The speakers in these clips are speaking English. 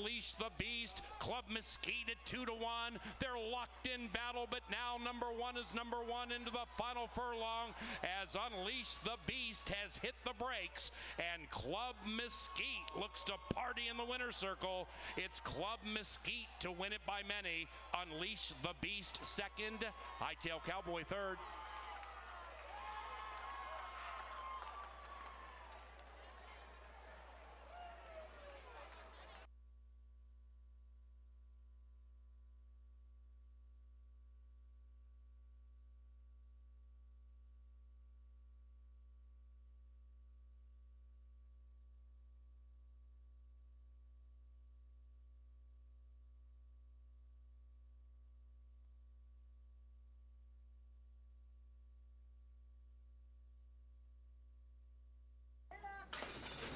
Unleash the Beast, Club Mesquite at 2-1. They're locked in battle, but now number one is number one into the final furlong as Unleash the Beast has hit the brakes and Club Mesquite looks to party in the winner's circle. It's Club Mesquite to win it by many. Unleash the Beast second, Hightail Cowboy third.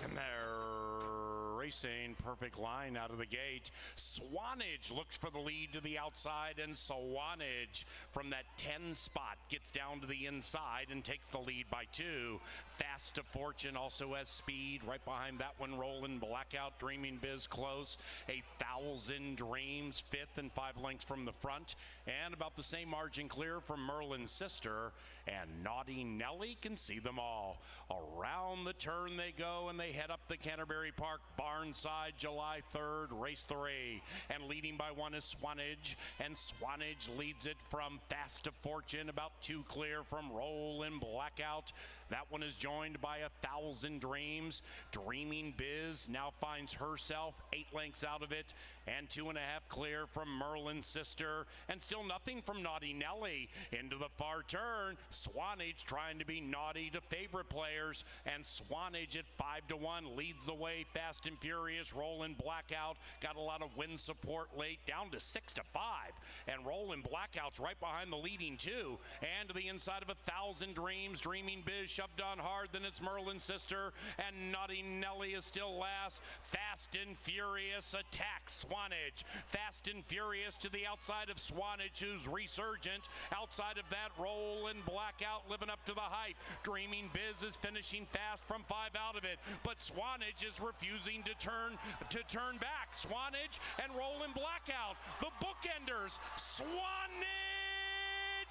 And they're racing, perfect line out of the gate. Swanage looks for the lead to the outside, and Swanage from that 10 spot gets down to the inside and takes the lead by 2. Fast to Fortune also has speed. Right behind that one, Rolling Blackout, Dreaming Biz close. 1,000 Dreams, 5th and 5 lengths from the front. And about the same margin clear from Merlin's Sister. And Naughty Nelly can see them all. Around the turn they go, and they head up the Canterbury Park Barnside, July 3rd, race 3. And leading by 1 is Swanage, and Swanage leads it from Fast to Fortune, about 2 clear from Rollin' Blackout. That one is joined by 1,000 Dreams. Dreaming Biz now finds herself 8 lengths out of it, and 2.5 clear from Merlin's Sister, and still nothing from Naughty Nelly. Into the far turn, Swanage trying to be naughty to favorite players, and Swanage at 5-1 leads the way. Fast and Furious, Rollin' Blackout got a lot of wind support late, down to 6-5, and Rollin' Blackout's right behind the leading 2, and to the inside of 1,000 Dreams. Dreaming Biz shoved on hard, then it's Merlin's Sister, and Naughty Nelly is still last. Fast and Furious attacks Swanage. Fast and Furious to the outside of Swanage, who's resurgent. Outside of that, Rollin' Blackout living up to the hype. Dreaming Biz is finishing fast from 5 out of it, but Swanage is refusing to turn back. Swanage and Rollin' Blackout, the bookenders. Swanage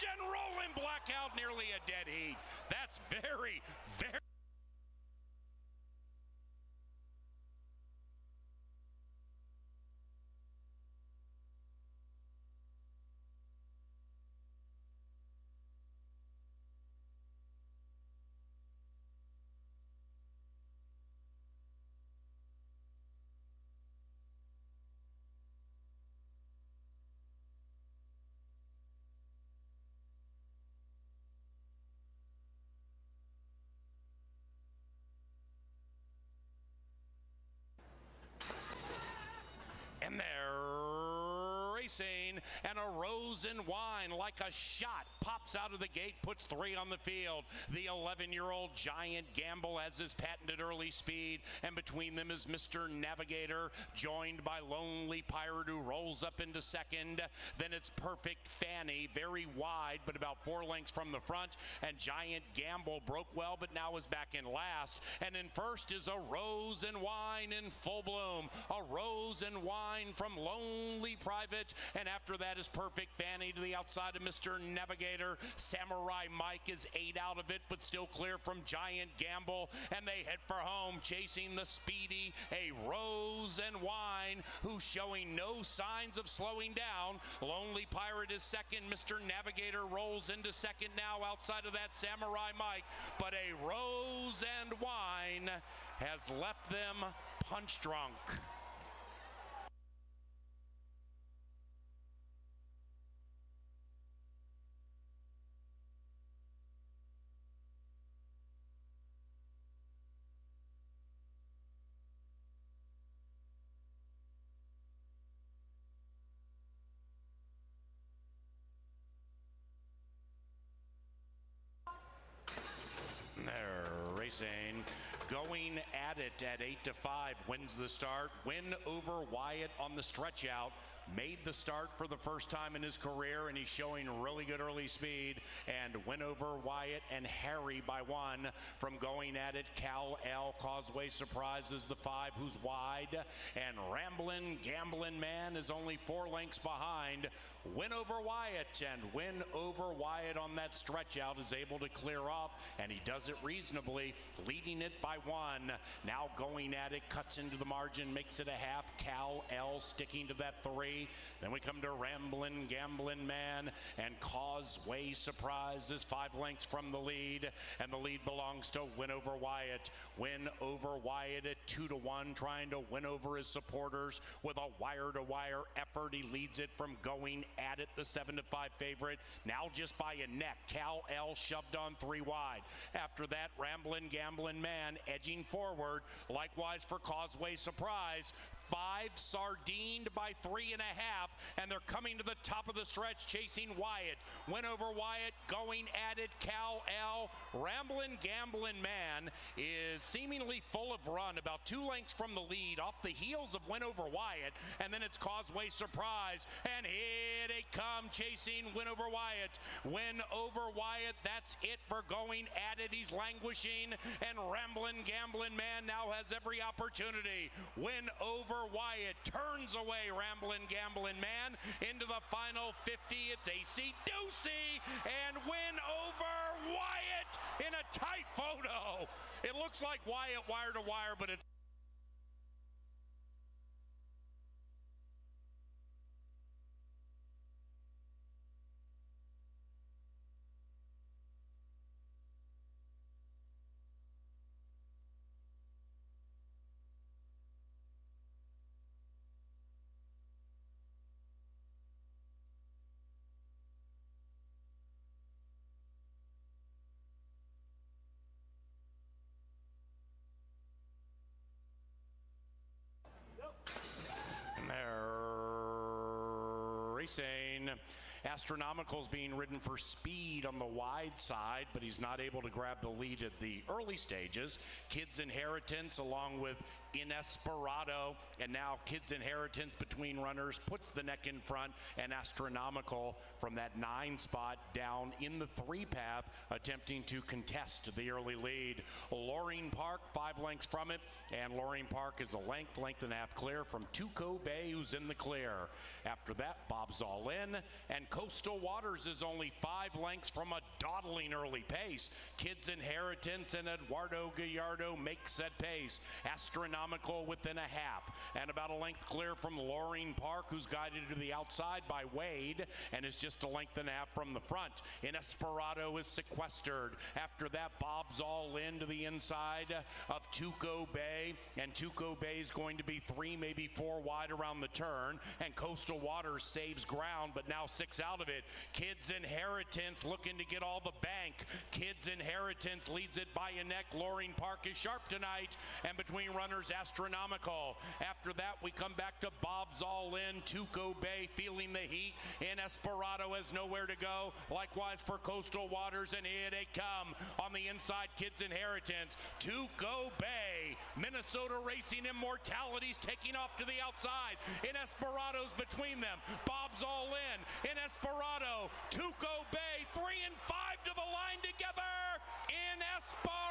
and Rollin' Blackout, nearly a dead heat. That's very, very and they're racing, and a Rose and Wine like a shot pops out of the gate, puts 3 on the field. The 11-year-old Giant Gamble has his patented early speed, and between them is Mr. Navigator, joined by Lonely Pirate, who rolls up into second. Then it's Perfect Fanny, very wide, but about 4 lengths from the front, and Giant Gamble broke well, but now is back in last. And in first is a Rose and Wine in full bloom. A Rose and Wine from Lonely Private, and after that is Perfect Fanny to the outside of Mr. Navigator. Samurai Mike is 8 out of it, but still clear from Giant Gamble, and they head for home, chasing the speedy A Rose and Wine, who's showing no signs of slowing down. Lonely Pirate is second. Mr. Navigator rolls into second now outside of that Samurai Mike, but A Rose and Wine has left them punch drunk. They're racing. Going at it at 8-5, wins the start. Win over Wyatt on the stretch out. Made the start for the first time in his career, and he's showing really good early speed. And win over Wyatt and Harry by 1 from Going at it. Cal L Causeway surprises the 5 who's wide. And Ramblin' Gamblin' Man is only 4 lengths behind. Win over Wyatt, and win over Wyatt on that stretch out is able to clear off, and he does it reasonably, leading it by 1. Now Going at it, cuts into the margin, makes it a half. Cal L sticking to that 3. Then we come to Ramblin' Gamblin' Man, and Causeway Surprise is 5 lengths from the lead, and the lead belongs to Win over Wyatt. Win over Wyatt at 2-1, trying to win over his supporters with a wire-to-wire effort. He leads it from Going at it, the 7-5 favorite, now just by a neck. Cal L shoved on 3 wide. After that, Ramblin' Gamblin' Man edging forward. Likewise for Causeway Surprise. 5 sardined by 3.5, and they're coming to the top of the stretch, chasing Wyatt. Win over Wyatt, Going at it, Cal L. Ramblin' Gamblin' Man is seemingly full of run, about 2 lengths from the lead, off the heels of Win over Wyatt, and then it's Causeway Surprise, and here they come, chasing Win over Wyatt. Win over Wyatt, that's it for Going at it. He's languishing, and Ramblin' Gamblin' Man now has every opportunity. Win over Wyatt turns away Ramblin' Gamblin' Man into the final 50. It's AC-doocy, and win over Wyatt in a tight photo. It looks like Wyatt wire to wire, but it's racing. Astronomical's being ridden for speed on the wide side, but he's not able to grab the lead at the early stages. Kids Inheritance along with Inesperado, and now Kids Inheritance between runners puts the neck in front, and Astronomical from that 9 spot down in the 3 path, attempting to contest the early lead. Loring Park 5 lengths from it, and Loring Park is a length and a half clear from Tuco Bay, who's in the clear. After that, Bob's All In, and Coastal Waters is only 5 lengths from a dawdling early pace. Kids Inheritance and Eduardo Gallardo makes that pace. Astronomical within a half, and about a length clear from Loring Park, who's guided to the outside by Wade, and is just a length and a half from the front. Inesperado is sequestered. After that, Bob's All In to the inside of Tuco Bay, and Tuco Bay is going to be 3, maybe 4 wide around the turn, and Coastal Waters saves ground, but now 6 out of it. Kids Inheritance looking to get all the bank. Kids Inheritance leads it by a neck. Loring Park is sharp tonight, and between runners, Astronomical. After that, we come back to Bob's All In. Tuco Bay feeling the heat. Inesperado has nowhere to go. Likewise for Coastal Waters, and here they come. On the inside, Kids Inheritance. Tuco Bay. Minnesota Racing Immortalities taking off to the outside. Inesperado's between them. Bob's All In. Inesperado. Tuco Bay. 3 and 5 to the line together. Inesperado.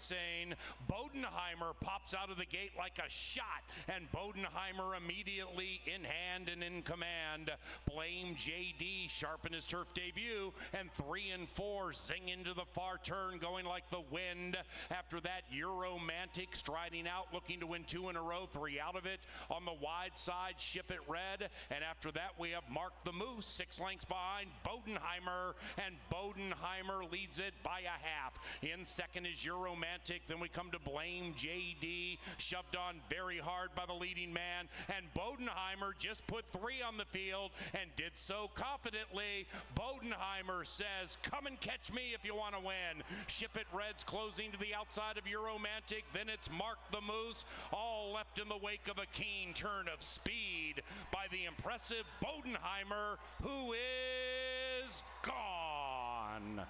racing. Bodenheimer pops out of the gate like a shot, and Bodenheimer immediately in hand and in command. Blame JD sharpen his turf debut, and 3 and 4 zing into the far turn, going like the wind. After that, Euromantic striding out, looking to win 2 in a row, 3 out of it. On the wide side, Ship It Red, and after that we have Mark the Moose 6 lengths behind Bodenheimer, and Bodenheimer leads it by a half. In second is Euromantic. Then we come to Blame JD, shoved on very hard by the leading man, and Bodenheimer just put 3 on the field and did so confidently. Bodenheimer says, come and catch me if you want to win. Ship It Red's closing to the outside of Euromantic. Then it's Mark the Moose, all left in the wake of a keen turn of speed by the impressive Bodenheimer, who is gone.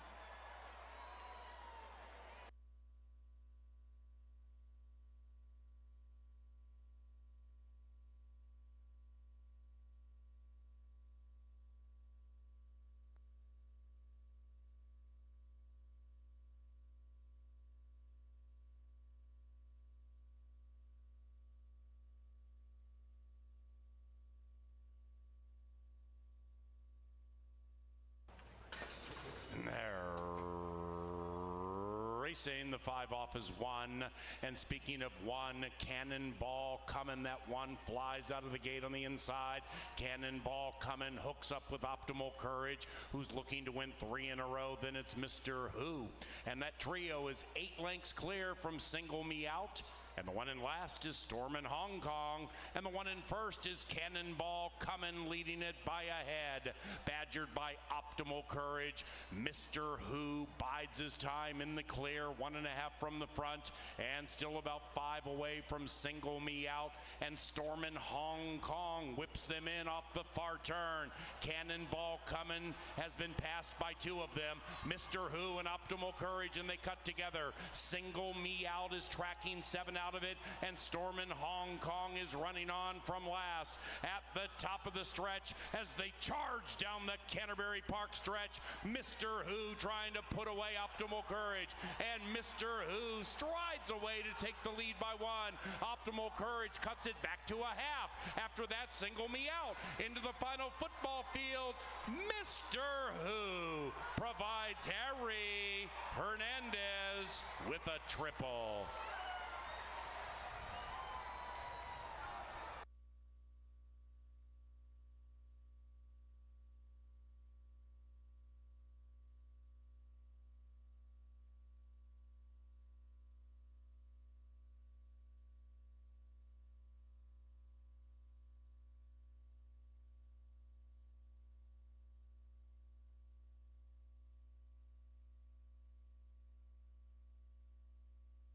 Racing, the 5 off is 1, and speaking of 1, Cannonball coming. That 1 flies out of the gate on the inside. Cannonball coming, hooks up with Optimal Courage, who's looking to win 3 in a row. Then it's Mr. Who, and that trio is 8 lengths clear from Single Me Out. And the 1 in last is Stormin' Hong Kong. And the 1 in first is Cannonball coming, leading it by a head. Badgered by Optimal Courage. Mr. Who bides his time in the clear. 1.5 from the front. And still about 5 away from Single Me Out. And Stormin' Hong Kong whips them in off the far turn. Cannonball coming has been passed by 2 of them. Mr. Who and Optimal Courage, and they cut together. Single Me Out is tracking 7 out of it, and Stormin' Hong Kong is running on from last. At the top of the stretch, as they charge down the Canterbury Park stretch, Mr. Who trying to put away Optimal Courage, and Mr. Who strides away to take the lead by 1. Optimal Courage cuts it back to a half. After that, Single Me Out into the final football field. Mr. Who provides Harry Hernandez with a triple.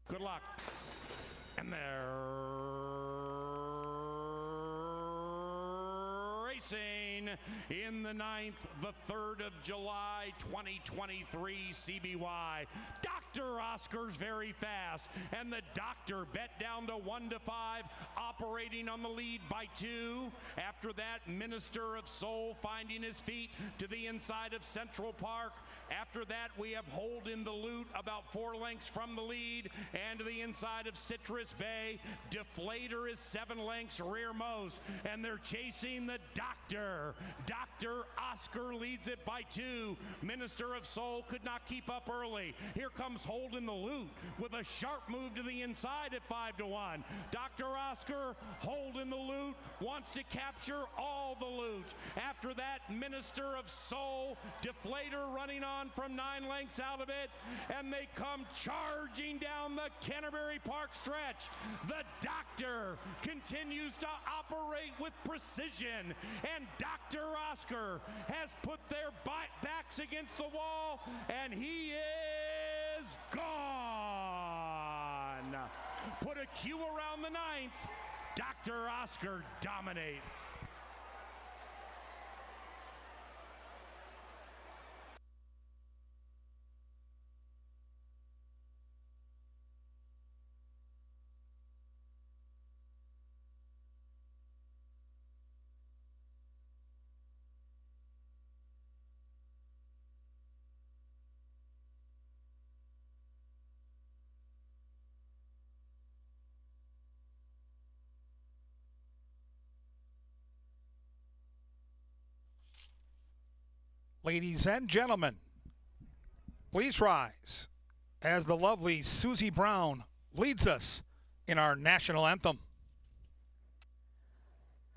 Good luck. And they're racing in the 9th, the 3rd of July, 2023 CBY. Dr. Oscar's very fast, and the doctor bet down to 1 to 5, operating on the lead by 2. After that, Minister of Soul finding his feet to the inside of Central Park. After that, we have Hold in the Loot about 4 lengths from the lead, and to the inside of Citrus Bay. Deflator is 7 lengths rearmost, and they're chasing the doctor. Dr. Oscar leads it by 2. Minister of Soul could not keep up early. Here comes Hold in the Loot with a sharp move to the inside at 5 to 1. Dr. Oscar, Hold in the Loot, wants to capture all the loot. After that, Minister of Soul, Deflator running on from 9 lengths out of it, and they come charging down the Canterbury Park stretch. The doctor continues to operate with precision, and Dr. Oscar has put their backs against the wall, and he is gone. Put a Q around the 9th. Dr. Oscar dominates. Ladies and gentlemen, please rise as the lovely Susie Brown leads us in our national anthem.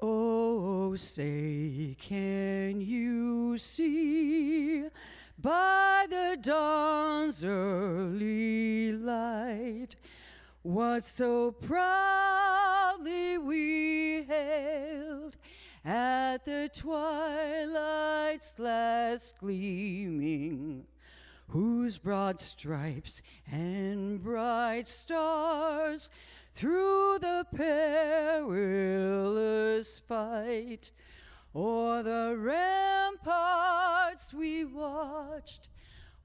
Oh, say, can you see by the dawn's early light what so proudly we hailed at the twilight's last gleaming, whose broad stripes and bright stars through the perilous fight o'er the ramparts we watched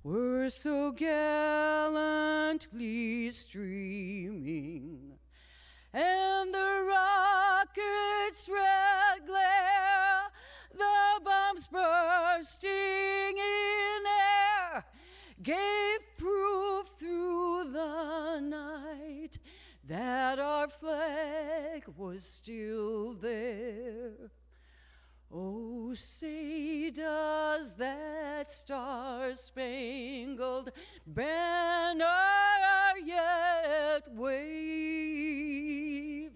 were so gallantly streaming, and the rocket's red glare, the bombs bursting in air, gave proof through the night that our flag was still there. Oh, say, does that star-spangled banner yet wave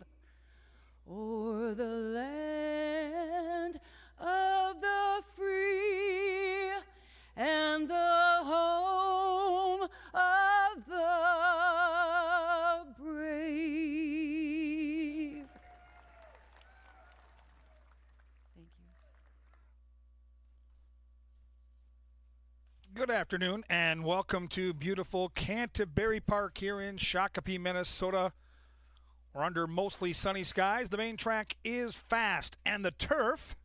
o'er the land of the free and the home of the brave? Thank you. Good afternoon and welcome to beautiful Canterbury Park here in Shakopee, Minnesota. We're under mostly sunny skies. The main track is fast, and the turf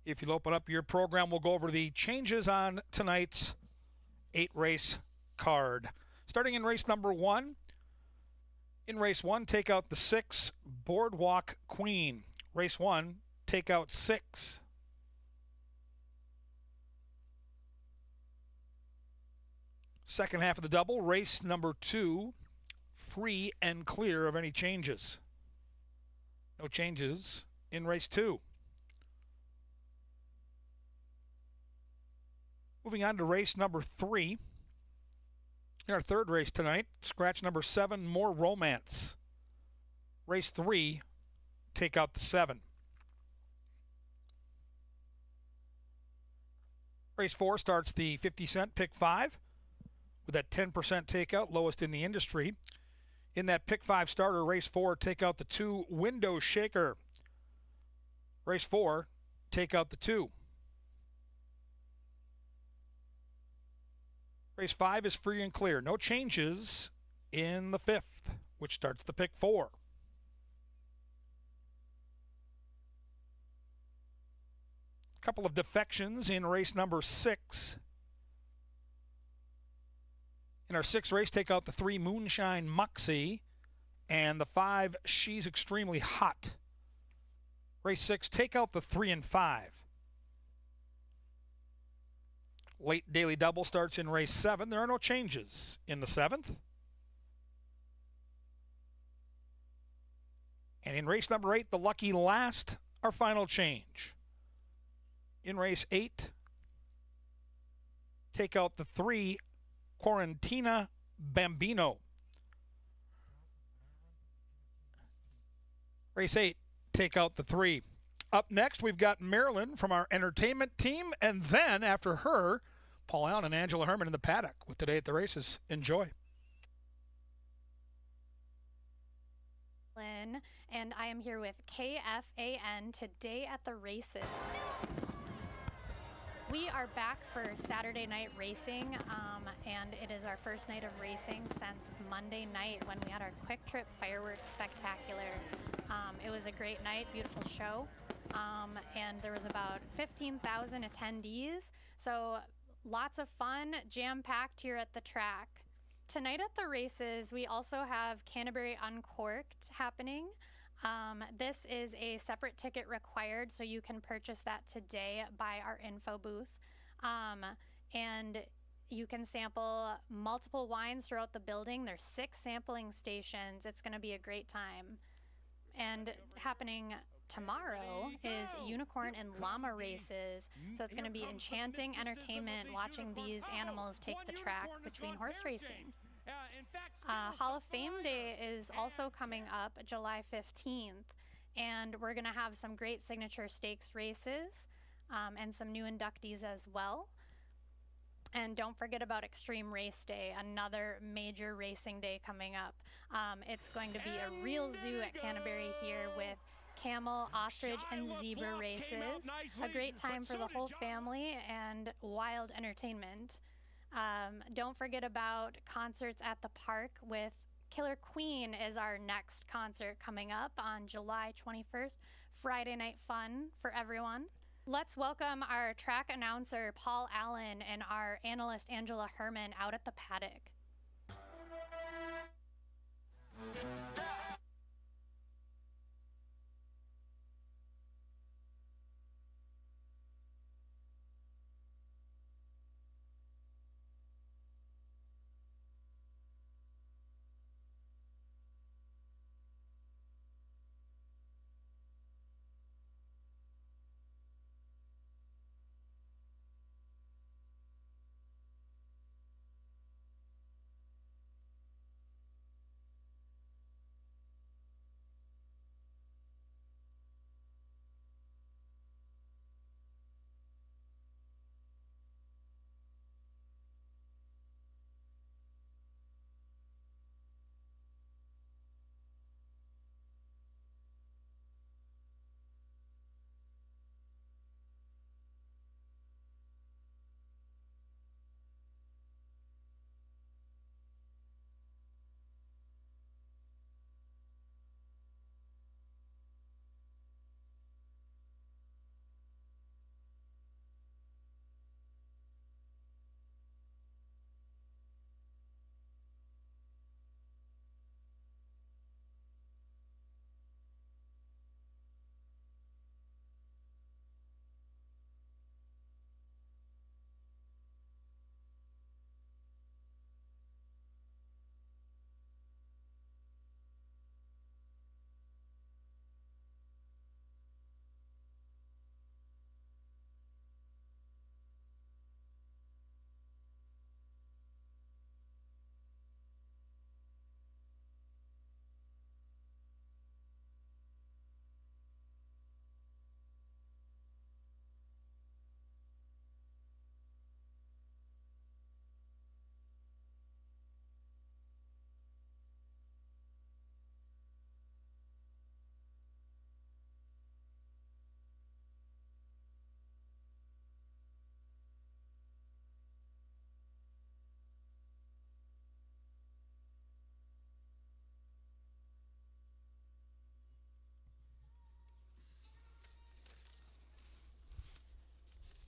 if you'll open up your program, we'll go over the changes on tonight's 8-race card. Starting in race number 1. In race 1, take out the 6, Boardwalk Queen. Race 1, take out 6. Second half of the double, race number 2, free and clear of any changes. No changes in race 2. Moving on to race number 3. In our third race tonight, scratch number 7, More Romance. Race 3, take out the 7. Race 4 starts the 50-cent pick 5 with that 10% takeout, lowest in the industry. In that pick 5 starter, race 4, take out the 2, Window Shaker. Race 4, take out the 2. Race 5 is free and clear. No changes in the 5th, which starts the pick 4. Couple of defections in race number 6. In our 6th race, take out the 3, Moonshine Moxie, and the 5, She's Extremely Hot. Race 6, take out the 3 and 5. Late daily double starts in race 7. There are no changes in the 7th. And in race number 8, the lucky last, our final change. In race 8, take out the 3, Quarantina Bambino. Race 8, take out the 3. Up next, we've got Marilyn from our entertainment team, and then after her, Paul Allen and Angela Herman in the paddock with Today at the Races. Enjoy. And I am here with KFAN Today at the Races. We are back for Saturday night racing, and it is our first night of racing since Monday night when we had our Quick Trip Fireworks Spectacular. It was a great night, beautiful show, and there was about 15,000 attendees, so lots of fun, jam-packed here at the track. Tonight at the races, we also have Canterbury Uncorked happening. This is a separate ticket required, so you can purchase that today by our info booth. And you can sample multiple wines throughout the building. There's 6 sampling stations. It's going to be a great time. And happening tomorrow is unicorn and llama races. So it's going to be enchanting entertainment watching these animals take the track between horse racing. Hall of Fame Day is also coming up July 15th, and we're going to have some great signature stakes races and some new inductees as well. And don't forget about Extreme Race Day, another major racing day coming up. It's going to be a real zoo at Canterbury here with camel, ostrich, and zebra races. A great time for the whole family and wild entertainment. Don't forget about concerts at the park with Killer Queen is our next concert coming up on July 21st. Friday night fun for everyone. Let's welcome our track announcer, Paul Allen, and our analyst, Angela Herman, out at the paddock.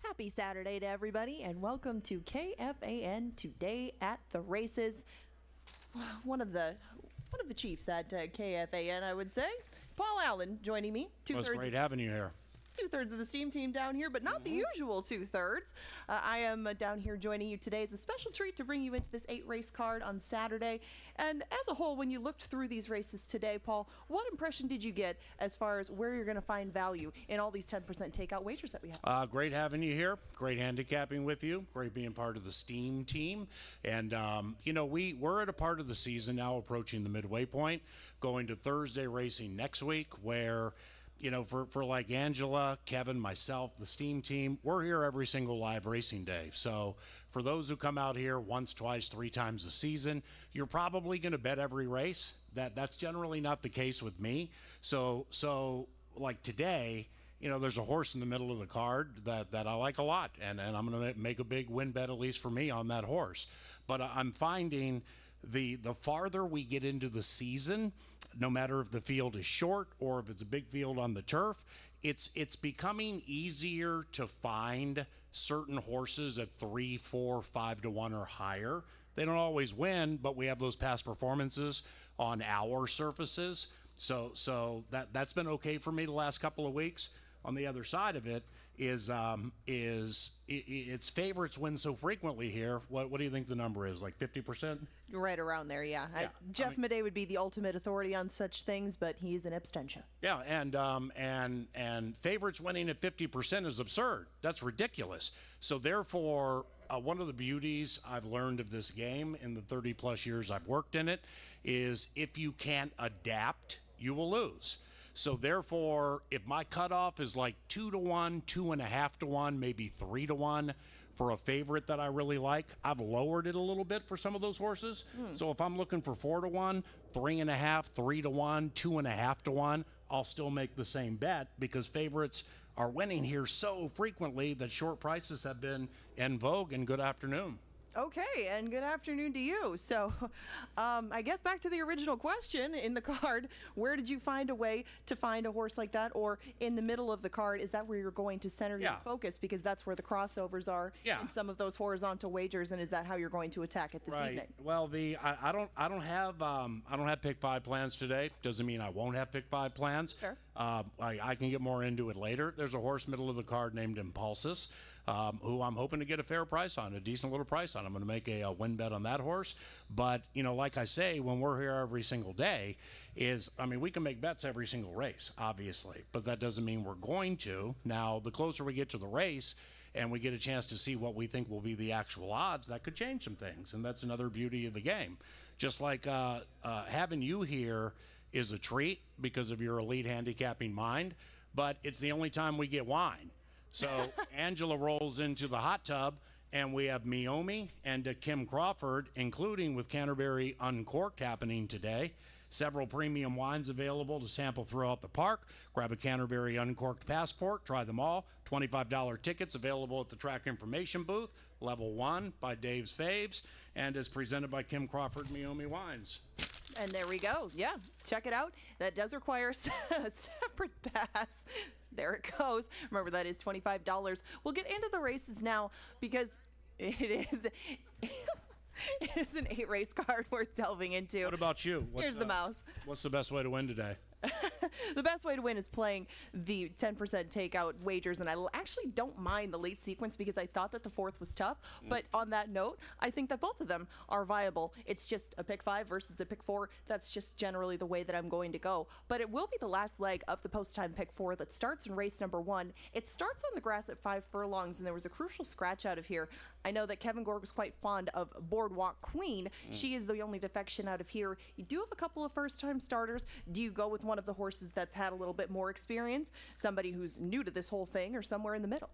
Happy Saturday to everybody, and welcome to KFAN Today at the Races. One of the chiefs at KFAN, I would say. Paul Allen joining me. It was great having you here. Two-thirds of the steam team down here, but not the usual two-thirds. I am down here joining you today. It's a special treat to bring you into this 8-race card on Saturday. And as a whole, when you looked through these races today, Paul, what impression did you get as far as where you're going to find value in all these 10% takeout wagers that we have? Great having you here. Great handicapping with you. Great being part of the steam team. And, we're at a part of the season now approaching the midway point, going to Thursday racing next week where for like Angela, Kevin, myself, the steam team, we're here every single live racing day. So for those who come out here once, twice, 3 times a season, you're probably going to bet every race. That's generally not the case with me. So like today, there's a horse in the middle of the card that I like a lot, and I'm going to make a big win bet, at least for me, on that horse. But I'm finding the farther we get into the season, no matter if the field is short or if it's a big field on the turf, it's becoming easier to find certain horses at 3, 4, 5 to 1 or higher. They don't always win, but we have those past performances on our surfaces. So that's been okay for me the last couple of weeks. on the other side of it is its favorites win so frequently here. What do you think the number is? Like 50%? Right around there, yeah. Jeff Madej would be the ultimate authority on such things, but he's an abstention. Yeah, and favorites winning at 50% is absurd. That's ridiculous. So therefore, one of the beauties I've learned of this game in the 30-plus years I've worked in it is if you can't adapt, you will lose. So therefore, if my cutoff is like 2-1, 2.5-1, maybe 3-1 for a favorite that I really like, I've lowered it a little bit for some of those horses. So if I'm looking for 4-1, 3.5, 3-1, 2.5-1, I'll still make the same bet because favorites are winning here so frequently that short prices have been en vogue. And good afternoon. Okay, and good afternoon to you. So, I guess back to the original question in the card, where did you find a way to find a horse like that? Or in the middle of the card, is that where you're going to center your focus? Because that's where the crossovers are in some of those horizontal wagers, and is that how you're going to attack it this evening? Well, I don't have pick 5 plans today. Doesn't mean I won't have pick 5 plans. Sure. I can get more into it later. There's a horse middle of the card named Impulsus, who I'm hoping to get a fair price on, a decent little price on. I'm going to make a win bet on that horse. But, like I say, when we're here every single day, we can make bets every single race, obviously, but that doesn't mean we're going to. Now, the closer we get to the race and we get a chance to see what we think will be the actual odds, that could change some things. And that's another beauty of the game. Just like having you here is a treat because of your elite handicapping mind, but it's the only time we get wine. So Angela rolls into the hot tub, and we have Miomi and Kim Crawford, including with Canterbury Uncorked happening today. Several premium wines available to sample throughout the park. Grab a Canterbury Uncorked passport, try them all. $25 tickets available at the track information booth, level 1 by Dave's Faves, and is presented by Kim Crawford Miomi Wines. And there we go. Yeah, check it out. That does require a separate pass. There it goes. Remember, that is $25. We'll get into the races now because it is an 8-race card worth delving into. What about you? Here's the mouse. What's the best way to win today? The best way to win is playing the 10% takeout wagers, and I actually don't mind the late sequence because I thought that the 4th was tough. But on that note, I think that both of them are viable. It's just a pick 5 versus a pick 4. That's just generally the way that I'm going to go. But it will be the last leg of the post-time pick 4 that starts in race number 1. It starts on the grass at 5 furlongs, and there was a crucial scratch out of here. I know that Kevin Gorg was quite fond of Boardwalk Queen. She is the only defection out of here. You do have a couple of first-time starters. Do you go with one of the horses that's had a little bit more experience, somebody who's new to this whole thing, or somewhere in the middle?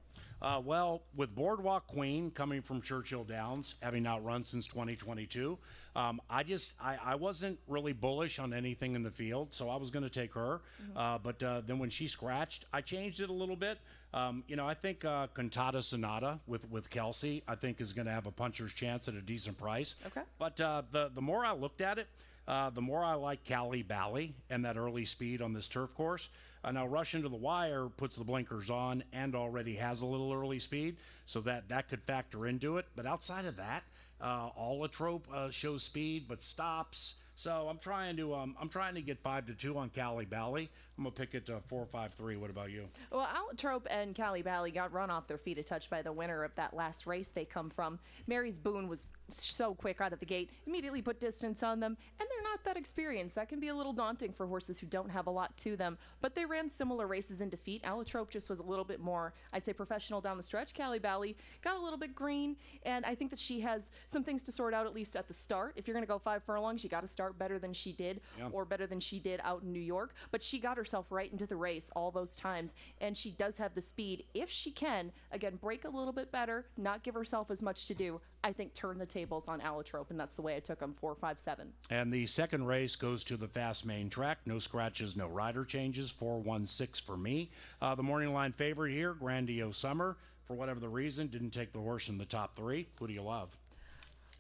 Well, with Boardwalk Queen coming from Churchill Downs, having not run since 2022, I wasn't really bullish on anything in the field, so I was going to take her. But then when she scratched, I changed it a little bit. I think Cantata Sonata with Kelsey, I think is going to have a puncher's chance at a decent price. Okay. But the more I looked at it, the more I like Cali Bali and that early speed on this turf course. Now, Rush Into the Wire puts the blinkers on and already has a little early speed, so that could factor into it. But outside of that, Allotrope shows speed but stops. So I'm trying to get 5-2 on Cali Bali. I'm gonna pick it to 4-5-3. What about you? Well, Allotrope and Cali Bali got run off their feet a touch by the winner of that last race they come from. Mary's Boone was so quick out of the gate, immediately put distance on them, and they're not that experienced. That can be a little daunting for horses who don't have a lot to them, but they ran similar races in defeat. Allotrope just was a little bit more, I'd say, professional down the stretch. Cali Bali got a little bit green, and I think that she has some things to sort out, at least at the start. If you're going to go 5 furlongs, you got to start better than she did, or better than she did out in New York, but she got herself right into the race all those times, and she does have the speed. If she can, again, break a little bit better, not give herself as much to do, I think turn the tables on Allotrope, and that's the way I took them, 4-5-7. And the second race goes to the fast main track. No scratches, no rider changes, 4-1-6 for me. The morning line favorite here, Grandiose Summer, for whatever the reason, didn't take the horse in the top 3. Who do you love?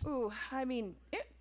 Ooh, I mean,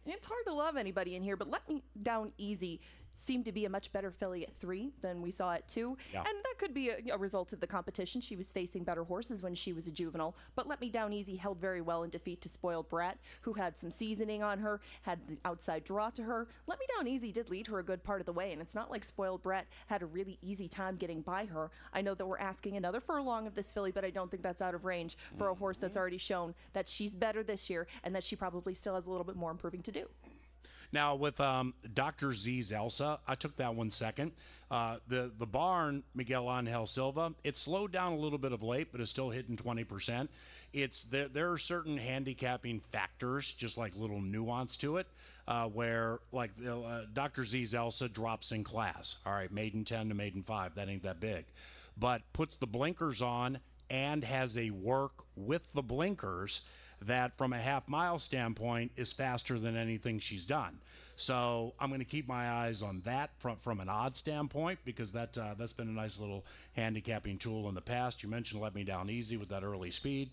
it's hard to love anybody in here, but let me down easy. seemed to be a much better filly at 3 than we saw at 2. Yeah. And that could be a result of the competition. She was facing better horses when she was a juvenile. But Let Me Down Easy held very well in defeat to Spoiled Brat, who had some seasoning on her, had the outside draw to her. Let Me Down Easy did lead her a good part of the way, and it's not like Spoiled Brat had a really easy time getting by her. I know that we're asking another furlong of this filly, but I don't think that's out of range for a horse that's already shown that she's better this year and that she probably still has a little bit more improving to do. Now with Dr. Z's Elsa, I took that one second. The barn, Miguel Angel Silva, it slowed down a little bit of late, but it's still hitting 20%. There are certain handicapping factors, just like little nuance to it, where like Dr. Z's Elsa drops in class. All right, maiden 10 to maiden 5, that ain't that big, but puts the blinkers on and has a work with the blinkers that from a half-mile standpoint is faster than anything she's done. So I'm going to keep my eyes on that from an odd standpoint, because that's been a nice little handicapping tool in the past. You mentioned Let Me Down Easy with that early speed.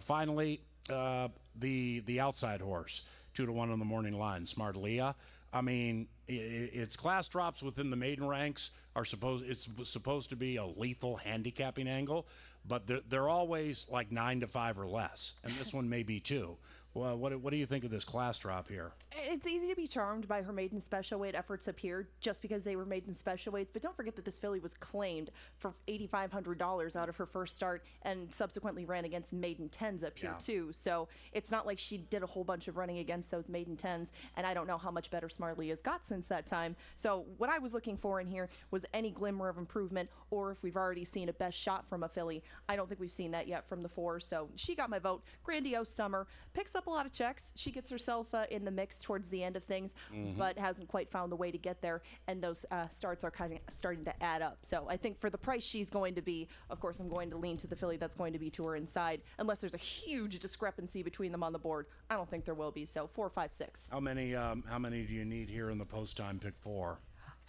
Finally, the outside horse, 2-1 on the morning line, Smart Leah. I mean, its class drops within the maiden ranks it's supposed to be a lethal handicapping angle, but they're always like 9 to 5 or less, and this one may be 2. Well, what do you think of this class drop here? It's easy to be charmed by her maiden special weight efforts up here just because they were maiden special weights, but don't forget that this filly was claimed for $8,500 out of her first start and subsequently ran against maiden 10s up here too. So it's not like she did a whole bunch of running against those maiden 10s, and I don't know how much better Smart Leah's got since that time. So what I was looking for in here was any glimmer of improvement, or if we've already seen a best shot from a filly. I don't think we've seen that yet from the 4, so she got my vote. Grandiose Summer picks up a lot of checks. She gets herself in the mix towards the end of things, but hasn't quite found the way to get there, and those starts are kind of starting to add up. So I think for the price she's going to be, of course, I'm going to lean to the filly that's going to be to her inside, unless there's a huge discrepancy between them on the board. I don't think there will be. So 4, 5, 6. How many do you need here in the post time pick 4?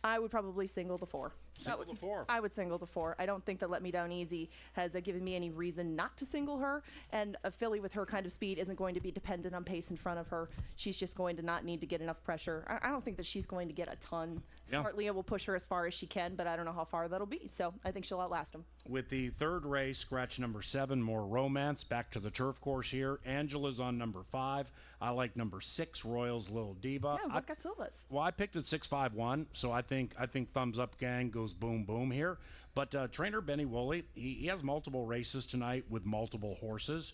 I would probably single the 4. Single the 4. I would single the 4. I don't think that Let Me Down Easy has given me any reason not to single her, and a filly with her kind of speed isn't going to be dependent on pace in front of her. She's just going to not need to get enough pressure. I don't think that she's going to get a ton. Smart Leah will push her as far as she can, but I don't know how far that'll be, so I think she'll outlast him. With the third race, scratch number 7, More Romance, back to the turf course here. Angela's on number 5. I like number 6, Royals Little Diva. Yeah, we've got Silva's. Well, I picked at 6-5-1, so I think thumbs up gang goes boom boom here. But trainer Benny Woolley, he has multiple races tonight with multiple horses.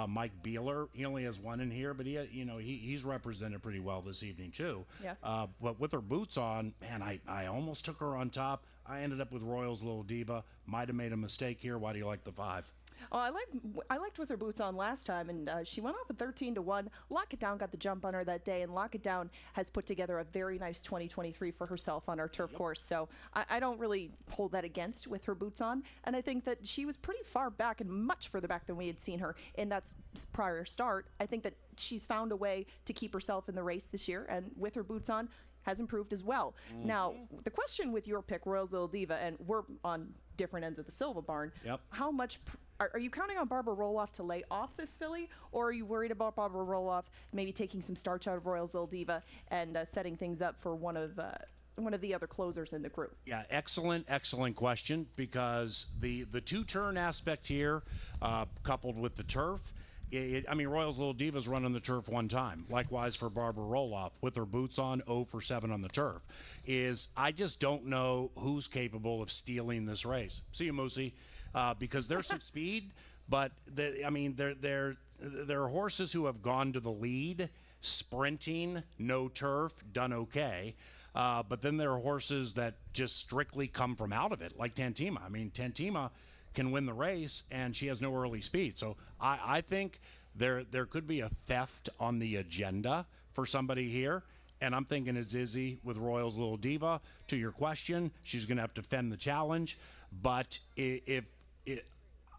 Mike Beeler, he only has 1 in here, but he's represented pretty well this evening too. Yeah. But with her boots on, man, I almost took her on top. I ended up with Royals Little Diva. Might have made a mistake here. Why do you like the 5? Oh, I liked with her boots on last time, and she went off at 13-1. Lock It Down got the jump on her that day, and Lock It Down has put together a very nice 2023 for herself on our turf course. So I don't really hold that against with her boots on, and I think that she was pretty far back and much further back than we had seen her in that prior start. I think that she's found a way to keep herself in the race this year, and with her boots on, has improved as well. Now, the question with your pick, Royals Little Diva, and we're on different ends of the Silva barn. How much are you counting on Barbara Roloff to lay off this filly, or are you worried about Barbara Roloff maybe taking some starch out of Royals Little Diva and setting things up for one of the other closers in the group? Yeah, excellent question, because the 2-turn aspect here, coupled with the turf, Royals Little Diva's running the turf 1 time. Likewise for Barbara Roloff with her boots on, 0 for 7 on the turf. I just don't know who's capable of stealing this race. See you, Moosey. Because there's some speed, but there are horses who have gone to the lead, sprinting, no turf, done okay. But then there are horses that just strictly come from out of it, like Tantima. Tantima can win the race, and she has no early speed. So I think there could be a theft on the agenda for somebody here. And I'm thinking it's Izzy with Royals Little Diva. To your question, she's going to have to fend the challenge. But if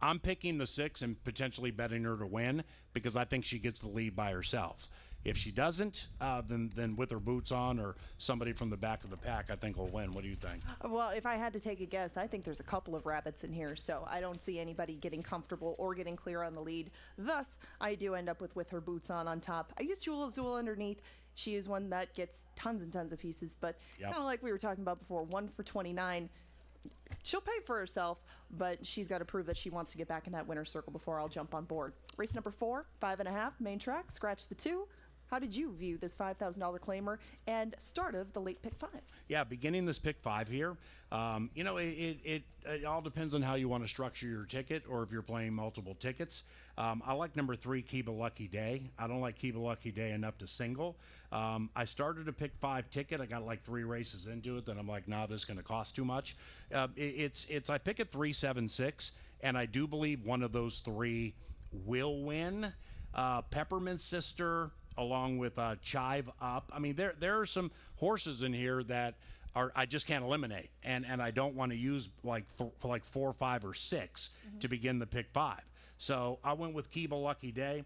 I'm picking the 6 and potentially betting her to win, because I think she gets the lead by herself. If she doesn't, then with her boots on or somebody from the back of the pack, I think will win. What do you think? Well, if I had to take a guess, I think there's a couple of rabbits in here, so I don't see anybody getting comfortable or getting clear on the lead. Thus, I do end up with her boots on top. I use Jewel Azul underneath. She is one that gets tons and tons of pieces, but Yep. kind of like we were talking about before, 1 for 29. She'll pay for herself, but she's got to prove that she wants to get back in that winner's circle before I'll jump on board. Race number 4, 5.5, main track, scratch the 2. How did you view this $5,000 claimer and start of the late pick 5? Yeah, beginning this pick 5 here, it all depends on how you want to structure your ticket or if you're playing multiple tickets. I like number 3, Keep a Lucky Day. I don't like Keep a Lucky Day enough to single. I started a pick 5 ticket. I got like 3 races into it. Then I'm like, nah, this is going to cost too much. I pick at 3, 7, 6, and I do believe one of those 3 will win. Peppermint Sister, along with Chive Up. I mean, there are some horses in here that I just can't eliminate, and I don't want to use for 4, 5, or 6 to begin the pick 5. So I went with Kiba Lucky Day.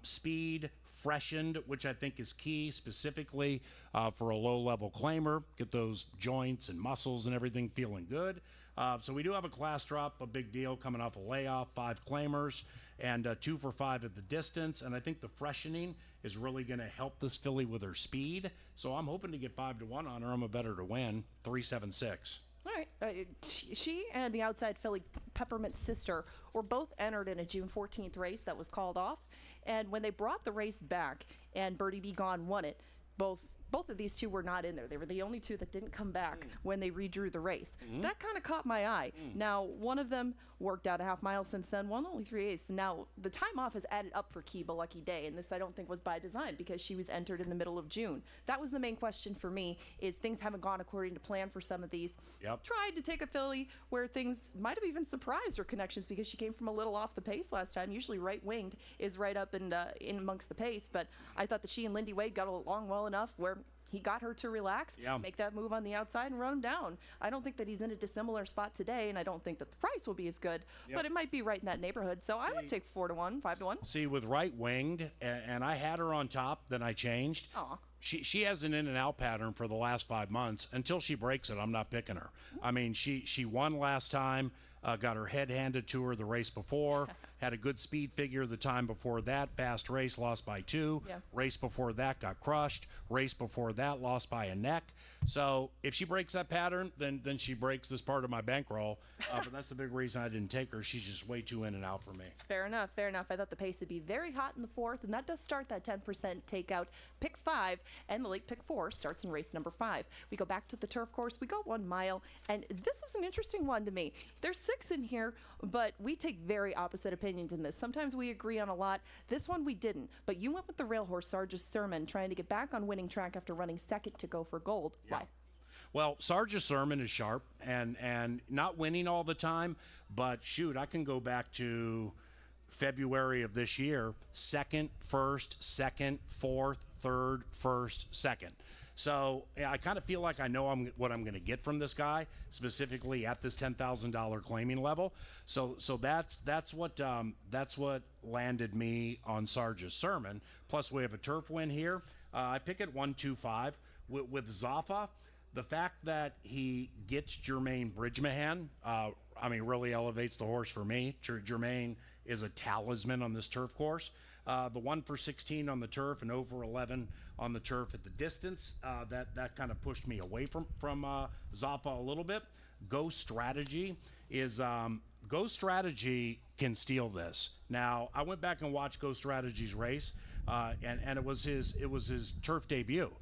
Speed, freshened, which I think is key specifically for a low-level claimer. Get those joints and muscles and everything feeling good. So we do have a class drop, a big deal coming off a layoff, 5 claimers, and 2 for 5 at the distance. And I think the freshening is really going to help this filly with her speed. So I'm hoping to get 5 to 1 on her. I'm a better to win, 3, 7, 6. All right. She and the outside filly Peppermint Sister were both entered in a June 14th race that was called off. And when they brought the race back and Birdie Be Gone won it, both of these 2 were not in there. They were the only 2 that didn't come back when they redrew the race. That kind of caught my eye. Now, one of them worked out a half mile since then, one only 3/8. Now, the time off has added up for Kiba Lucky Day, and this I don't think was by design because she was entered in the middle of June. That was the main question for me, is things haven't gone according to plan for some of these. Yep. Tried to take a filly where things might have even surprised her connections because she came from a little off the pace last time. Usually right-winged is right up in amongst the pace, but I thought that she and Lindy Wade got along well enough where he got her to relax, make that move on the outside, and run him down. I don't think that he's in a dissimilar spot today, and I don't think that the price will be as good, but it might be right in that neighborhood. So I would take 4 to 1, 5 to 1. See, with right-winged, and I had her on top, then I changed. Aw. She has an in and out pattern for the last 5 months. Until she breaks it, I'm not picking her. I mean, she won last time, got her head handed to her the race before, had a good speed figure the time before that, fast race, lost by 2. Yeah. Race before that, got crushed. Race before that, lost by a neck. So if she breaks that pattern, then she breaks this part of my bankroll. But that's the big reason I didn't take her. She's just way too in and out for me. Fair enough, fair enough. I thought the pace would be very hot in the 4th, and that does start that 10% takeout. Pick 5, and the late pick 4 starts in race number 5. We go back to the turf course. We go 1 mile, and this was an interesting one to me. There's 6 in here, but we take very opposite opinions in this. Sometimes we agree on a lot. This one we didn't, but you went with the rail horse, Sarge's Sermon, trying to get back on winning track after running second to go for gold. Yeah. Why? Well, Sarge's Sermon is sharp and not winning all the time, but shoot, I can go back to February of this year, second, first, second, fourth, third, first, second. So yeah, I kind of feel like I know what I'm going to get from this guy, specifically at this $10,000 claiming level. So that's what landed me on Sarge's Sermon. Plus, we have a turf win here. I pick at 1-2-5 with Zaffa. The fact that he gets Jermaine Bridgemahan, really elevates the horse for me. Jermaine is a talisman on this turf course. The 1 for 16 on the turf and over 11 on the turf at the distance, that kind of pushed me away from Zaffa a little bit. Ghost Strategy can steal this. Now, I went back and watched Ghost Strategy's race, and it was his turf debut.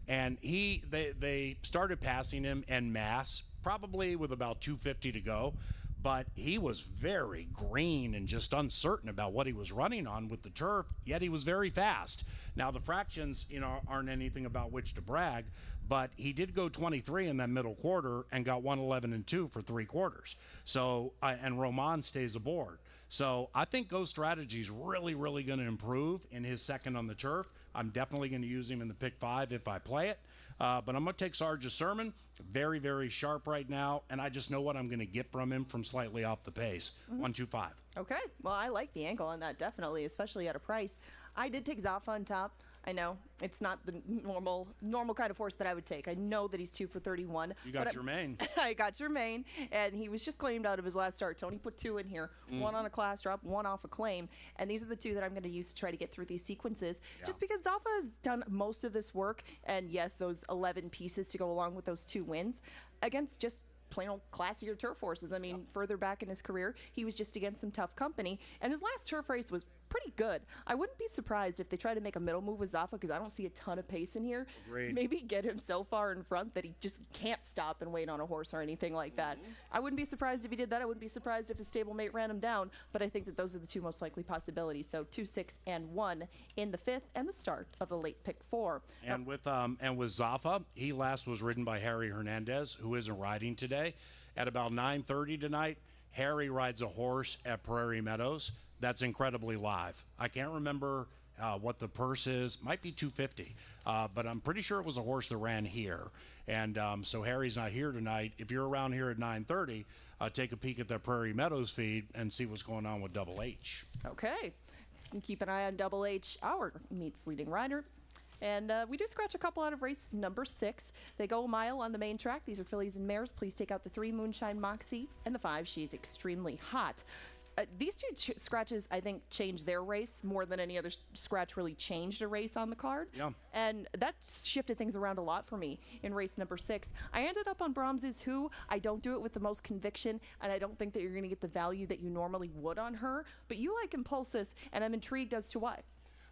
And they started passing him en masse, probably with about 250 to go. But he was very green and just uncertain about what he was running on with the turf, yet he was very fast. Now, the fractions, aren't anything about which to brag, but he did go 23 in that middle quarter and got 111-2 for 3 quarters. So, and Roman stays aboard. So I think Ghost Strategy is really, really going to improve in his second on the turf. I'm definitely going to use him in the pick 5 if I play it. But I'm going to take Sarge's Sermon. Very, very sharp right now, and I just know what I'm going to get from him from slightly off the pace. 1-2-5. Okay, well, I like the angle on that, definitely, especially at a price. I did take Zaffa on top. I know it's not the normal kind of horse that I would take. I know that he's 2 for 31. You got but Jermaine. I got Jermaine, and he was just claimed out of his last start. Tony put 2 in here, 1 on a class drop, 1 off a claim, and these are the 2 that I'm going to use to try to get through these sequences. Just because Zalfa has done most of this work, and yes, those 11 pieces to go along with those 2 wins against just plain old classier turf horses. I mean, further back in his career, he was just against some tough company, and his last turf race was pretty good. I wouldn't be surprised if they try to make a middle move with Zaffa, because I don't see a ton of pace in here. Agreed. Maybe get him so far in front that he just can't stop and wait on a horse or anything like that. I wouldn't be surprised if he did that. I wouldn't be surprised if his stablemate ran him down, but I think that those are the 2 most likely possibilities. So 2, 6, and 1 in the 5th and the start of the late pick 4. And with Zaffa, he last was ridden by Harry Hernandez, who isn't riding today. At about 9:30 tonight, Harry rides a horse at Prairie Meadows that's incredibly live. I can't remember what the purse is. Might be $250, but I'm pretty sure it was a horse that ran here. And so Harry's not here tonight. If you're around here at 9:30, take a peek at that Prairie Meadows feed and see what's going on with Double H. Okay. Keep an eye on Double H, our meets leading rider. And we do scratch a couple out of race number 6. They go a mile on the main track. These are fillies and mares. Please take out the 3, Moonshine Moxie, and the 5, She's Extremely Hot. These 2 scratches, I think, changed their race more than any other scratch really changed a race on the card. Yeah. And that shifted things around a lot for me in race number 6. I ended up on Brahms's Who. I don't do it with the most conviction, and I don't think that you're going to get the value that you normally would on her. But you like Impulsus, and I'm intrigued as to why.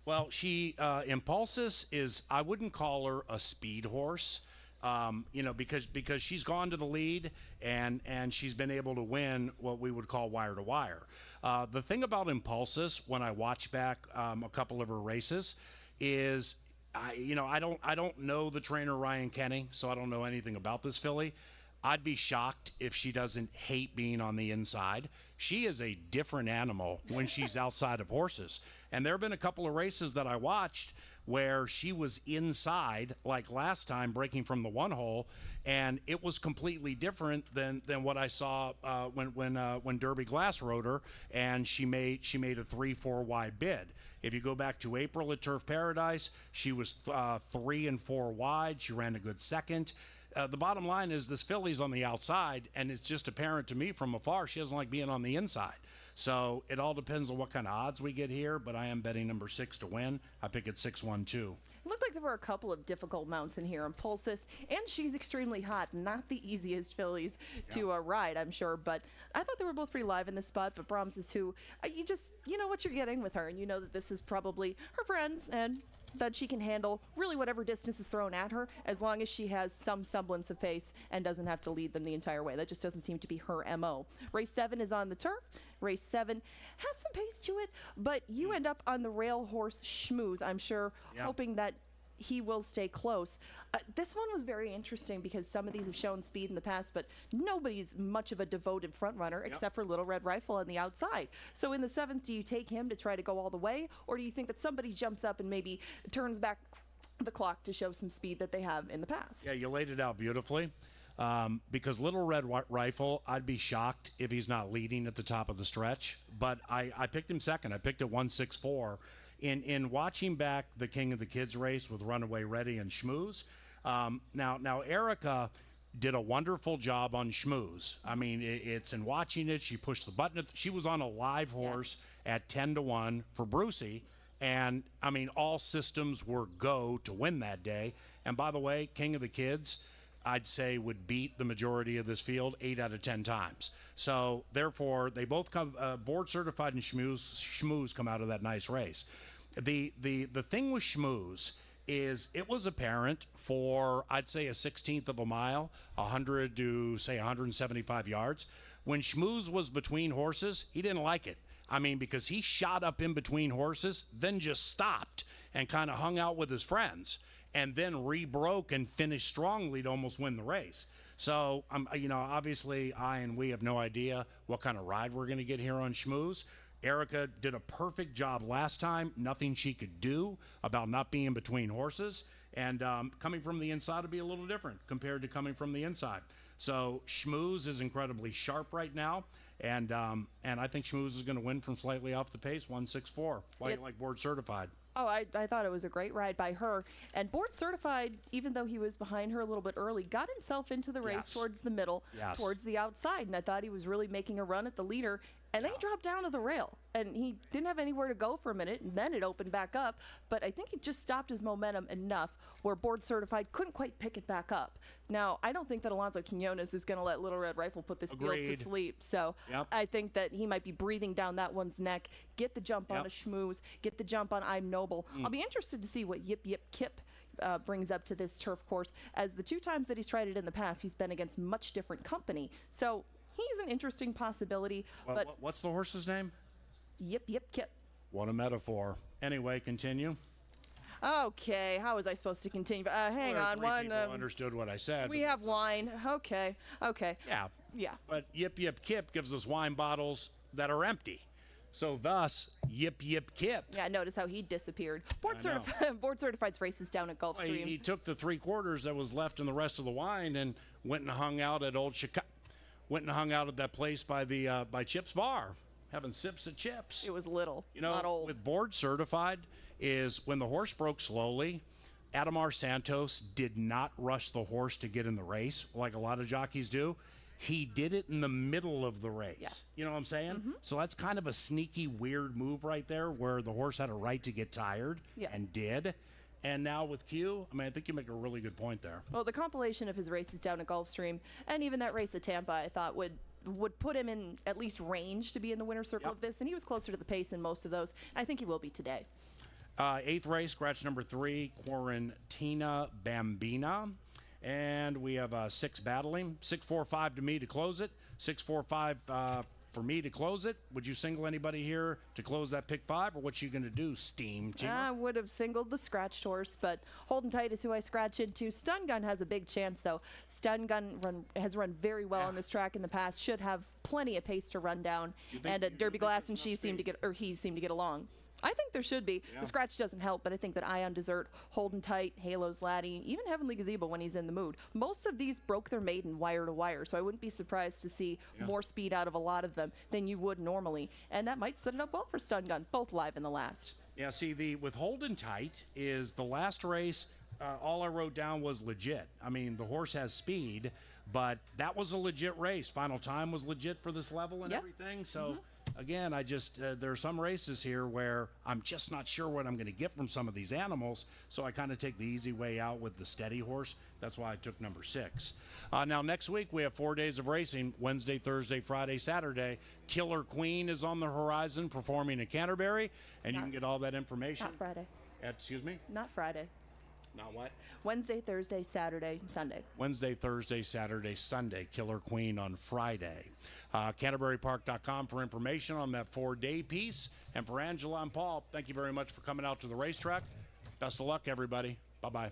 Well, Impulsus is, I wouldn't call her a speed horse, because she's gone to the lead and she's been able to win what we would call wire to wire. The thing about Impulsus, when I watch back a couple of her races, is I don't know the trainer Ryan Kenny, so I don't know anything about this filly. I'd be shocked if she doesn't hate being on the inside. She is a different animal when she's outside of horses. And there have been a couple of races that I watched where she was inside, like last time, breaking from the 1 hole, and it was completely different than what I saw when Derby Glass rode her, and she made a 3-4 wide bid. If you go back to April at Turf Paradise, she was 3 and 4 wide. She ran a good second. The bottom line is this filly's on the outside, and it's just apparent to me from afar she doesn't like being on the inside. So it all depends on what kind of odds we get here, but I am betting number 6 to win. I pick it 6-1-2. It looked like there were a couple of difficult mounts in here. Impulsus, and She's Extremely Hot. Not the easiest fillies to ride, I'm sure, but I thought they were both pretty live in this spot. But Brahms's Who, you know what you're getting with her, and you know that this is probably her friends, and that she can handle really whatever distance is thrown at her, as long as she has some semblance of pace and doesn't have to lead them the entire way. That just doesn't seem to be her MO. Race 7 is on the turf. Race 7 has some pace to it, but you end up on the rail horse Schmooze, I'm sure, hoping that he will stay close. This one was very interesting because some of these have shown speed in the past, but nobody's much of a devoted front runner except for Little Red Rifle on the outside. So in the 7th, do you take him to try to go all the way, or do you think that somebody jumps up and maybe turns back the clock to show some speed that they have in the past? Yeah, you laid it out beautifully. Because Little Red Rifle, I'd be shocked if he's not leading at the top of the stretch. But I picked him second. I picked at 164. In watching back the King of the Kids race with Runaway Ready and Schmooze, now Erica did a wonderful job on Schmooze. I mean, it's in watching it. She pushed the button. She was on a live horse at 10-1 for Brucey. And, I mean, all systems were go to win that day. And, by the way, King of the Kids, I'd say, would beat the majority of this field 8 out of 10 times. So, therefore, they both come board certified and Schmooze come out of that nice race. The thing with Schmooze is it was apparent for, I'd say, a 16th of a mile, 100 to, say, 175 yards. When Schmooze was between horses, he didn't like it. I mean, because he shot up in between horses, then just stopped and kind of hung out with his friends, and then re-broke and finished strongly to almost win the race. So, obviously, we have no idea what kind of ride we're going to get here on Schmooze. Erica did a perfect job last time. Nothing she could do about not being between horses. And coming from the inside would be a little different compared to coming from the inside. So Schmooze is incredibly sharp right now. And I think Schmooze is going to win from slightly off the pace, 164. Why you like board certified? Oh, I thought it was a great ride by her. And board certified, even though he was behind her a little bit early, got himself into the race Yes. towards the middle, Yes. towards the outside. And I thought he was really making a run at the leader. And then he dropped down to the rail. And he didn't have anywhere to go for a minute. And then it opened back up. But I think he just stopped his momentum enough where board certified couldn't quite pick it back up. Now, I don't think that Alonso Quinones is going to let Little Red Rifle put this field Agreed. to sleep. So Yep. I think that he might be breathing down that one's neck, get the jump on Yep. a Schmooze, get the jump on I'm Noble. I'll be interested to see what Yip Yip Kip brings up to this turf course, as the 2 times that he's tried it in the past, he's been against much different company. So he's an interesting possibility, but What's the horse's name? Yip Yip Kip. What a metaphor. Anyway, continue. Okay, how was I supposed to continue? Hang Or on, three one. people understood what I said. We have wine. Okay. Yeah. Yeah. But Yip Yip Kip gives us wine bottles that are empty. So thus, Yip Yip Kip. Yeah, notice how he disappeared. Board, I know. Board Certified's races down at Gulfstream. He took the 3/4 that was left in the rest of the wine and went and hung out at Old Chicago. Went and hung out at that place by the by Chip's Bar, having sips at Chips. It was little, You know, not old. with board certified is when the horse broke slowly, Adamar Santos did not rush the horse to get in the race like a lot of jockeys do. He did it in the middle of the race. Yeah. You know what I'm saying? So that's kind of a sneaky, weird move right there where the horse had a right to get tired Yeah. and did. And now with Q, I mean, I think you make a really good point there. Well, the compilation of his races down at Gulfstream and even that race at Tampa, I thought would put him in at least range to be in the winner's circle Yep. of this. And he was closer to the pace in most of those. I think he will be today. 8th race, scratch number 3, Quarantina Bambina. And we have 6 battling. 6-4-5 to me to close it. 6-4-5 for me to close it. Would you single anybody here to close that pick 5, or what you going to do, Steam Teamer? I would have singled the scratched horse, but Holding Tight is who I scratch into. Stun Gun has a big chance, though. Stun Gun has run very well on this track in the past. Should have plenty of pace to run down. And Derby Glass and he seem to get along. I think there should be. The scratch doesn't help, but I think that Ion Dessert, Holding Tight, Halo's Laddie, even Heavenly Gazebo when he's in the mood. Most of these broke their maiden wire to wire, so I wouldn't be surprised to see more speed out of a lot of them than you would normally. And that might set it up well for Stun Gun, both live in the last. Yeah, see, the with Holding Tight is the last race. All I wrote down was legit. I mean, the horse has speed, but that was a legit race. Final time was legit for this level and everything. So, again, I just there are some races here where I'm just not sure what I'm going to get from some of these animals. So I kind of take the easy way out with the steady horse. That's why I took number 6. Now, next week, we have 4 days of racing, Wednesday, Thursday, Friday, Saturday. Killer Queen is on the horizon performing at Canterbury, and you can get all that information. Not Friday. Excuse me? Not Friday. Not what? Wednesday, Thursday, Saturday, Sunday. Wednesday, Thursday, Saturday, Sunday. Killer Queen on Friday. CanterburyPark.com for information on that 4-day piece. And for Angela and Paul, thank you very much for coming out to the racetrack. Best of luck, everybody. Bye-bye.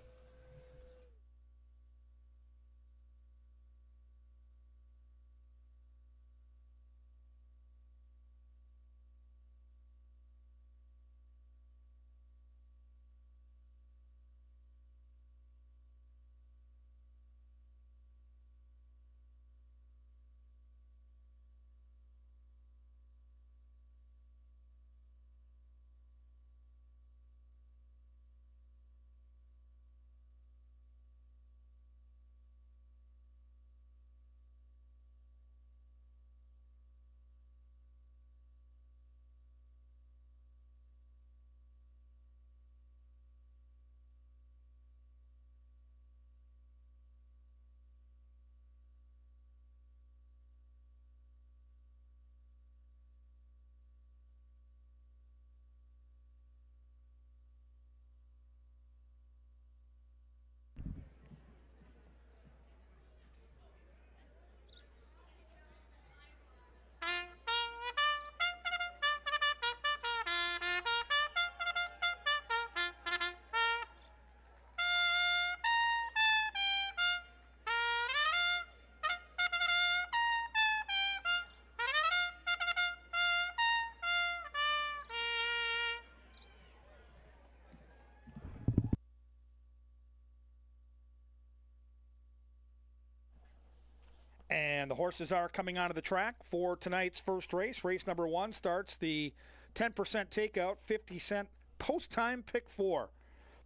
And the horses are coming onto the track for tonight's first race. Race number 1 starts the 10% takeout, 50 cent post-time pick 4.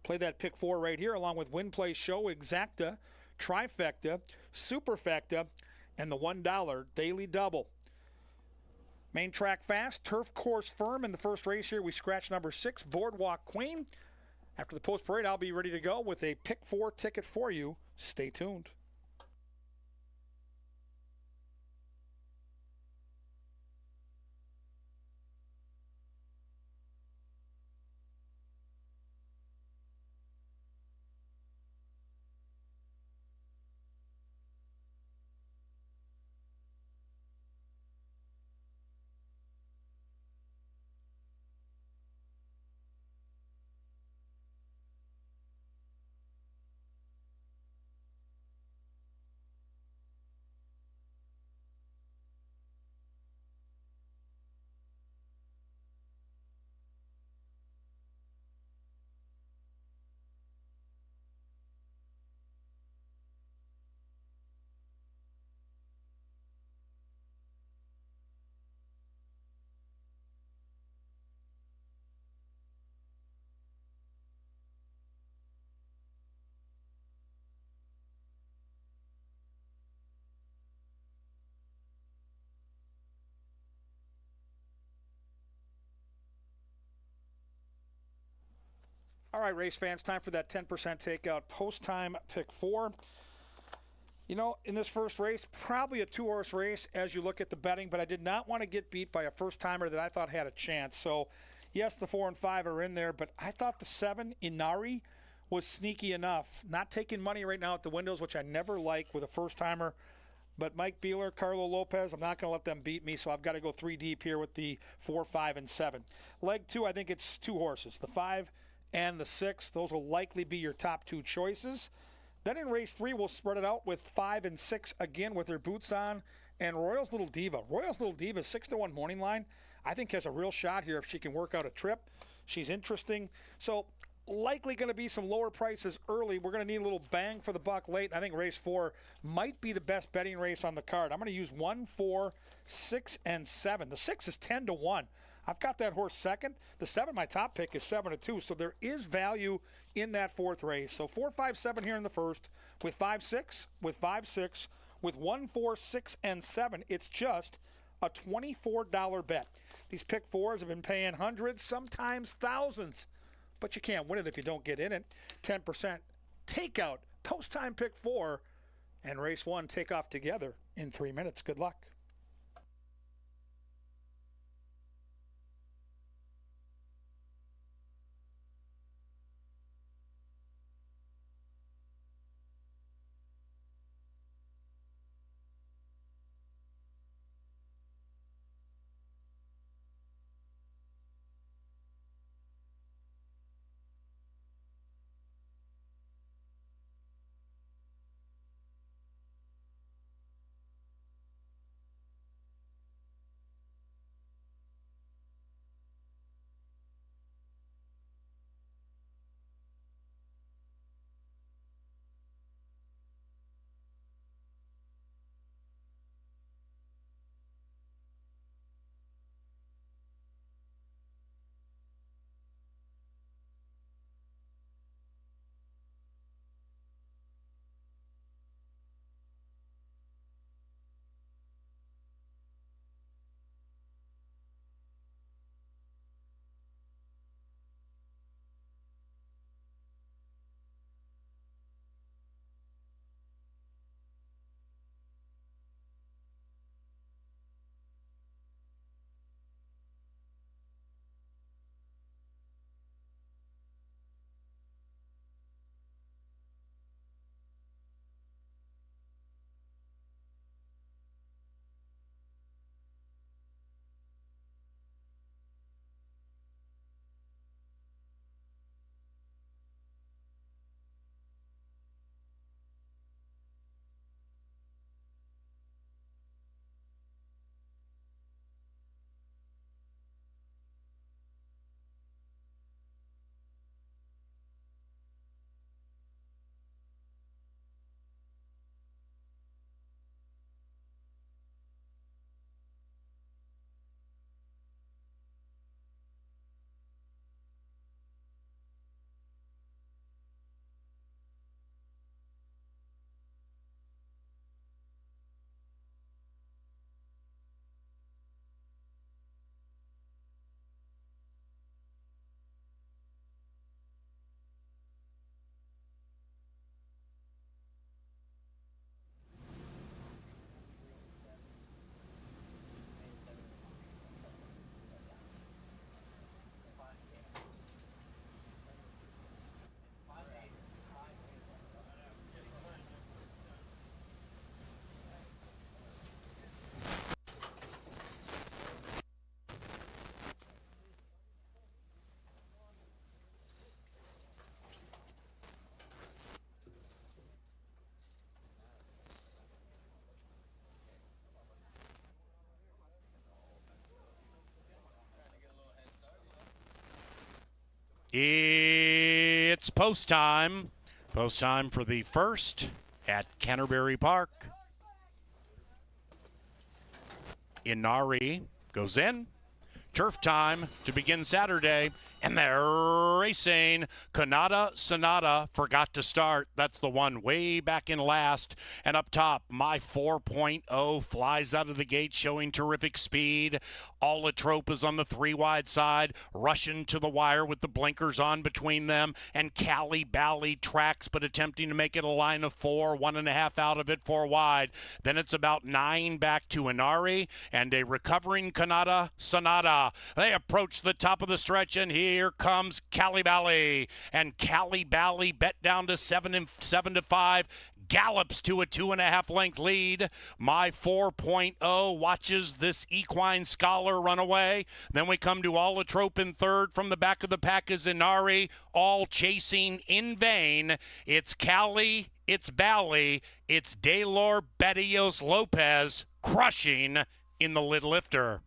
Play that pick 4 right here along with Win Play Show, Exacta, Trifecta, Superfecta, and the $1 Daily Double. Main track fast, turf course firm. In the first race here, we scratch number 6, Boardwalk Queen. After the post parade, I'll be ready to go with a pick 4 ticket for you. Stay tuned. All right, race fans, time for that 10% takeout post-time pick 4. You know, in this first race, probably a 2-horse race as you look at the betting, but I did not want to get beat by a first-timer that I thought had a chance. So, yes, the 4 and 5 are in there, but I thought the 7, Inari, was sneaky enough. Not taking money right now at the windows, which I never like with a first-timer. But Mike Beeler, Carlo Lopez, I'm not going to let them beat me, so I've got to go 3 deep here with the 4, 5, and 7. Leg 2, I think it's 2 horses. The 5 and the 6, those will likely be your top 2 choices. Then in race 3, we'll spread it out with 5 and 6 again with their boots on. And Royal's Little Diva. Royal's Little Diva, 6-1 morning line, I think has a real shot here if she can work out a trip. She's interesting. So likely going to be some lower prices early. We're going to need a little bang for the buck late. I think race 4 might be the best betting race on the card. I'm going to use 1, 4, 6, and 7. The 6 is 10-1. I've got that horse second. The 7, my top pick, is 7-2. So there is value in that 4th race. So 4, 5, 7 here in the first. With 5, 6, with 5, 6, with 1, 4, 6, and 7, it's just a $24 bet. These pick 4s have been paying hundreds, sometimes thousands. But you can't win it if you don't get in it. 10% takeout, post-time pick 4, and race 1 take off together in 3 minutes. Good luck. It's post time. Post time for the first at Canterbury Park. Inari goes in. Turf time to begin Saturday, and they're racing. Kanata Sonata forgot to start. That's the one way back in last. And up top, my 4.0 flies out of the gate, showing terrific speed. Allotrope is on the 3 wide side, rushing to the wire with the blinkers on between them. And Cali Bali tracks, but attempting to make it a line of 4, 1.5 out of it, 4 wide. Then it's about 9 back to Inari, and a recovering Kanata Sonata. They approach the top of the stretch, and here comes Cali Bali. And Cali Bali bet down to 7 to 5. Gallops to a 2.5 length lead. My 4.0 watches this equine scholar run away. Then we come to Allotrope in third. From the back of the pack is Inari, all chasing in vain. It's Cali, it's Bali, it's Daylor Betios Lopez crushing in the lid lifter.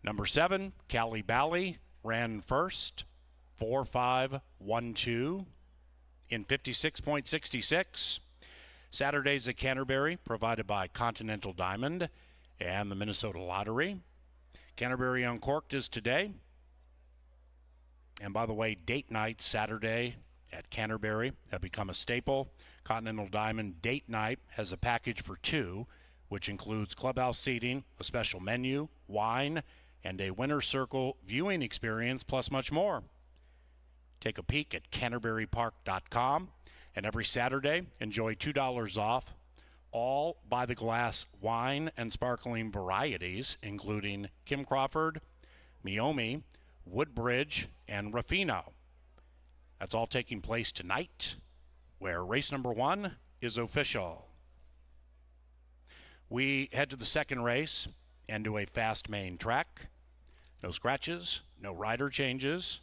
Number 7, Cali Bali, ran first, 4.512 in 56.66. Saturdays at Canterbury, provided by Continental Diamond and the Minnesota Lottery. Canterbury Uncorked is today. And by the way, date night Saturday at Canterbury have become a staple. Continental Diamond date night has a package for 2, which includes clubhouse seating, a special menu, wine, and a winner's circle viewing experience, plus much more. Take a peek at canterburypark.com, and every Saturday, enjoy $2 off all by the glass wine and sparkling varieties, including Kim Crawford, Meiomi, Woodbridge, and Ruffino. That's all taking place tonight, where race number 1 is official. We head to the second race and to a fast main track. No scratches, no rider changes.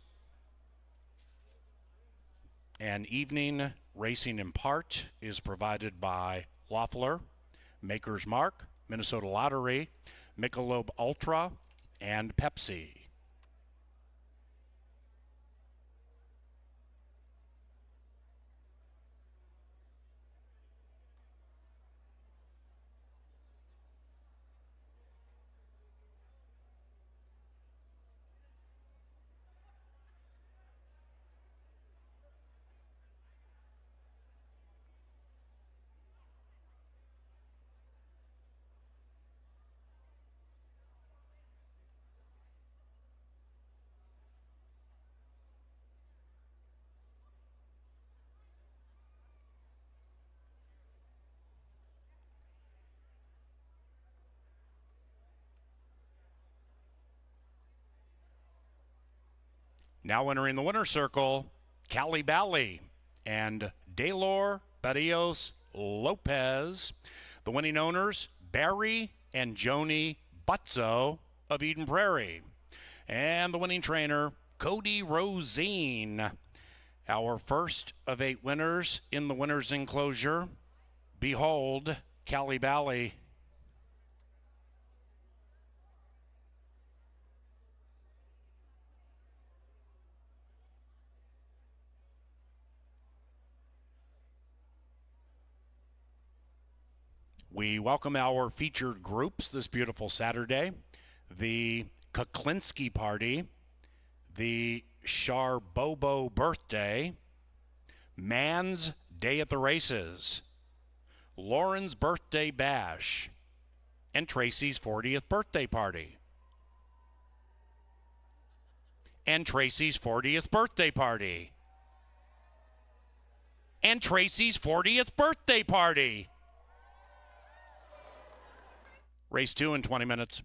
And evening racing in part is provided by Loeffler, Maker's Mark, Minnesota Lottery, Michelob Ultra, and Pepsi. Now entering the winner's circle, Cali Bali and Daylor Barrios Lopez. The winning owners, Barry and Joni Butzo of Eden Prairie. And the winning trainer, Cody Rosine. Our first of 8 winners in the winner's enclosure. Behold, Cali Bali. We welcome our featured groups this beautiful Saturday. The Kuklinski Party, the Charbobo Birthday, Man's Day at the Races, Lauren's Birthday Bash, and Tracy's 40th birthday party. And Tracy's 40th birthday party. And Tracy's 40th birthday party. Race 2 in 20 minutes.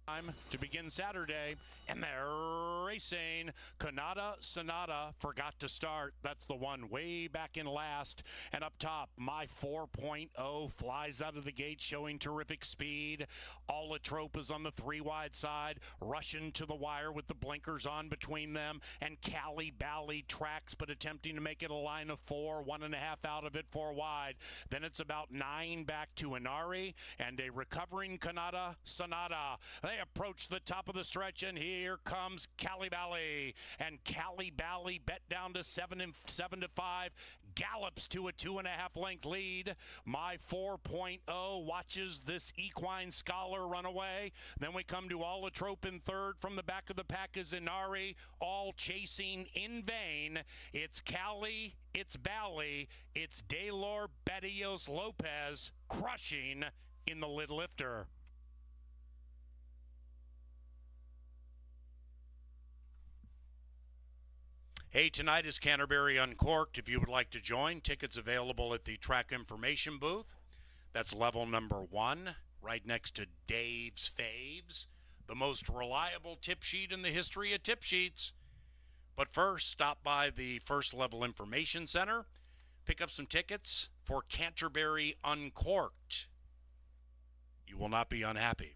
Time to begin Saturday, and they're racing. Kanata Sonata forgot to start. That's the one way back in last. And up top, My 4.0 flies out of the gate, showing terrific speed. Alatrope is on the 3 wide side, rushing to the wire with the blinkers on between them. And Cali Bali tracks, but attempting to make it a line of 4, 1.5 out of it, 4 wide. Then it's about 9 back to Inari and a recovering Kanata Sonata. They approach the top of the stretch, and here comes Cali Bali. And Cali Bali, bet down to 7 to 5, gallops to a 2.5 length lead. My 4.0 watches this equine scholar run away. Then we come to Alatrope in third. From the back of the pack is Inari, all chasing in vain. It's Cali, it's Bali, it's Daylor Barrios Lopez crushing in the lid lifter. Hey, tonight is Canterbury Uncorked. If you would like to join, tickets available at the track information booth. That's level number 1, right next to Dave's Faves, the most reliable tip sheet in the history of tip sheets. But first, stop by the First Level Information Center, pick up some tickets for Canterbury Uncorked. You will not be unhappy.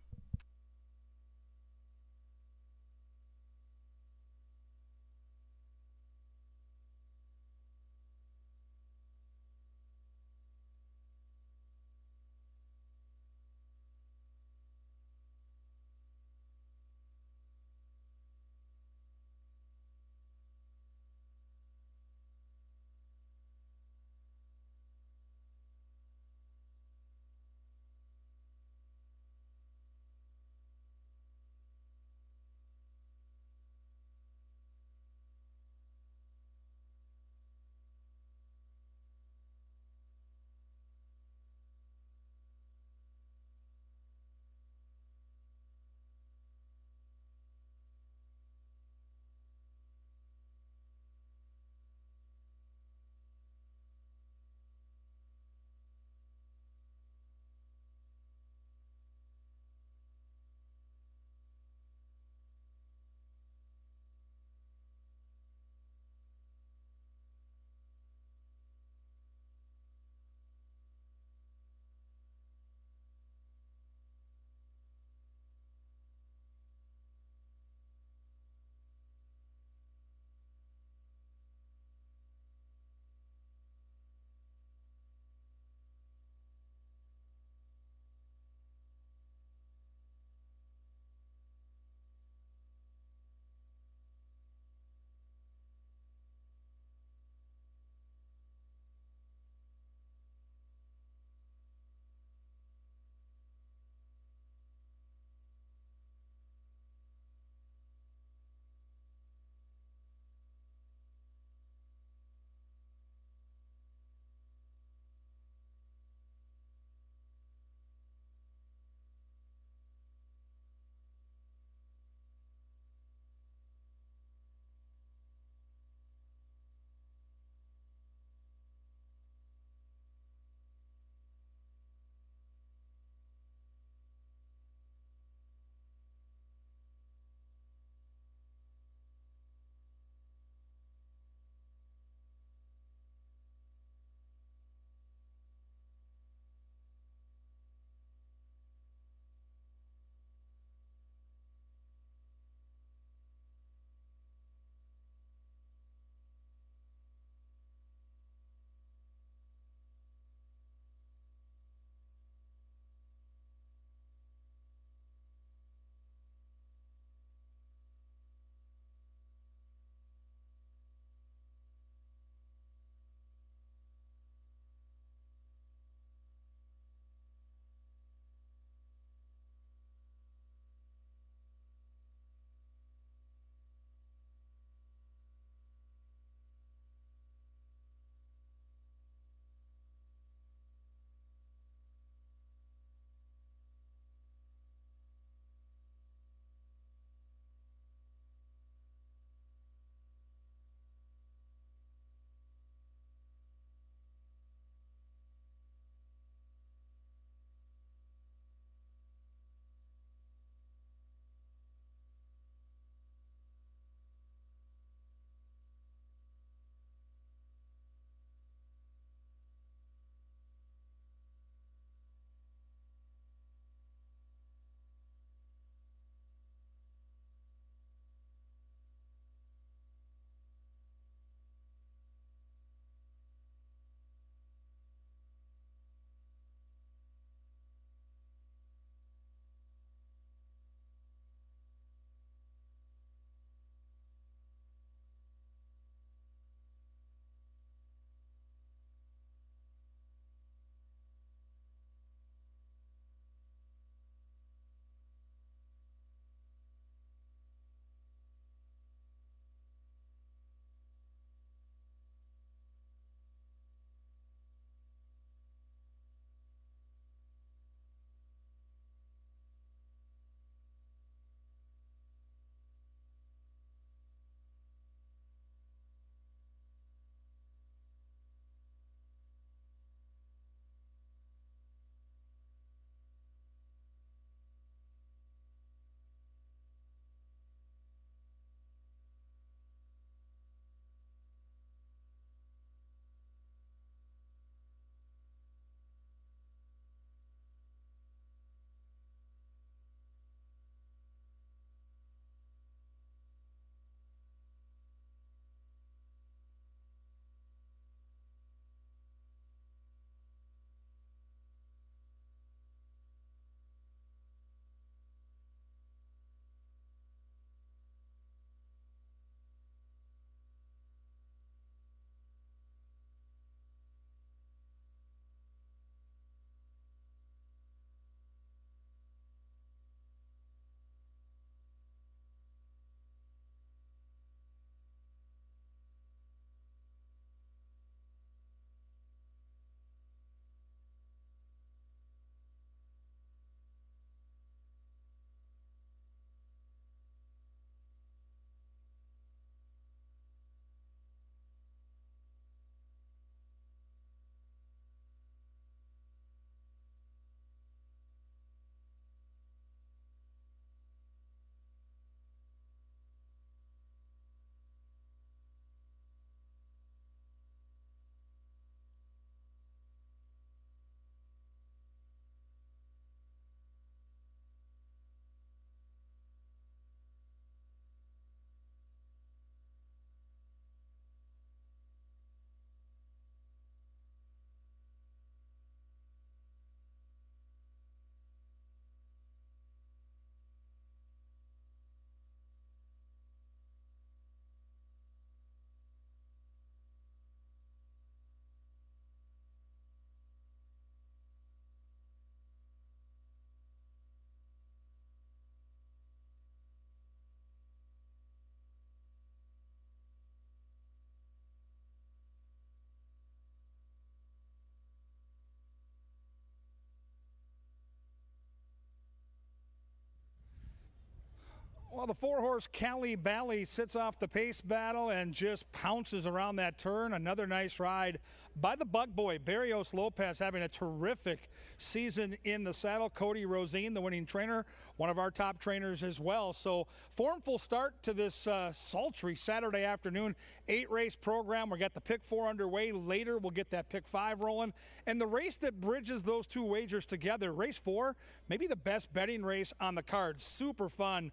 Well, the 4-horse Cali Bali sits off the pace battle and just pounces around that turn. Another nice ride by the bug boy, Barrios Lopez, having a terrific season in the saddle. Cody Rosine, the winning trainer, one of our top trainers as well. So formful start to this sultry Saturday afternoon 8-race program. We got the pick 4 underway. Later we'll get that pick 5 rolling. And the race that bridges those two wagers together, race 4, maybe the best betting race on the card. Super fun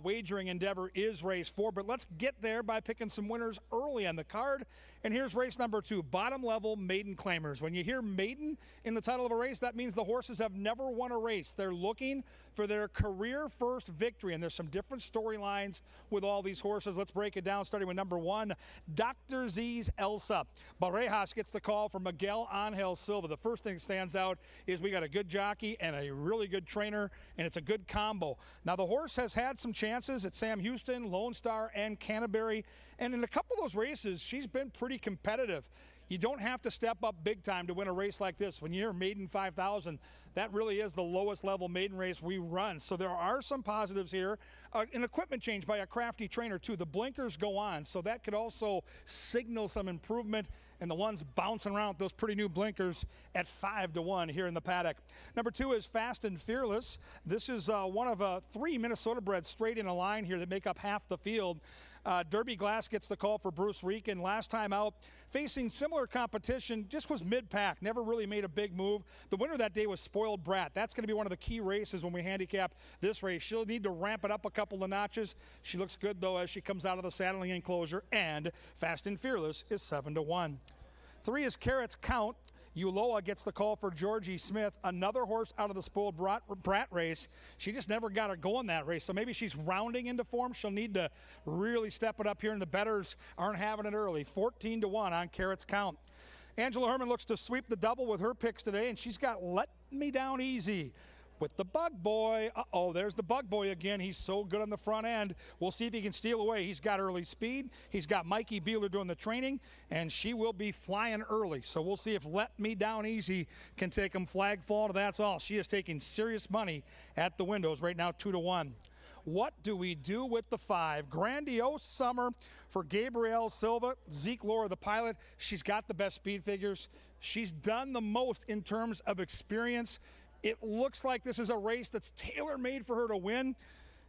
wagering endeavor is race 4. But let's get there by picking some winners early on the card. And here's race number 2, bottom level maiden claimers. When you hear maiden in the title of a race, that means the horses have never won a race. They're looking for their career first victory, and there's some different storylines with all these horses. Let's break it down, starting with number 1, Dr. Z's Elsa. Barrejas gets the call for Miguel Angel Silva. The first thing that stands out is we got a good jockey and a really good trainer, and it's a good combo. Now, the horse has had some chances at Sam Houston, Lone Star, and Canterbury, and in a couple of those races, she's been pretty competitive. You don't have to step up big time to win a race like this. When you're maiden 5,000, that really is the lowest level maiden race we run. So there are some positives here. An equipment change by a crafty trainer too. The blinkers go on, so that could also signal some improvement. And the ones bouncing around with those pretty new blinkers at 5-1 here in the paddock. Number 2 is Fast and Fearless. This is one of 3 Minnesota breds straight in a line here that make up half the field. Derby Glass gets the call for Bruce Rieken. Last time out, facing similar competition, just was mid-pack, never really made a big move. The winner that day was Spoiled Brat. That's going to be one of the key races when we handicap this race. She'll need to ramp it up a couple of notches. She looks good, though, as she comes out of the saddling enclosure, and Fast and Fearless is 7-1. 3 is Carrots Count. Uloa gets the call for Georgie Smith, another horse out of the Spoiled Brat race. She just never got it going that race, so maybe she's rounding into form. She'll need to really step it up here, and the bettors aren't having it early. 14-1 on Carrots Count. Angela Herman looks to sweep the double with her picks today, and she's got Let Me Down Easy with the Bug Boy. Uh-oh, there's the Bug Boy again. He's so good on the front end. We'll see if he can steal away. He's got early speed. He's got Mikey Beeler doing the training, and she will be flying early. So we'll see if Let Me Down Easy can take him flag fall to that's all. She is taking serious money at the windows right now, 2-1. What do we do with the 5? Grandiose summer for Gabrielle Silva. Zeke Laura, the pilot, she's got the best speed figures. She's done the most in terms of experience. It looks like this is a race that's tailor-made for her to win.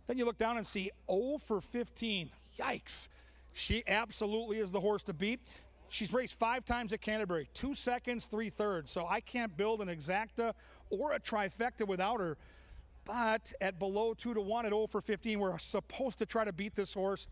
Then you look down and see 0 for 15. Yikes. She absolutely is the horse to beat. She's raced 5 times at Canterbury, 2 seconds, 3/3. So I can't build an exacta or a trifecta without her. But at below 2-1 at 0 for 15, we're supposed to try to beat this horse.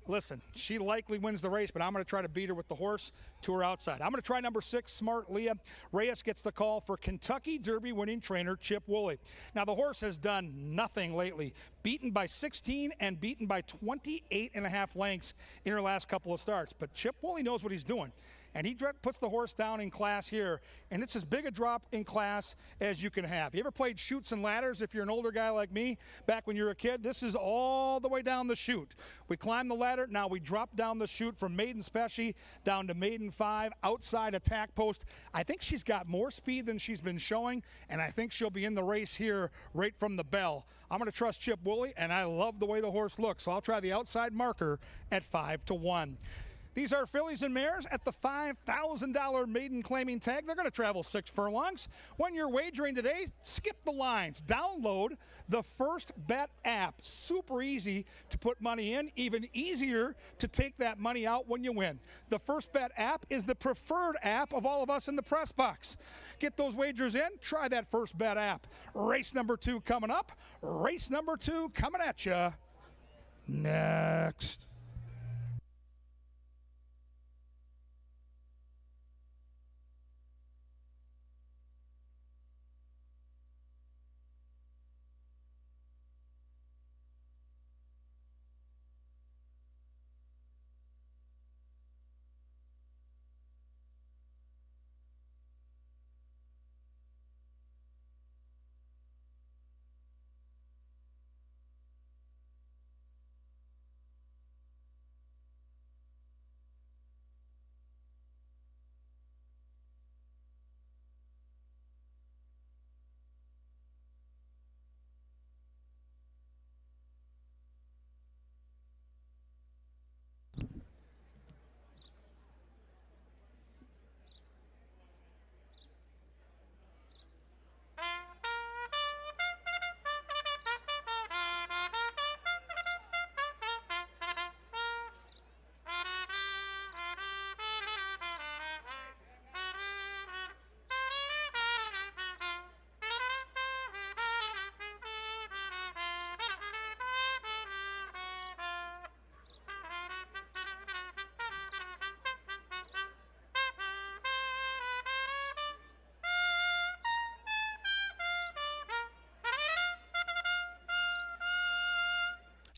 Listen, she likely wins the race, but I'm going to try to beat her with the horse to her outside. I'm going to try number 6, Smart Leah. Reyes gets the call for Kentucky Derby winning trainer Chip Woolley. Now, the horse has done nothing lately. Beaten by 16 and beaten by 28.5 lengths in her last couple of starts. But Chip Woolley knows what he's doing. And he puts the horse down in class here, and it's as big a drop in class as you can have. You ever played chutes and ladders if you're an older guy like me back when you were a kid? This is all the way down the chute. We climb the ladder, now we drop down the chute from maiden special down to maiden 5, outside attack post. I think she's got more speed than she's been showing, and I think she'll be in the race here right from the bell. I'm going to trust Chip Woolley, and I love the way the horse looks, so I'll try the outside marker at 5-1. These are fillies and mares at the $5,000 maiden claiming tag. They're going to travel 6 furlongs. When you're wagering today, skip the lines. Download the First Bet app. Super easy to put money in, even easier to take that money out when you win. The First Bet app is the preferred app of all of us in the press box. Get those wagers in. Try that First Bet app. Race number 2 coming up. Race number 2 coming at you next.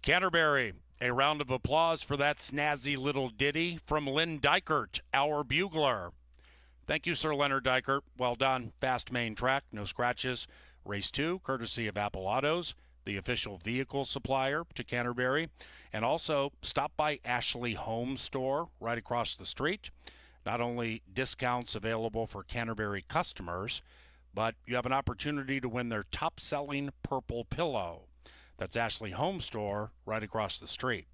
Canterbury, a round of applause for that snazzy little ditty from Lynn Dykert, our bugler. Thank you, Sir Leonard Dykert. Well done. Fast main track, no scratches. Race 2, courtesy of Apple Autos, the official vehicle supplier to Canterbury. And also, stop by Ashley Home Store right across the street. Not only discounts available for Canterbury customers, but you have an opportunity to win their top-selling purple pillow. That's Ashley Home Store right across the street.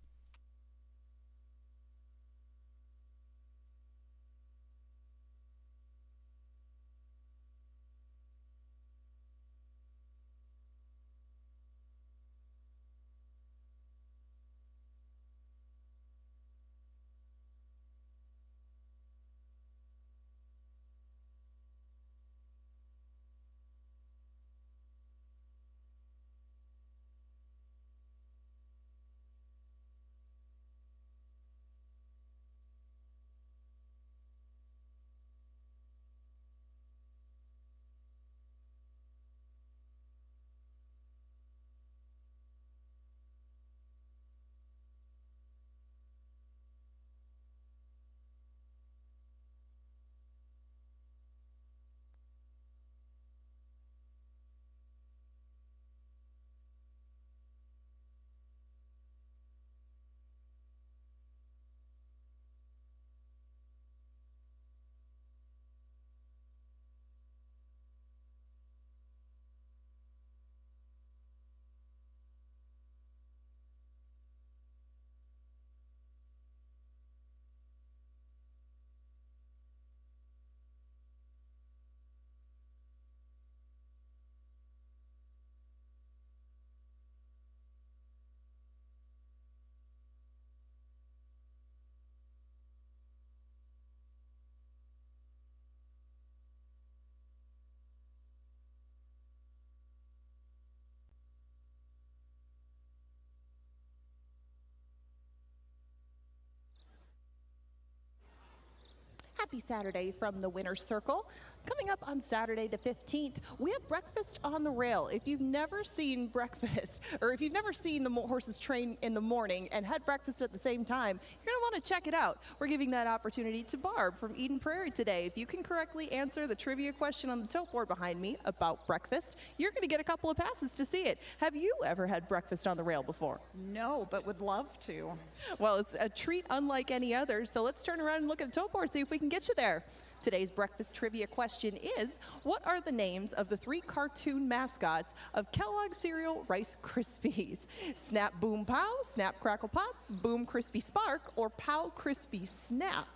Happy Saturday from the Winner's Circle. Coming up on Saturday the 15th, we have breakfast on the rail. If you've never seen breakfast, or if you've never seen the horses train in the morning and had breakfast at the same time, you're going to want to check it out. We're giving that opportunity to Barb from Eden Prairie today. If you can correctly answer the trivia question on the tote board behind me about breakfast, you're going to get a couple of passes to see it. Have you ever had breakfast on the rail before? No, but would love to. Well, it's a treat unlike any other, so let's turn around and look at the tote board, see if we can get you there. Today's breakfast trivia question is, what are the names of the 3 cartoon mascots of Kellogg's cereal Rice Krispies? Snap Boom Pow, Snap Crackle Pop, Boom Crispy Spark, or Pow Crispy Snap?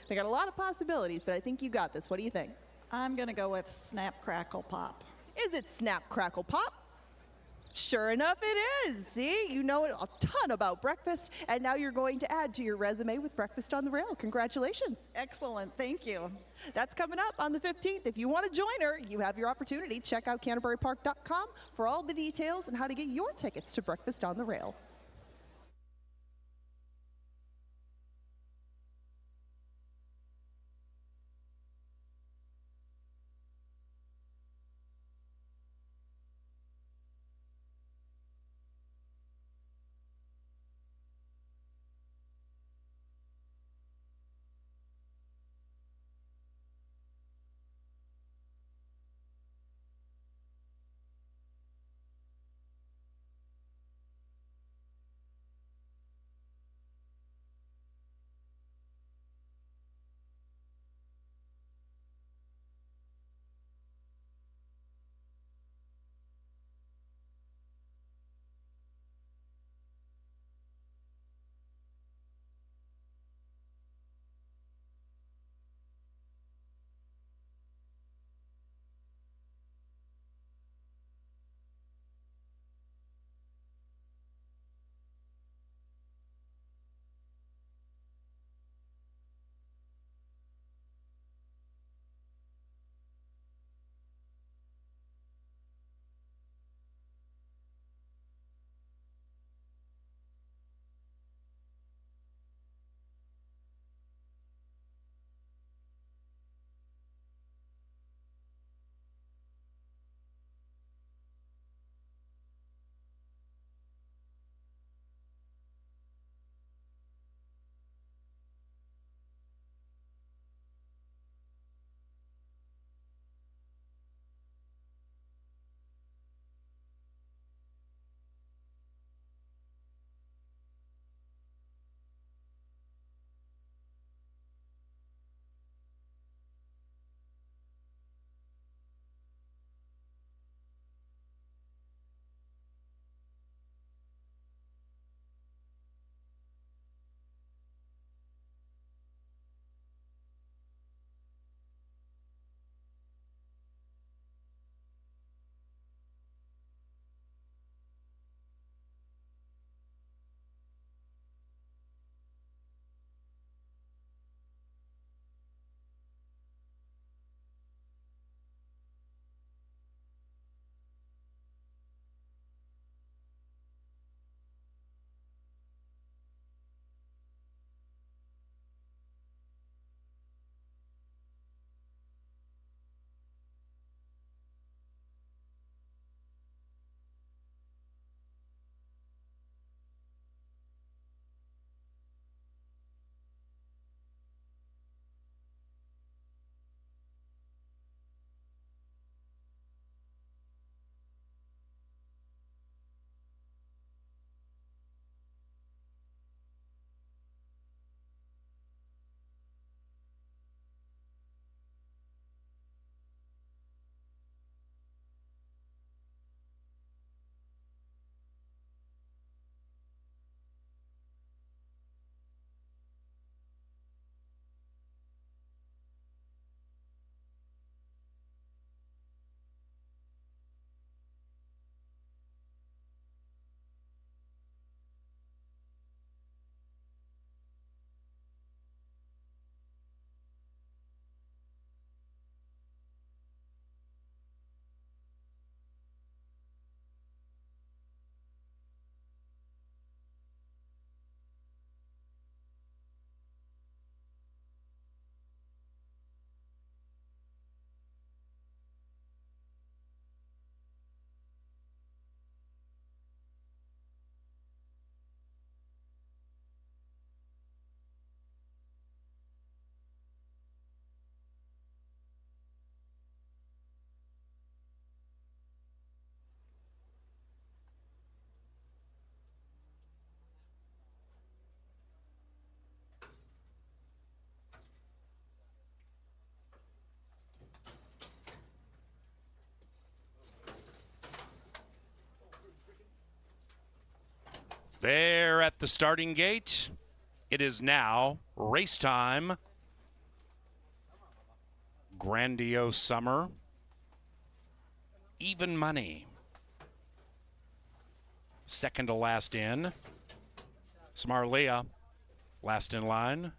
They got a lot of possibilities, but I think you got this. What do you think? I'm going to go with Snap Crackle Pop. Is it Snap Crackle Pop? Sure enough, it is. See, you know a ton about breakfast, and now you're going to add to your resume with Breakfast on the Rail. Congratulations. Excellent, thank you. That's coming up on the 15th. If you want to join her, you have your opportunity. Check out CanterburyPark.com for all the details and how to get your tickets to Breakfast on the Rail. There at the starting gate, it is now race time. Grandiose Summer. Even money. Second to last in. Smarlia, last in line.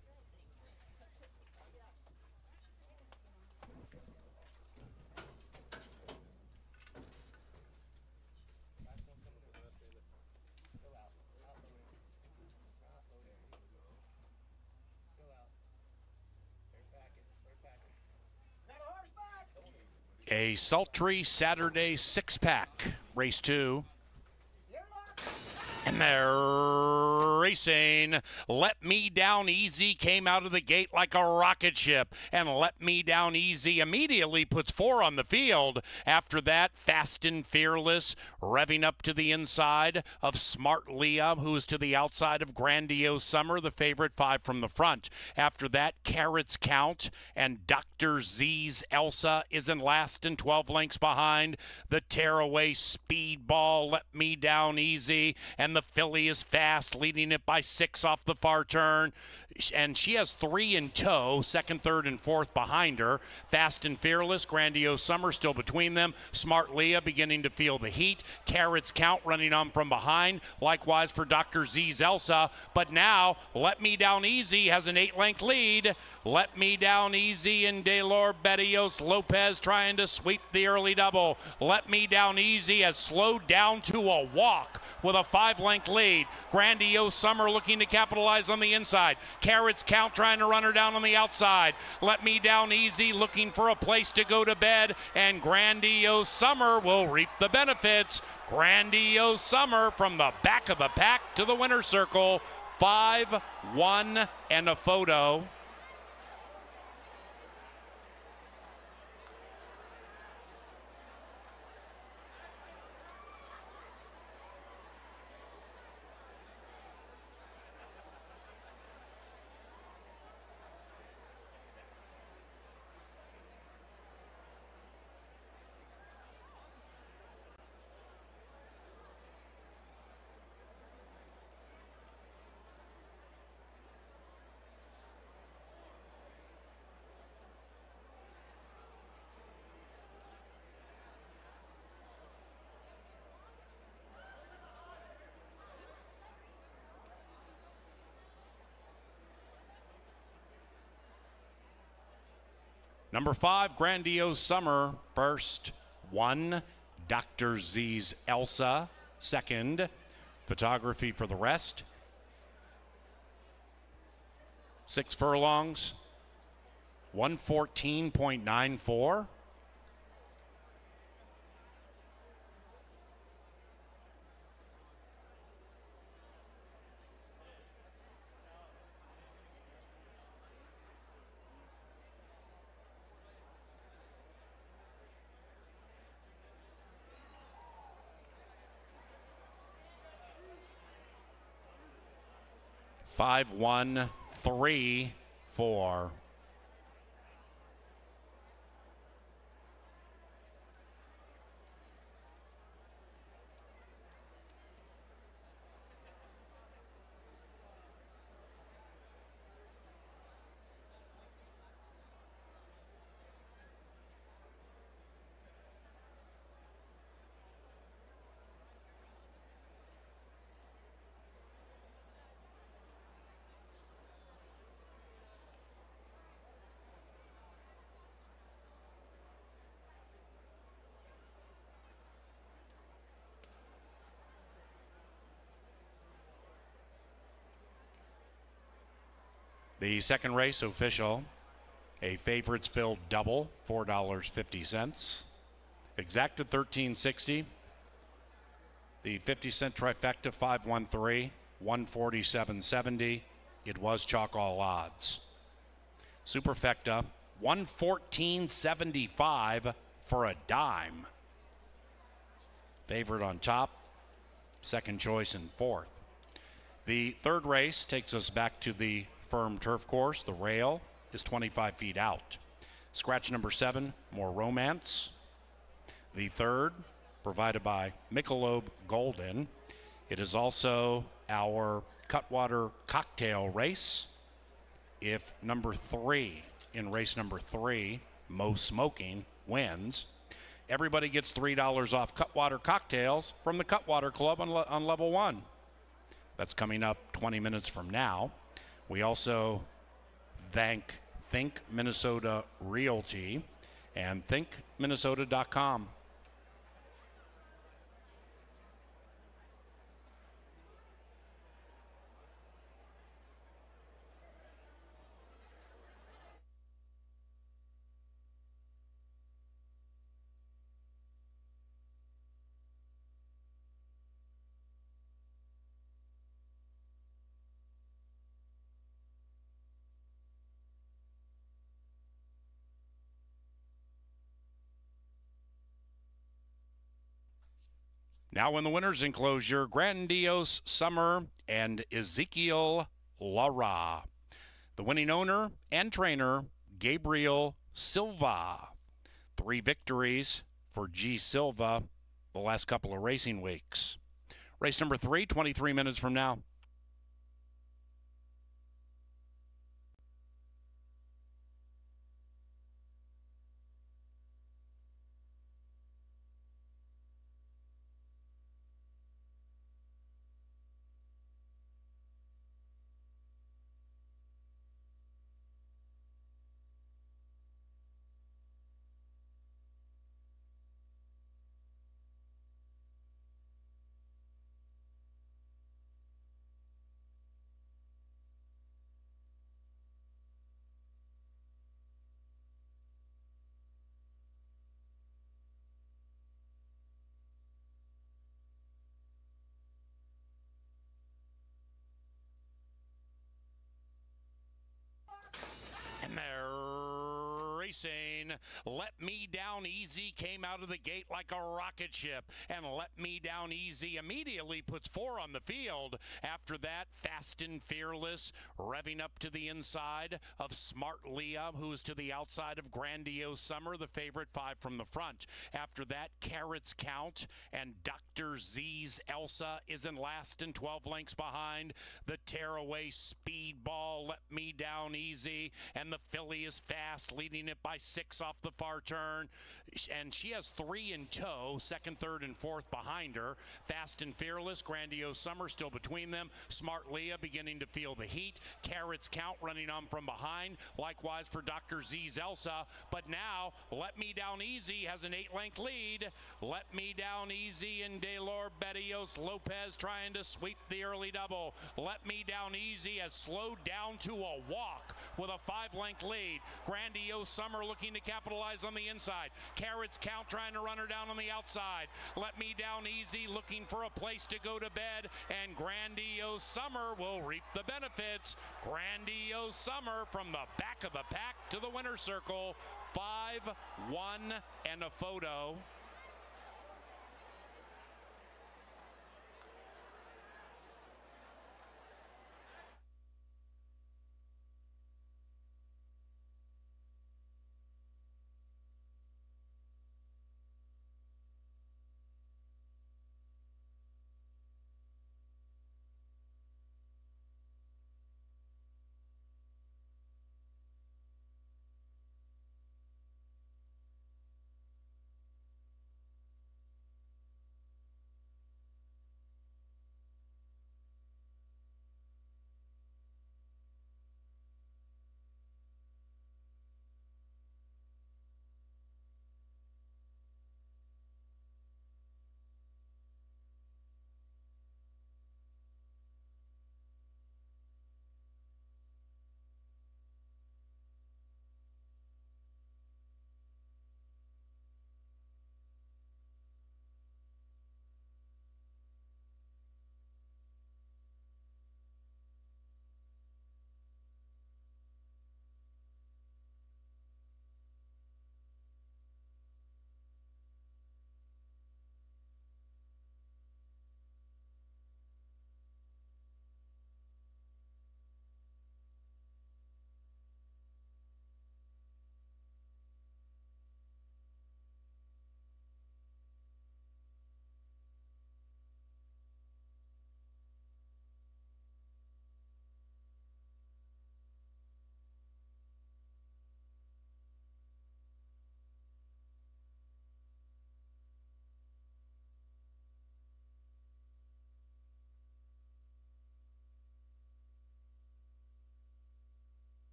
A sultry Saturday six-pack, race 2. And they're racing. Let Me Down Easy came out of the gate like a rocket ship. And Let Me Down Easy immediately puts 4 on the field. After that, Fast and Fearless revving up to the inside of Smart Leah, who is to the outside of Grandiose Summer, the favorite, 5 from the front. After that, Carrots Count and Dr. Z's Elsa is in last and 12 lengths behind. The Tearaway Speedball, Let Me Down Easy, and the filly is fast, leading it by 6 off the far turn. And she has 3 in tow, second, third, and fourth behind her. Fast and Fearless, Grandiose Summer still between them. Smart Leah beginning to feel the heat. Carrots Count running on from behind. Likewise for Dr. Z's Elsa. But now, Let Me Down Easy has an 8-length lead. Let Me Down Easy and Delor Betios Lopez trying to sweep the early double. Let Me Down Easy has slowed down to a walk with a 5-length lead. Grandiose Summer looking to capitalize on the inside. Carrots Count trying to run her down on the outside. Let Me Down Easy looking for a place to go to bed, and Grandiose Summer will reap the benefits. Grandiose Summer from the back of the pack to the winner's circle. 5, 1, and a photo. Number 5, Grandiose Summer, first. 1, Dr. Z's Elsa, second. Photography for the rest. 6 furlongs, 114.94. Five, 1, 3, 4. The second race official, a favorites filled double, $4.50. Exacted $13.60. The 50-cent trifecta, 513, 147.70. It was chalk all odds. Superfecta, 114.75 for a dime. Favorite on top, second choice and fourth. The third race takes us back to the firm turf course. The rail is 25 feet out. Scratch number 7, More Romance. The third, provided by Michelob Golden. It is also our Cutwater cocktail race. If number 3 in race number 3, Mo Smoking, wins, everybody gets $3 off Cutwater cocktails from the Cutwater Club on level 1. That's coming up 20 minutes from now. We also thank Think Minnesota Realty and thinkminnesota.com. Now in the winner's enclosure, Grandiose Summer and Ezekiel Lara. The winning owner and trainer, Gabriel Silva. 3 victories for G. Silva the last couple of racing weeks. Race number 3, 23 minutes from now. And they're racing. Let Me Down Easy came out of the gate like a rocket ship, and Let Me Down Easy immediately puts 4 on the field. After that, Fast and Fearless revving up to the inside of Smart Leah, who's to the outside of Grandiose Summer, the favorite, 5 from the front. After that, Carrots Count and Dr. Z's Elsa is in last and 12 lengths behind. The Tearaway Speedball, Let Me Down Easy, and the filly is fast, leading it by 6 off the far turn, and she has 3 in tow, second, third, and fourth behind her. Fast and Fearless, Grandiose Summer still between them. Smart Leah beginning to feel the heat. Carrots Count running on from behind, likewise for Dr. Z's Elsa. But now Let Me Down Easy has an 8-length lead. Let Me Down Easy and Delor Betios Lopez trying to sweep the early double. Let Me Down Easy has slowed down to a walk with a 5-length lead. Grandiose Summer looking to capitalize on the inside. Carrots Count trying to run her down on the outside. Let Me Down Easy looking for a place to go to bed, and Grandiose Summer will reap the benefits. Grandiose Summer from the back of the pack to the winner's circle. 5, 1, and a photo.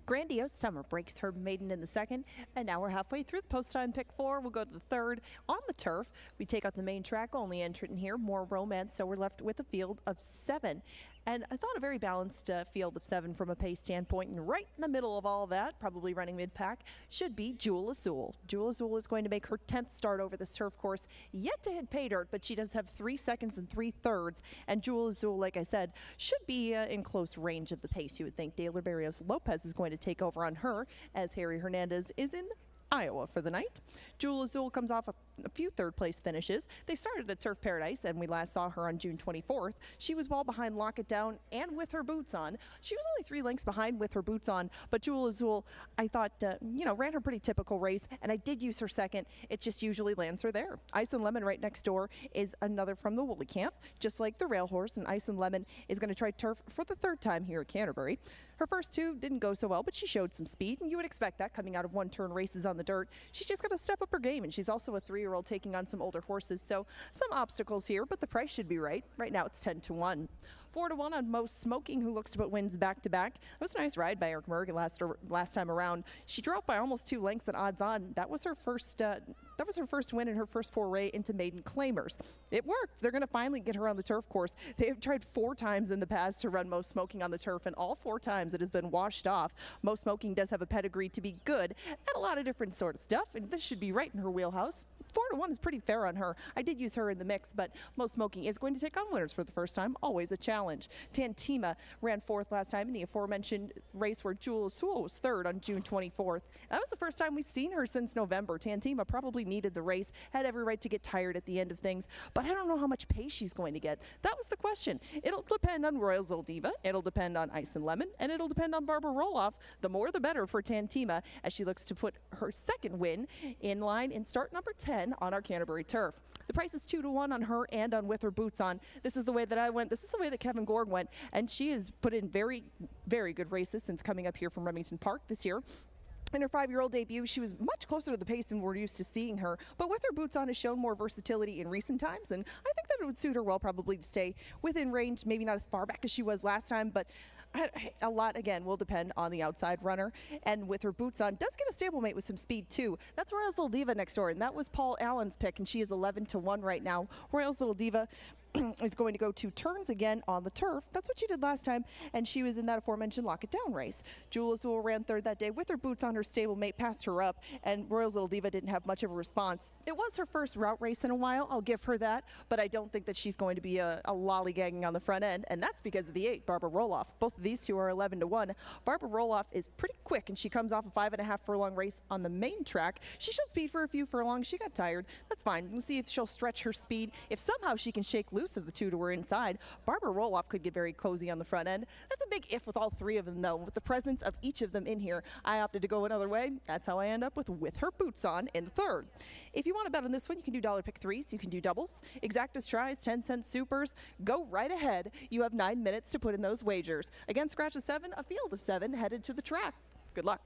Grandiose Summer breaks her maiden in the second, and now we're halfway through the post time pick 4. We'll go to the third on the turf. We take out the main track, only entrant in here, more romance, so we're left with a field of 7. And I thought a very balanced field of 7 from a pace standpoint. And right in the middle of all that, probably running mid-pack, should be Jewel Azul. Jewel Azul is going to make her 10th start over this turf course. Yet to hit pay dirt, but she does have 3 seconds and 3/3. And Jewel Azul, like I said, should be in close range of the pace, you would think. Taylor Barrios Lopez is going to take over on her, as Harry Hernandez is in Iowa for the night. Jewel Azul comes off a few third-place finishes. They started at Turf Paradise, and we last saw her on June 24th. She was well behind Lock It Down and with her boots on. She was only 3 lengths behind with her boots on, but Jewel Azul, I thought, ran her pretty typical race, and I did use her second. It just usually lands her there. Ice and Lemon right next door is another from the Woolly Camp, just like the Rail Horse, and Ice and Lemon is going to try turf for the 3rd time here at Canterbury. Her first 2 didn't go so well, but she showed some speed, and you would expect that coming out of one-turn races on the dirt. She's just got to step up her game, and she's also a 3-year-old taking on some older horses, so some obstacles here, but the price should be right. Right now it's 10-1. 4-1 on Most Smoking, who looks to put wins back-to-back. That was a nice ride by Eric Merg last time around. She drew up by almost 2 lengths at odds-on. That was her first win in her first foray into maiden claimers. It worked. They're going to finally get her on the turf course. They have tried 4 times in the past to run Most Smoking on the turf, and all 4 times it has been washed off. Most Smoking does have a pedigree to be good at a lot of different sort of stuff, and this should be right in her wheelhouse. 4-1 is pretty fair on her. I did use her in the mix, but Most Smoking is going to take on winners for the first time. Always a challenge. Tantima ran 4th last time in the aforementioned race where Jewel Azul was 3rd on June 24th. That was the first time we've seen her since November. Tantima probably needed the race, had every right to get tired at the end of things, but I don't know how much pace she's going to get. That was the question. It'll depend on Royal's Little Diva, it'll depend on Ice and Lemon, and it'll depend on Barbara Roloff. The more the better for Tantima as she looks to put her 2nd win in line in start number 10 on our Canterbury turf. The price is 2-1 on her and on With Her Boots On. This is the way that I went. This is the way that Kevin Gorg went, and she has put in very, very good races since coming up here from Remington Park this year. In her 5-year-old debut, she was much closer to the pace than we're used to seeing her, but With Her Boots On has shown more versatility in recent times, and I think that it would suit her well probably to stay within range, maybe not as far back as she was last time, but a lot, again, will depend on the outside runner. And With Her Boots On does get a stablemate with some speed, too. That's Royal's Little Diva next door, and that was Paul Allen's pick, and she is 11-1 right now. Royal's Little Diva is going to go 2 turns again on the turf. That's what she did last time, and she was in that aforementioned Lock It Down race. Jewel Azul ran 3rd that day. With Her Boots On, her stablemate passed her up, and Royal's Little Diva didn't have much of a response. It was her first route race in a while. I'll give her that, but I don't think that she's going to be a lollygagging on the front end, and that's because of the 8, Barbara Roloff. Both of these 2 are 11-1. Barbara Roloff is pretty quick, and she comes off a 5.5 furlong race on the main track. She showed speed for a few furlongs. She got tired. That's fine. We'll see if she'll stretch her speed. If somehow she can shake loose of the 2 to her inside, Barbara Roloff could get very cozy on the front end. That's a big if with all 3 of them, though. With the presence of each of them in here, I opted to go another way. That's how I end up with Her Boots On in the 3rd. If you want to bet on this one, you can do dollar pick 3s. You can do doubles, exactas tries, 10-cent supers. Go right ahead. You have 9 minutes to put in those wagers. Again, scratch a 7, a field of 7 headed to the track. Good luck.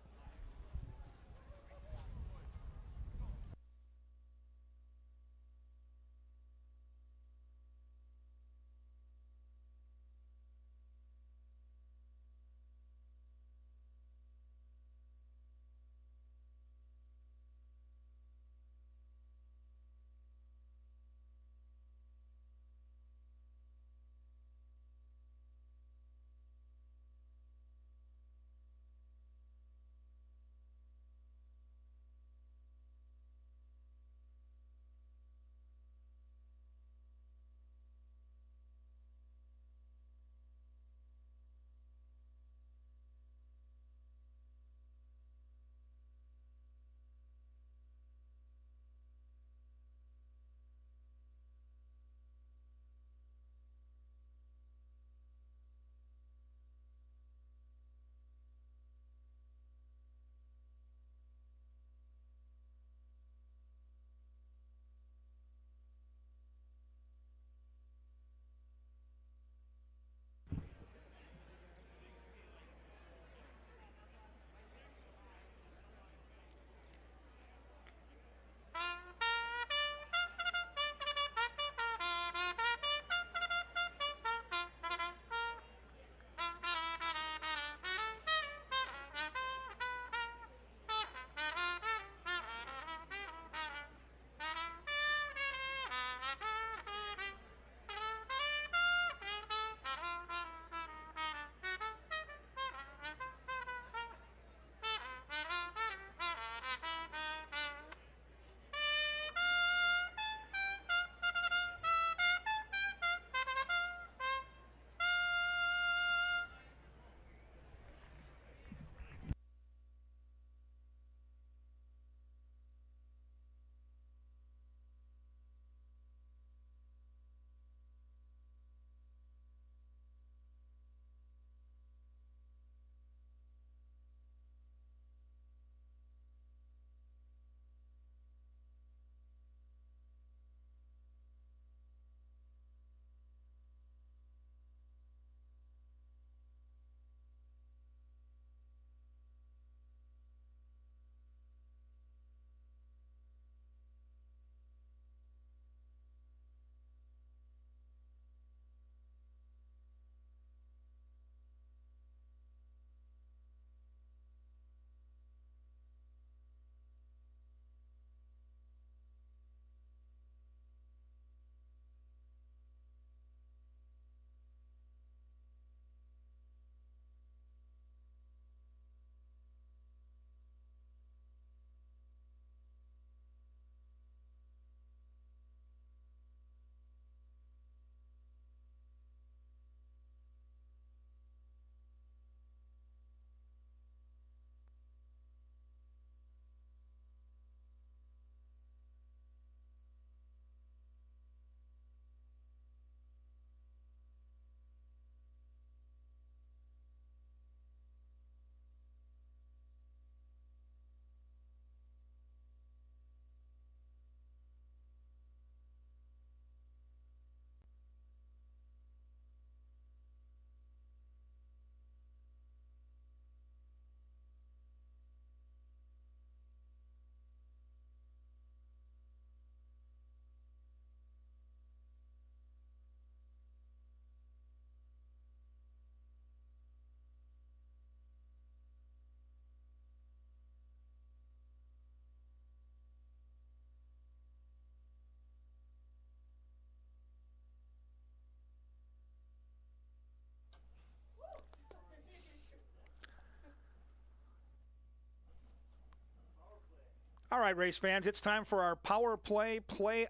All right, race fans, it's time for our power play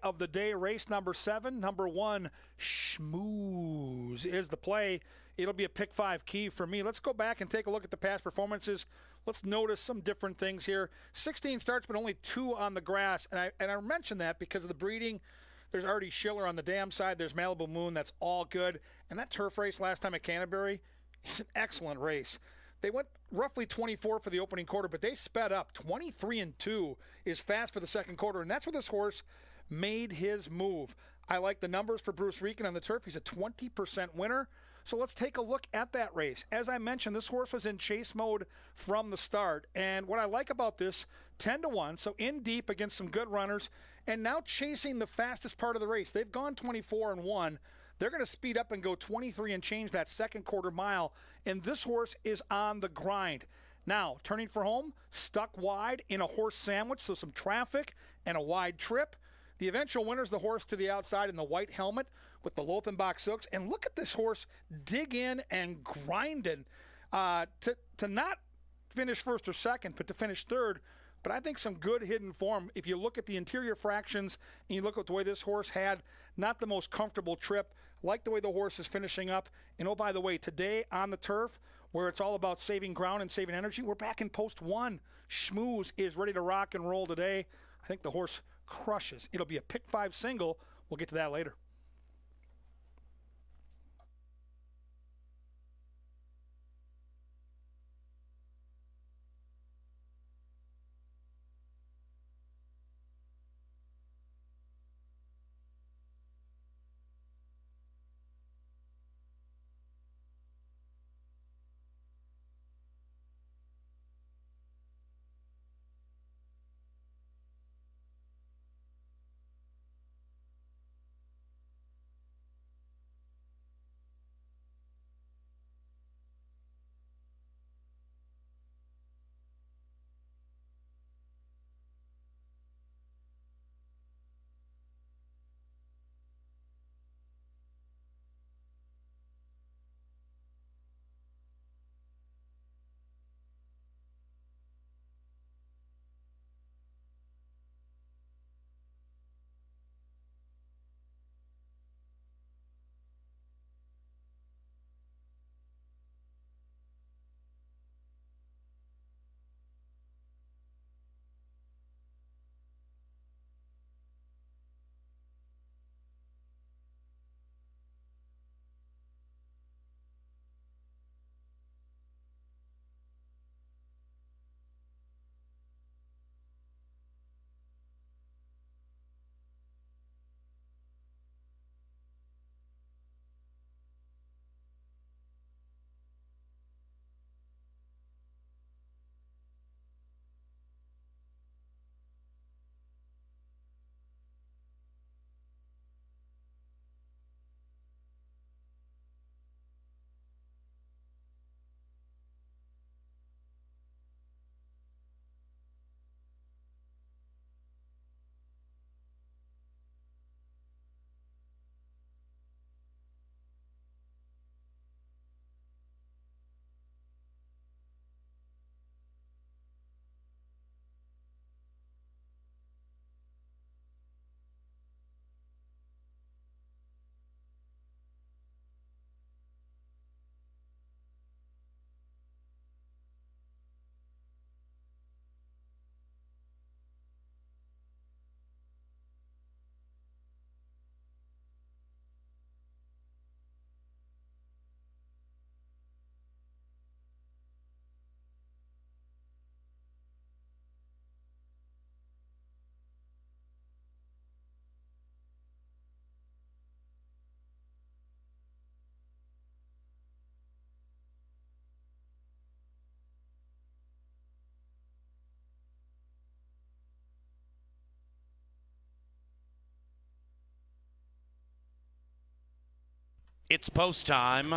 of the day. Race number 7, number 1, Schmooze is the play. It'll be a pick 5 key for me. Let's go back and take a look at the past performances. Let's notice some different things here. 16 starts, but only 2 on the grass. And I mentioned that because of the breeding. There's already Schiller on the dam side. There's Malibu Moon. That's all good. And that turf race last time at Canterbury is an excellent race. They went roughly 24 for the opening quarter, but they sped up. 23-2 is fast for the second quarter, and that's where this horse made his move. I like the numbers for Bruce Reekin on the turf. He's a 20% winner. So let's take a look at that race. As I mentioned, this horse was in chase mode from the start, and what I like about this, 10-1, so in deep against some good runners, and now chasing the fastest part of the race. They've gone 24-1. They're going to speed up and go 23 and change that second quarter mile, and this horse is on the grind. Now, turning for home, stuck wide in a horse sandwich, so some traffic and a wide trip. The eventual winner is the horse to the outside in the white helmet with the Lothenbach silks. And look at this horse dig in and grinding to not finish first or second, but to finish third. But I think some good hidden form. If you look at the interior fractions and you look at the way this horse had not the most comfortable trip, like the way the horse is finishing up. And oh, by the way, today on the turf, where it's all about saving ground and saving energy, we're back in post 1. Schmooze is ready to rock and roll today. I think the horse crushes. It'll be a pick 5 single. We'll get to that later. It's post time.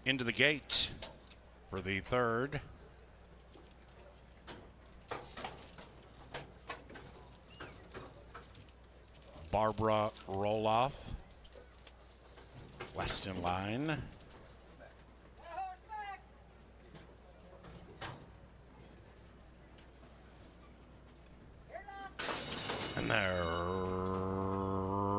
Into the gate for the third. Barbara Roloff, Weston line.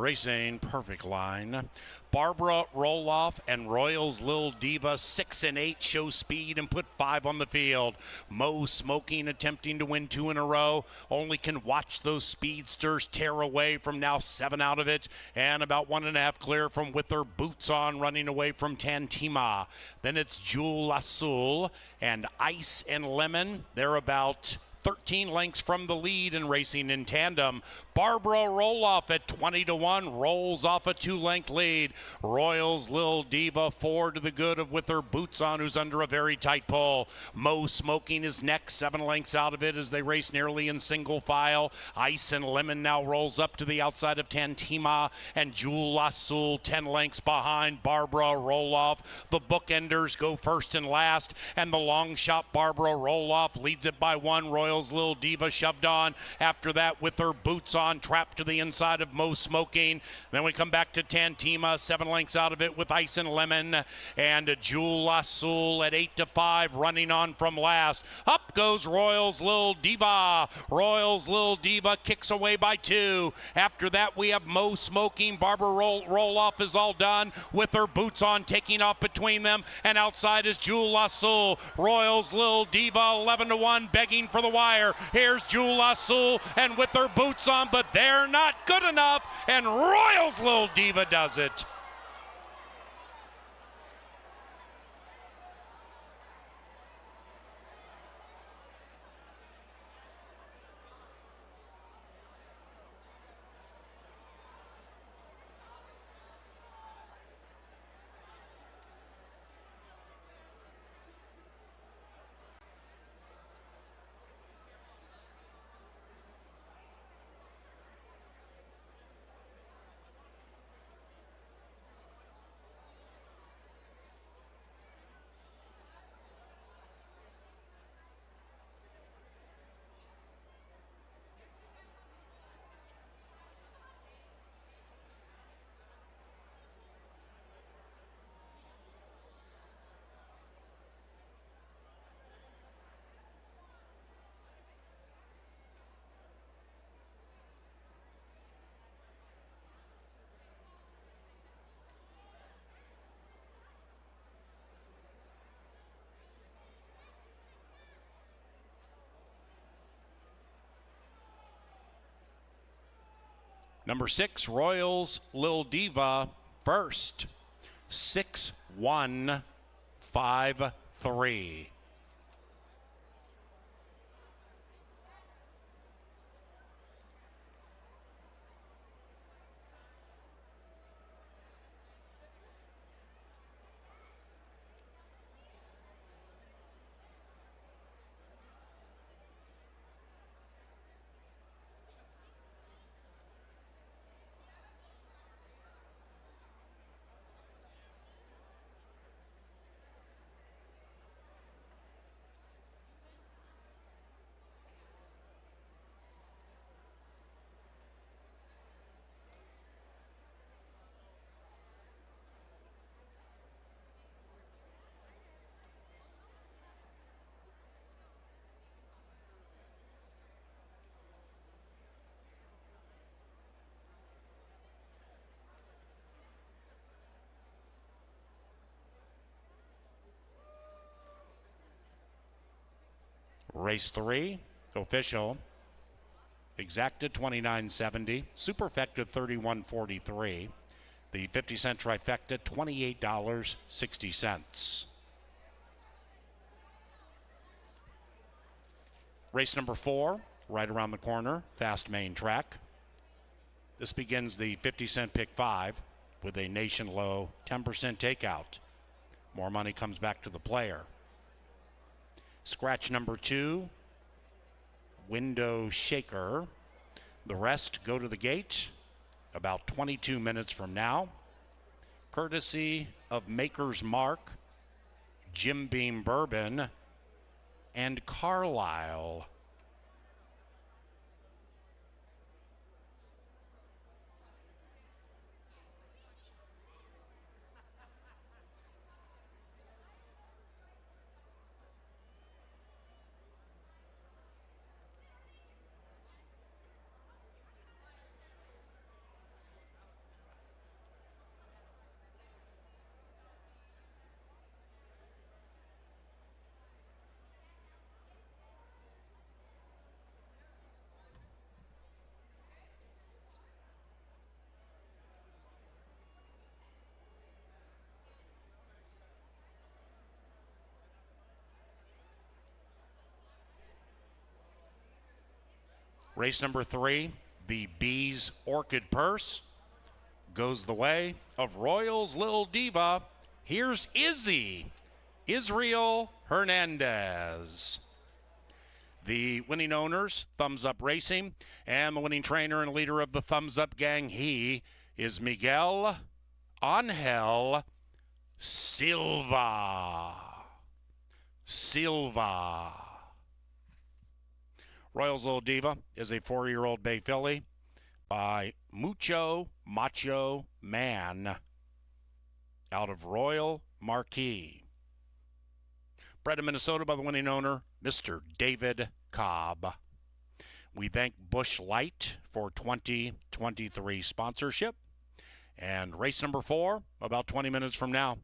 Racing perfect line. Barbara Roloff and Royals Lil Diva 6 and 8 show speed and put 5 on the field. Mo Smoking attempting to win 2 in a row. Only can watch those speedsters tear away from now 7 out of it and about 1.5 clear from With Her Boots On running away from Tantima. Then it's Jewel Azul and Ice and Lemon. They're about 13 lengths from the lead and racing in tandem. Barbara Roloff at 20-1 rolls off a 2-length lead. Royals Lil Diva 4 to the good of With Her Boots On, who's under a very tight pull. Mo Smoking is next, 7 lengths out of it as they race nearly in single file. Ice and Lemon now rolls up to the outside of Tantima, and Jewel Azul 10 lengths behind Barbara Roloff. The bookenders go first and last, and the long shot Barbara Roloff leads it by 1. Royals Lil Diva shoved on. After that, With Her Boots On, trapped to the inside of Mo Smoking. Then we come back to Tantima, 7 lengths out of it with Ice and Lemon, and Jewel Azul at 8-5 running on from last. Up goes Royals Lil Diva. Royals Lil Diva kicks away by 2. After that, we have Mo Smoking. Barbara Roloff is all done. With Her Boots On taking off between them, and outside is Jewel Azul. Royals Lil Diva 11-1 begging for the wire. Here's Jewel Azul and With Her Boots On, but they're not good enough, and Royals Lil Diva does it. Number 6, Royals Lil Diva first. 6-1-5-3. Race 3, official. Exacted $29.70. Superfecta $31.43. The 50-cent trifecta $28.60. Race number 4, right around the corner, fast main track. This begins the 50-cent pick 5 with a nation low 10% takeout. More money comes back to the player. Scratch number 2, window shaker. The rest go to the gate about 22 minutes from now. Courtesy of Maker's Mark, Jim Beam Bourbon, and Carlisle. Race number 3, the Bees Orchid Purse, goes the way of Royals Lil Diva. Here's Israel Hernandez. The winning owners, Thumbs Up Racing, and the winning trainer and leader of the Thumbs Up gang, he is Miguel Angel Silva. Royals Little Diva is a 4-year-old bay filly by Mucho Macho Man out of Royal Marquis. Bred in Minnesota by the winning owner, Mr. David Cobb. We thank Busch Light for 2023 sponsorship. And race number 4, about 20 minutes from now.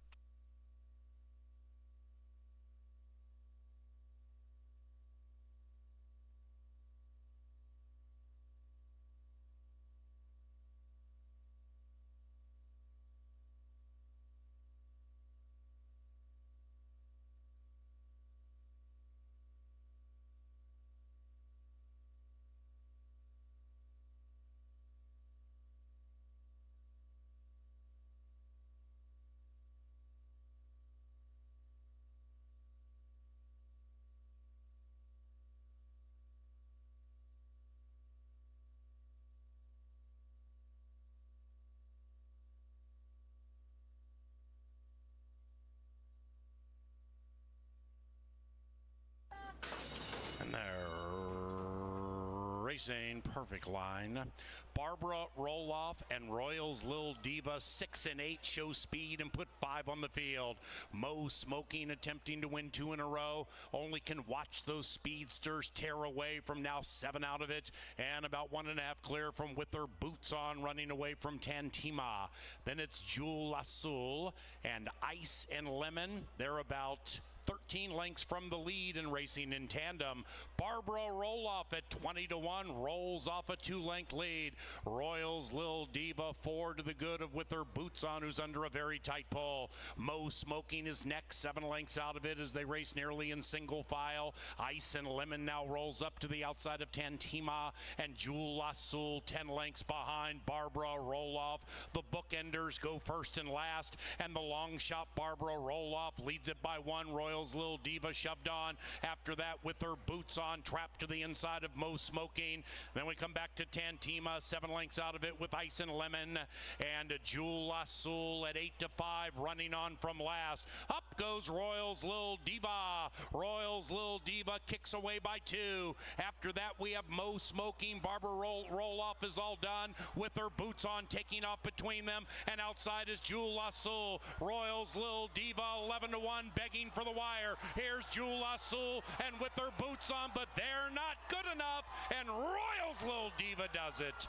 And they're racing perfect line. Barbara Roloff and Royals Lil Diva 6 and 8 show speed and put 5 on the field. Mo Smoking attempting to win 2 in a row. Only can watch those speedsters tear away from now 7 out of it. And about 1.5 clear from With Her Boots On running away from Tantima. Then it's Jewel Azul and Ice and Lemon. They're about 13 lengths from the lead and racing in tandem. Barbara Roloff at 20-1 rolls off a 2-length lead. Royals Lil Diva 4 to the good of With Her Boots On, who's under a very tight pull. Mo Smoking is next, 7 lengths out of it as they race nearly in single file. Ice and Lemon now rolls up to the outside of Tantima, and Jewel Azul 10 lengths behind Barbara Roloff. The bookenders go first and last, and the long shot Barbara Roloff leads it by 1. Royals Lil Diva shoved on. After that, With Her Boots On, trapped to the inside of Mo Smoking. Then we come back to Tantima, 7 lengths out of it with Ice and Lemon, and Jewel Azul at 8-5, running on from last. Up goes Royals Lil Diva. Royals Lil Diva kicks away by 2. After that, we have Mo Smoking. Barbara Roloff is all done. With Her Boots On taking off between them, and outside is Jewel Azul. Royals Lil Diva 11-1, begging for the wire. Here's Jewel Azul and With Her Boots On, but they're not good enough, and Royals Lil Diva does it.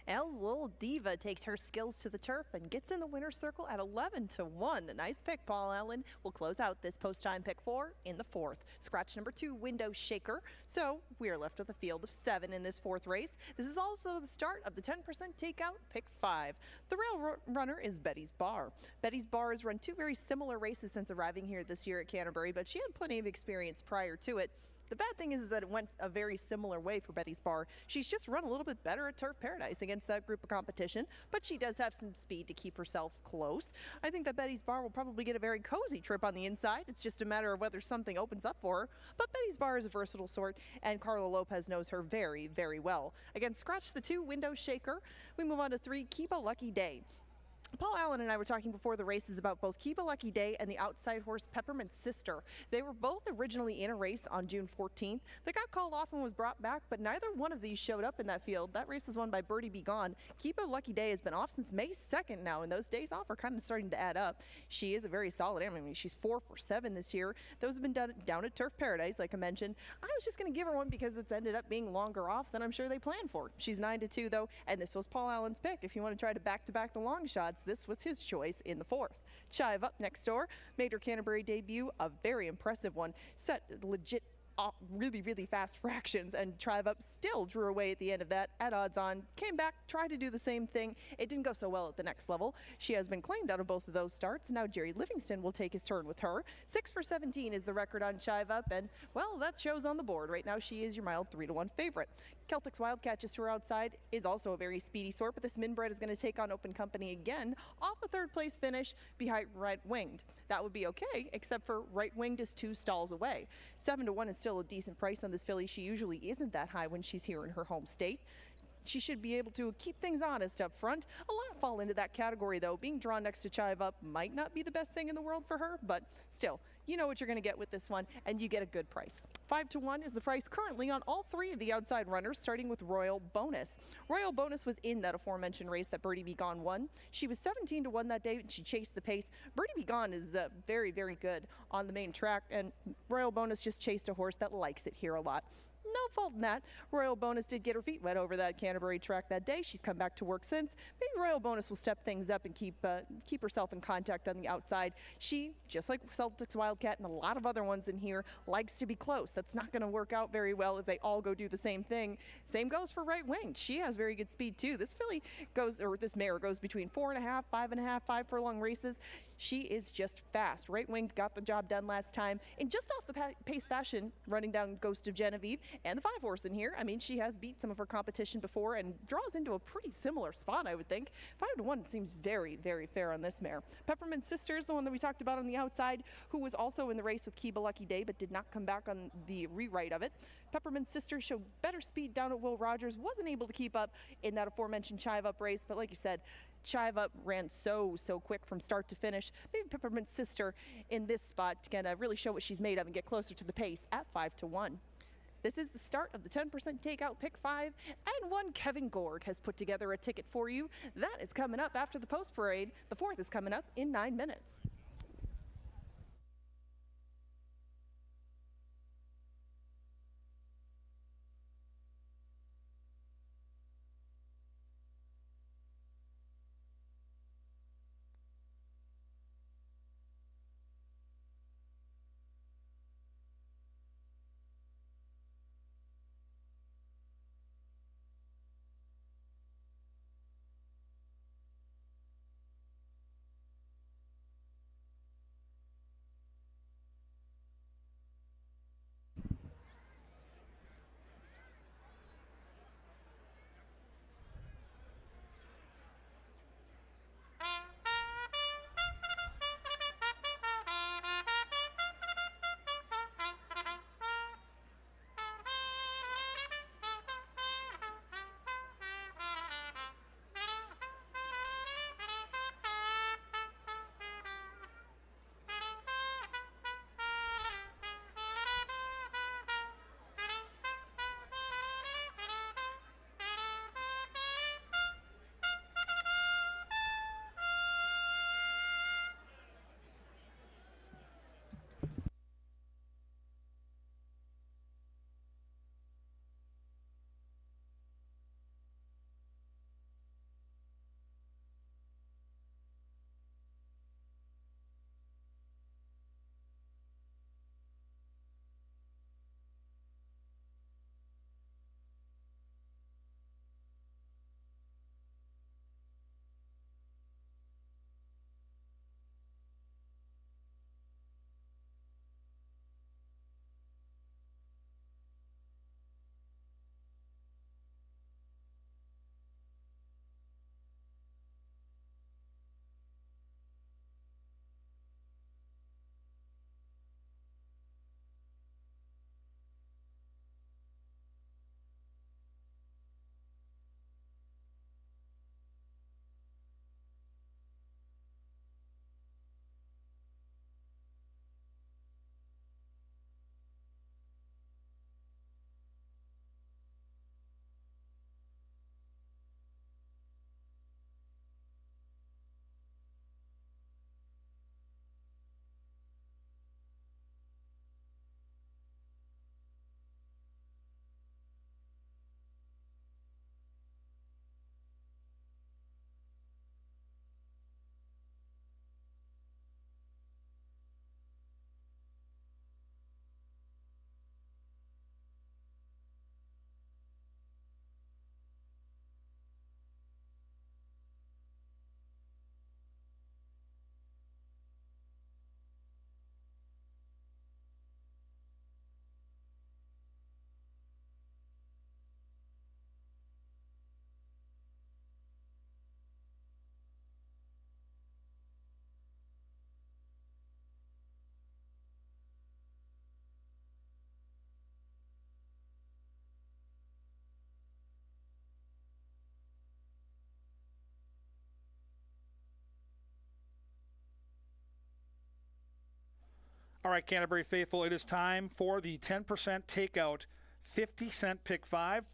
Elle's Little Diva takes her skills to the turf and gets in the winner's circle at 11-1. A nice pick, Paul Allen. Will close out this post-time pick 4 in the 4th. Scratch number 2, Window Shaker. So we are left with a field of 7 in this 4th race. This is also the start of the 10% takeout pick 5. The rail runner is Betty's Bar. Betty's Bar has run 2 very similar races since arriving here this year at Canterbury, but she had plenty of experience prior to it. The bad thing is that it went a very similar way for Betty's Bar. She's just run a little bit better at Turf Paradise against that group of competition, but she does have some speed to keep herself close. I think that Betty's Bar will probably get a very cozy trip on the inside. It's just a matter of whether something opens up for her. But Betty's Bar is a versatile sort, and Carla Lopez knows her very, very well. Again, scratch the 2, Window Shaker. We move on to 3, Keep a Lucky Day. Paul Allen and I were talking before the races about both Keep a Lucky Day and the outside horse Peppermint Sister. They were both originally in a race on June 14th. They got called off and was brought back, but neither one of these showed up in that field. That race was won by Birdie Be Gone. Keep a Lucky Day has been off since May 2nd now, and those days off are kind of starting to add up. She is a very solid animal. I mean, she's 4 for 7 this year. Those have been done down at Turf Paradise, like I mentioned. I was just going to give her one because it's ended up being longer off than I'm sure they planned for. She's 9-2 though, and this was Paul Allen's pick. If you want to try to back-to-back the long shots, this was his choice in the 4th. Chive Up next door made her Canterbury debut, a very impressive one, set legit really, really fast fractions, and Chive Up still drew away at the end of that at odds on, came back, tried to do the same thing. It didn't go so well at the next level. She has been claimed out of both of those starts. Now Jerry Livingston will take his turn with her. 6 for 17 is the record on Chive Up, and well, that shows on the board. Right now she is your mild 3-1 favorite. Celtic's Wildcat, just to her outside, is also a very speedy sort, but this Minbred is going to take on Open Company again off a 3rd place finish behind Right Winged. That would be okay, except for Right Winged is 2 stalls away. 7-1 is still a decent price on this filly. She usually isn't that high when she's here in her home state. She should be able to keep things honest up front. A lot fall into that category, though. Being drawn next to Chive Up might not be the best thing in the world for her, but still, you know what you're going to get with this one, and you get a good price. 5-1 is the price currently on all 3 of the outside runners, starting with Royal Bonus. Royal Bonus was in that aforementioned race that Birdie Be Gone won. She was 17-1 that day, and she chased the pace. Birdie Be Gone is very, very good on the main track, and Royal Bonus just chased a horse that likes it here a lot. No fault in that. Royal Bonus did get her feet wet over that Canterbury track that day. She's come back to work since. Maybe Royal Bonus will step things up and keep herself in contact on the outside. She, just like Celtics Wildcat and a lot of other ones in here, likes to be close. That's not going to work out very well if they all go do the same thing. Same goes for Right Winged. She has very good speed too. This filly goes, or this mare goes between 4.5, 5.5, 5 furlong races. She is just fast. Right Winged got the job done last time in just off the pace fashion, running down Ghost of Genevieve and the 5 horse in here. I mean, she has beat some of her competition before and draws into a pretty similar spot, I would think. 5-1 seems very, very fair on this mare. Peppermint Sister is the one that we talked about on the outside, who was also in the race with Keep a Lucky Day, but did not come back on the rewrite of it. Peppermint Sister showed better speed down at Will Rogers, wasn't able to keep up in that aforementioned Chive Up race, but like you said, Chive Up ran so quick from start to finish. Maybe Peppermint Sister in this spot can really show what she's made of and get closer to the pace at 5-1. This is the start of the 10% takeout pick 5, and one Kevin Gorg has put together a ticket for you. That is coming up after the post parade. The 4th is coming up in 9 minutes. All right, Canterbury faithful, it is time for the 10% takeout 50-cent pick 5.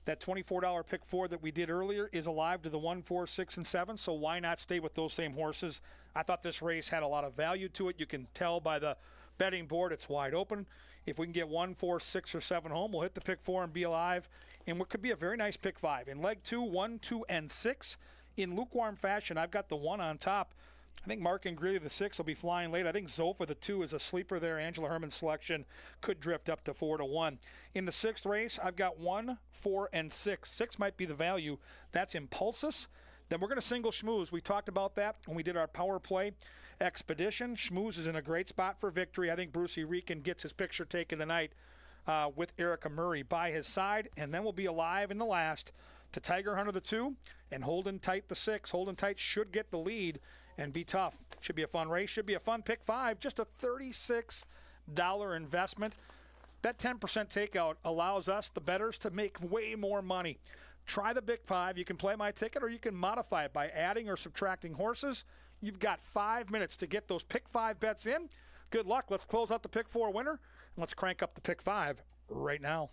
That $24 pick 4 that we did earlier is alive to the 1, 4, 6, and 7, so why not stay with those same horses? I thought this race had a lot of value to it. You can tell by the betting board it's wide open. If we can get 1, 4, 6, or 7 home, we'll hit the pick 4 and be alive in what could be a very nice pick 5. In leg 2, 1, 2, and 6, in lukewarm fashion, I've got the 1 on top. I think Mark and Greeley, the 6, will be flying late. I think Zofa, the 2, is a sleeper there. Angela Herman's selection could drift up to 4-1. In the 6th race, I've got 1, 4, and 6. 6 might be the value. That's Impulsus. Then we're going to single Schmooze. We talked about that when we did our power play expedition. Schmooze is in a great spot for victory. I think Brucey Rican gets his picture taken tonight with Erica Murray by his side. And then we'll be alive in the last to Tiger Hunter, the 2, and Holding Tight, the 6. Holding Tight should get the lead and be tough. Should be a fun race. Should be a fun pick 5. Just a $36 investment. That 10% takeout allows us, the bettors, to make way more money. Try the pick 5. You can play my ticket or you can modify it by adding or subtracting horses. You've got 5 minutes to get those pick 5 bets in. Good luck. Let's close out the pick 4 winner. And let's crank up the pick 5 right now.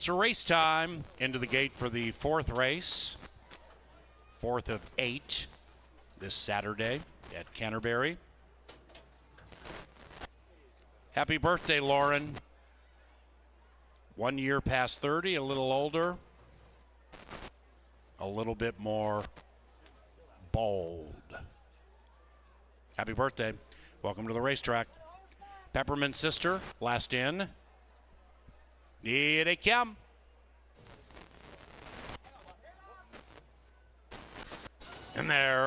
Extra race time into the gate for the fourth race. Fourth of 8 this Saturday at Canterbury. Happy birthday, Lauren. 1 year past 30, a little older. A little bit more bold. Happy birthday. Welcome to the racetrack. Peppermint Sister, last in. Here they come. And they're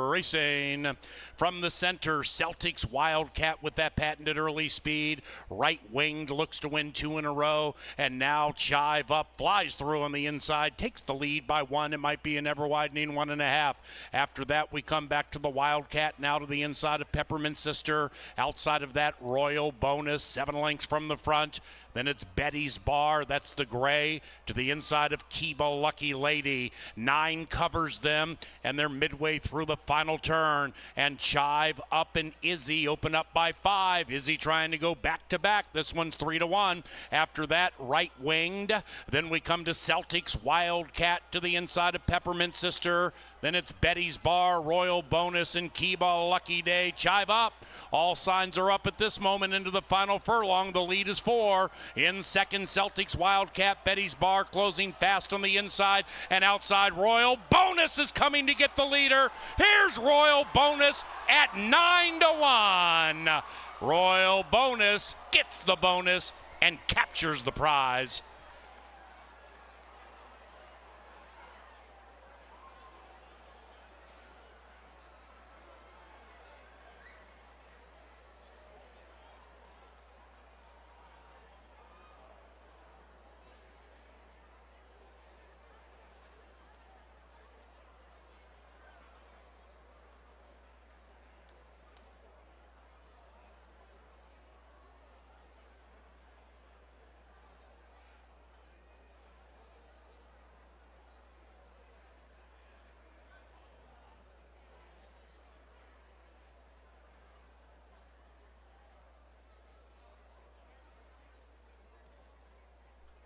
racing from the center. Celtics Wildcat with that patented early speed. Right winged, looks to win 2 in a row. And now Chive Up, flies through on the inside, takes the lead by 1. It might be an ever widening 1.5. After that, we come back to the Wildcat, now to the inside of Peppermint Sister. Outside of that, Royal Bonus, 7 lengths from the front. Then it's Betty's Bar, that's the gray, to the inside of Kiba Lucky Lady. 9 covers them, and they're midway through the final turn. And Chive Up and Izzy open up by 5. Izzy trying to go back to back. This one's 3-1. After that, Right Winged. Then we come to Celtics Wildcat to the inside of Peppermint Sister. Then it's Betty's Bar, Royal Bonus, and Kiba Lucky Day. Chive Up. All signs are up at this moment into the final furlong. The lead is 4. In second, Celtics Wildcat. Betty's Bar closing fast on the inside. And outside, Royal Bonus is coming to get the leader. Here's Royal Bonus at 9-1. Royal Bonus gets the bonus and captures the prize.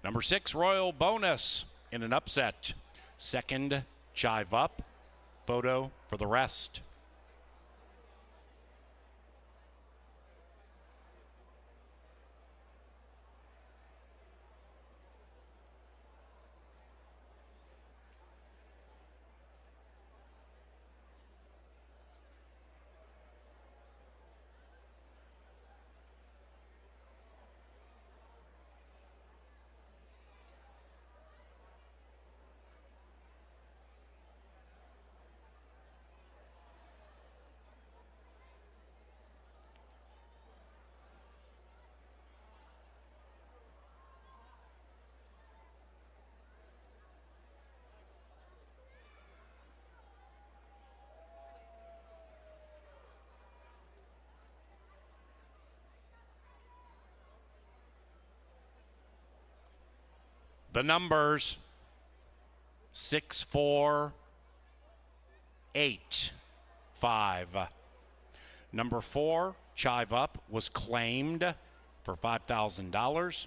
Number 6, Royal Bonus in an upset. Second, Chive Up. Photo for the rest. The numbers 6, 4, 8, 5. Number 4, Chive Up, was claimed for $5,000.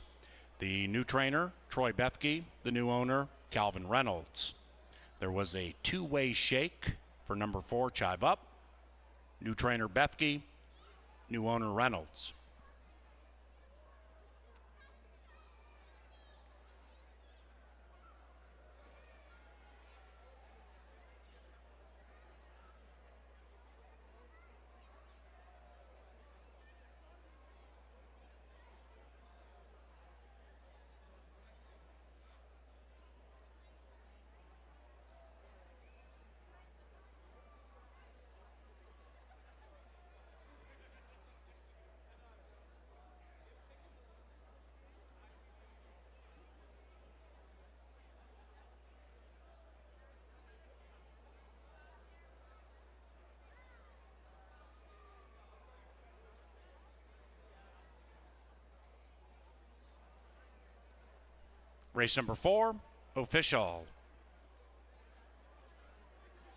The new trainer, Troy Bethke. The new owner, Calvin Reynolds. There was a 2-way shake for number 4, Chive Up. New trainer Bethke, new owner Reynolds. Race number 4, official.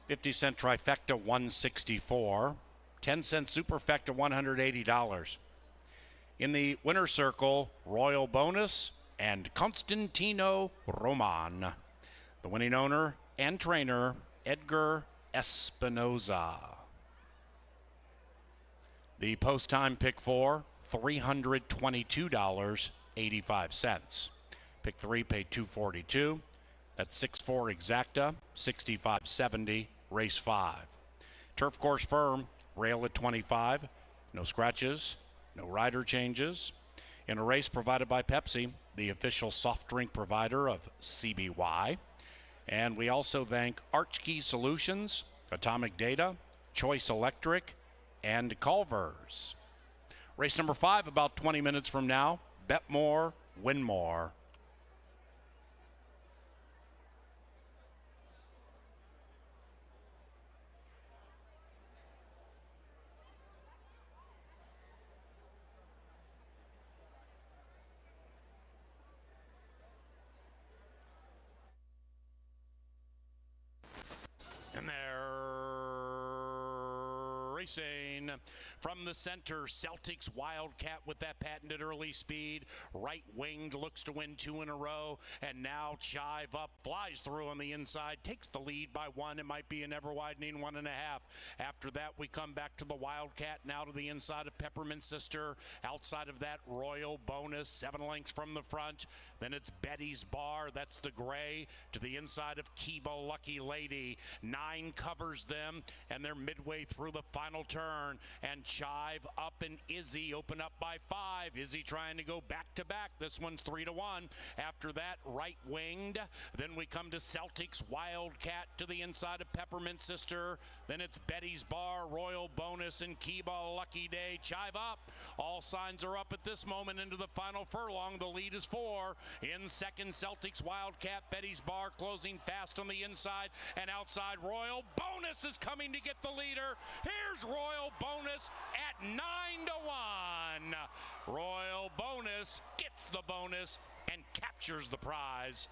50-cent trifecta, $164. 10-cent superfecta, $180. In the winner's circle, Royal Bonus and Constantino Roman. The winning owner and trainer, Edgar Espinoza. The post time pick 4, $322.85. Pick 3 paid $242. That's 6-4 exacta, 65.70, race 5. Turf course firm, rail at 25, no scratches, no rider changes. In a race provided by Pepsi, the official soft drink provider of CBY. And we also thank Archkey Solutions, Atomic Data, Choice Electric, and Culver's. Race number 5 about 20 minutes from now. Bet more, win more. And they're racing from the center. Celtics Wildcat with that patented early speed. Right winged looks to win 2 in a row. And now Chive up, flies through on the inside, takes the lead by 1. It might be an ever widening 1.5. After that, we come back to the Wildcat, now to the inside of Peppermint Sister. Outside of that, Royal Bonus, 7 lengths from the front. Then it's Betty's Bar, that's the gray, to the inside of Kiba Lucky Lady. 9 covers them, and they're midway through the final turn. And Chive up and Izzy open up by 5. Izzy trying to go back to back. This one's 3-1. After that, right winged. Then we come to Celtics Wildcat to the inside of Peppermint Sister. Then it's Betty's Bar, Royal Bonus, and Kiba Lucky Day. Chive up. All signs are up at this moment into the final furlong. The lead is 4. In second, Celtics Wildcat. Betty's Bar closing fast on the inside and outside. Royal Bonus is coming to get the leader. Here's Royal Bonus at 9-1. Royal Bonus gets the bonus and captures the prize.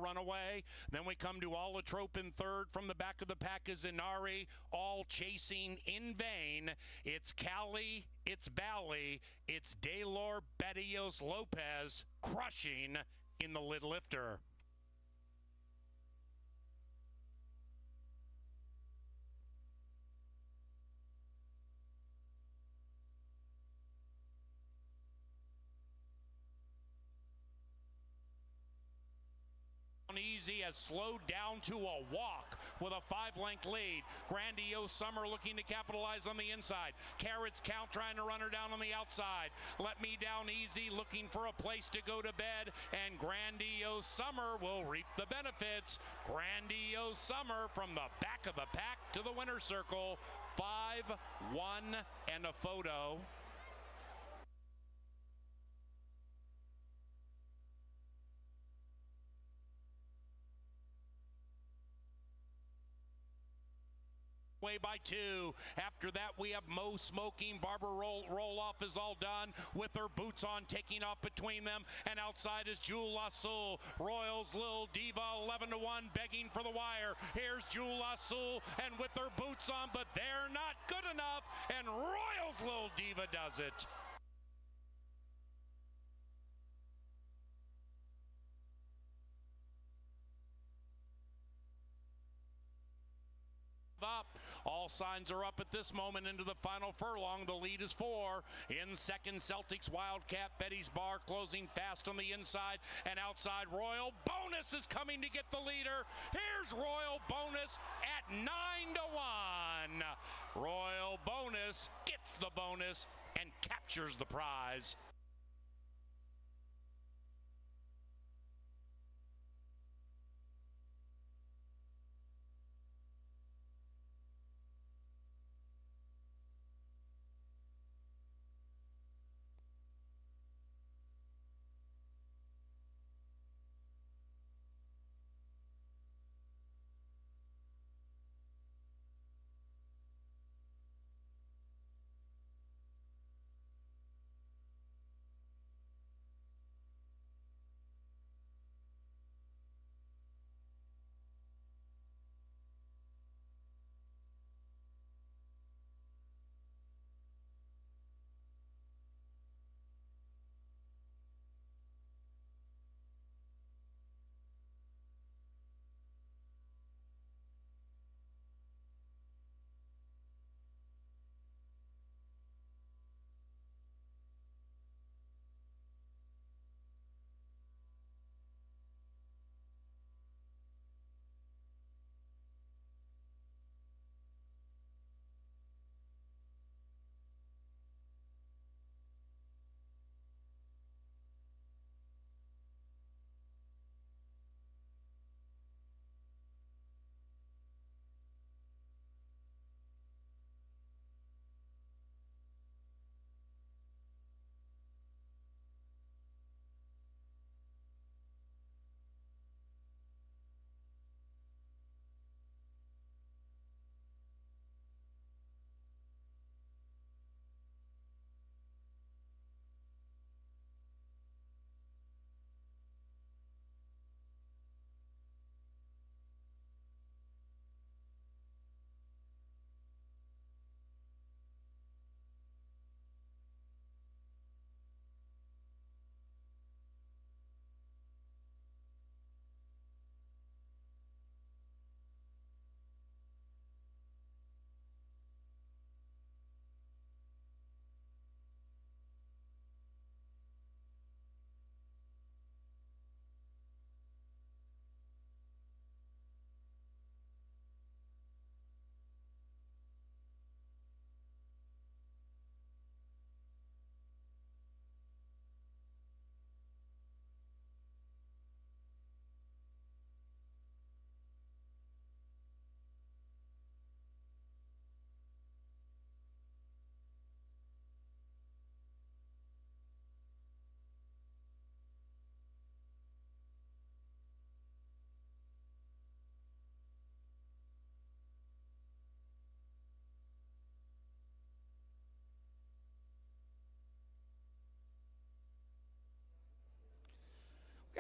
runaway. Then we come to Alatrope in third. From the back of the pack is Inari, all chasing in vain. It's Cali, it's Bali, it's Daylor Betios Lopez crushing in the lid lifter. Easy has slowed down to a walk with a 5-length lead. Grandiose Summer looking to capitalize on the inside. Carrots Count trying to run her down on the outside. Let Me Down Easy looking for a place to go to bed, and Grandiose Summer will reap the benefits. Grandiose Summer from the back of the pack to the winner's circle. 5, 1, and a photo. Way by 2. After that, we have Mo Smoking. Barbara roll off is all done with her boots on, taking off between them. And outside is Jewel Lasul. Royals Lil Diva 11-1, begging for the wire. Here's Jewel Lasul, and with her boots on, but they're not good enough. And Royals Lil Diva does it. Up. All signs are up at this moment into the final furlong. The lead is 4. In second, Celtics Wildcat. Betty's Bar closing fast on the inside and outside. Royal Bonus is coming to get the leader. Here's Royal Bonus at 9-1. Royal Bonus gets the bonus and captures the prize.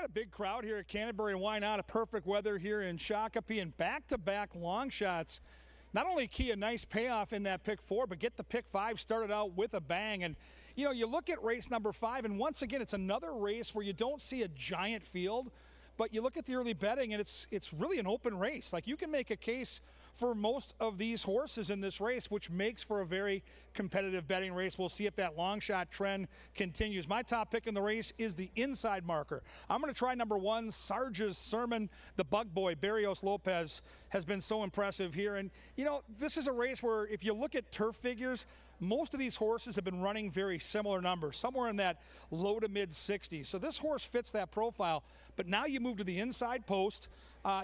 got a big crowd here at Canterbury, and why not? A perfect weather here in Shakopee, and back-to-back long shots. Not only key a nice payoff in that pick 4, but get the pick 5 started out with a bang. And, you know, you look at race number 5, and once again, it's another race where you don't see a giant field, but you look at the early betting, and it's really an open race. Like, you can make a case for most of these horses in this race, which makes for a very competitive betting race. We'll see if that long shot trend continues. My top pick in the race is the inside marker. I'm going to try number 1, Sarge's Sermon. The bug boy, Barrios Lopez, has been so impressive here. And, you know, this is a race where if you look at turf figures, most of these horses have been running very similar numbers, somewhere in that low to mid 60s. So this horse fits that profile. But now you move to the inside post.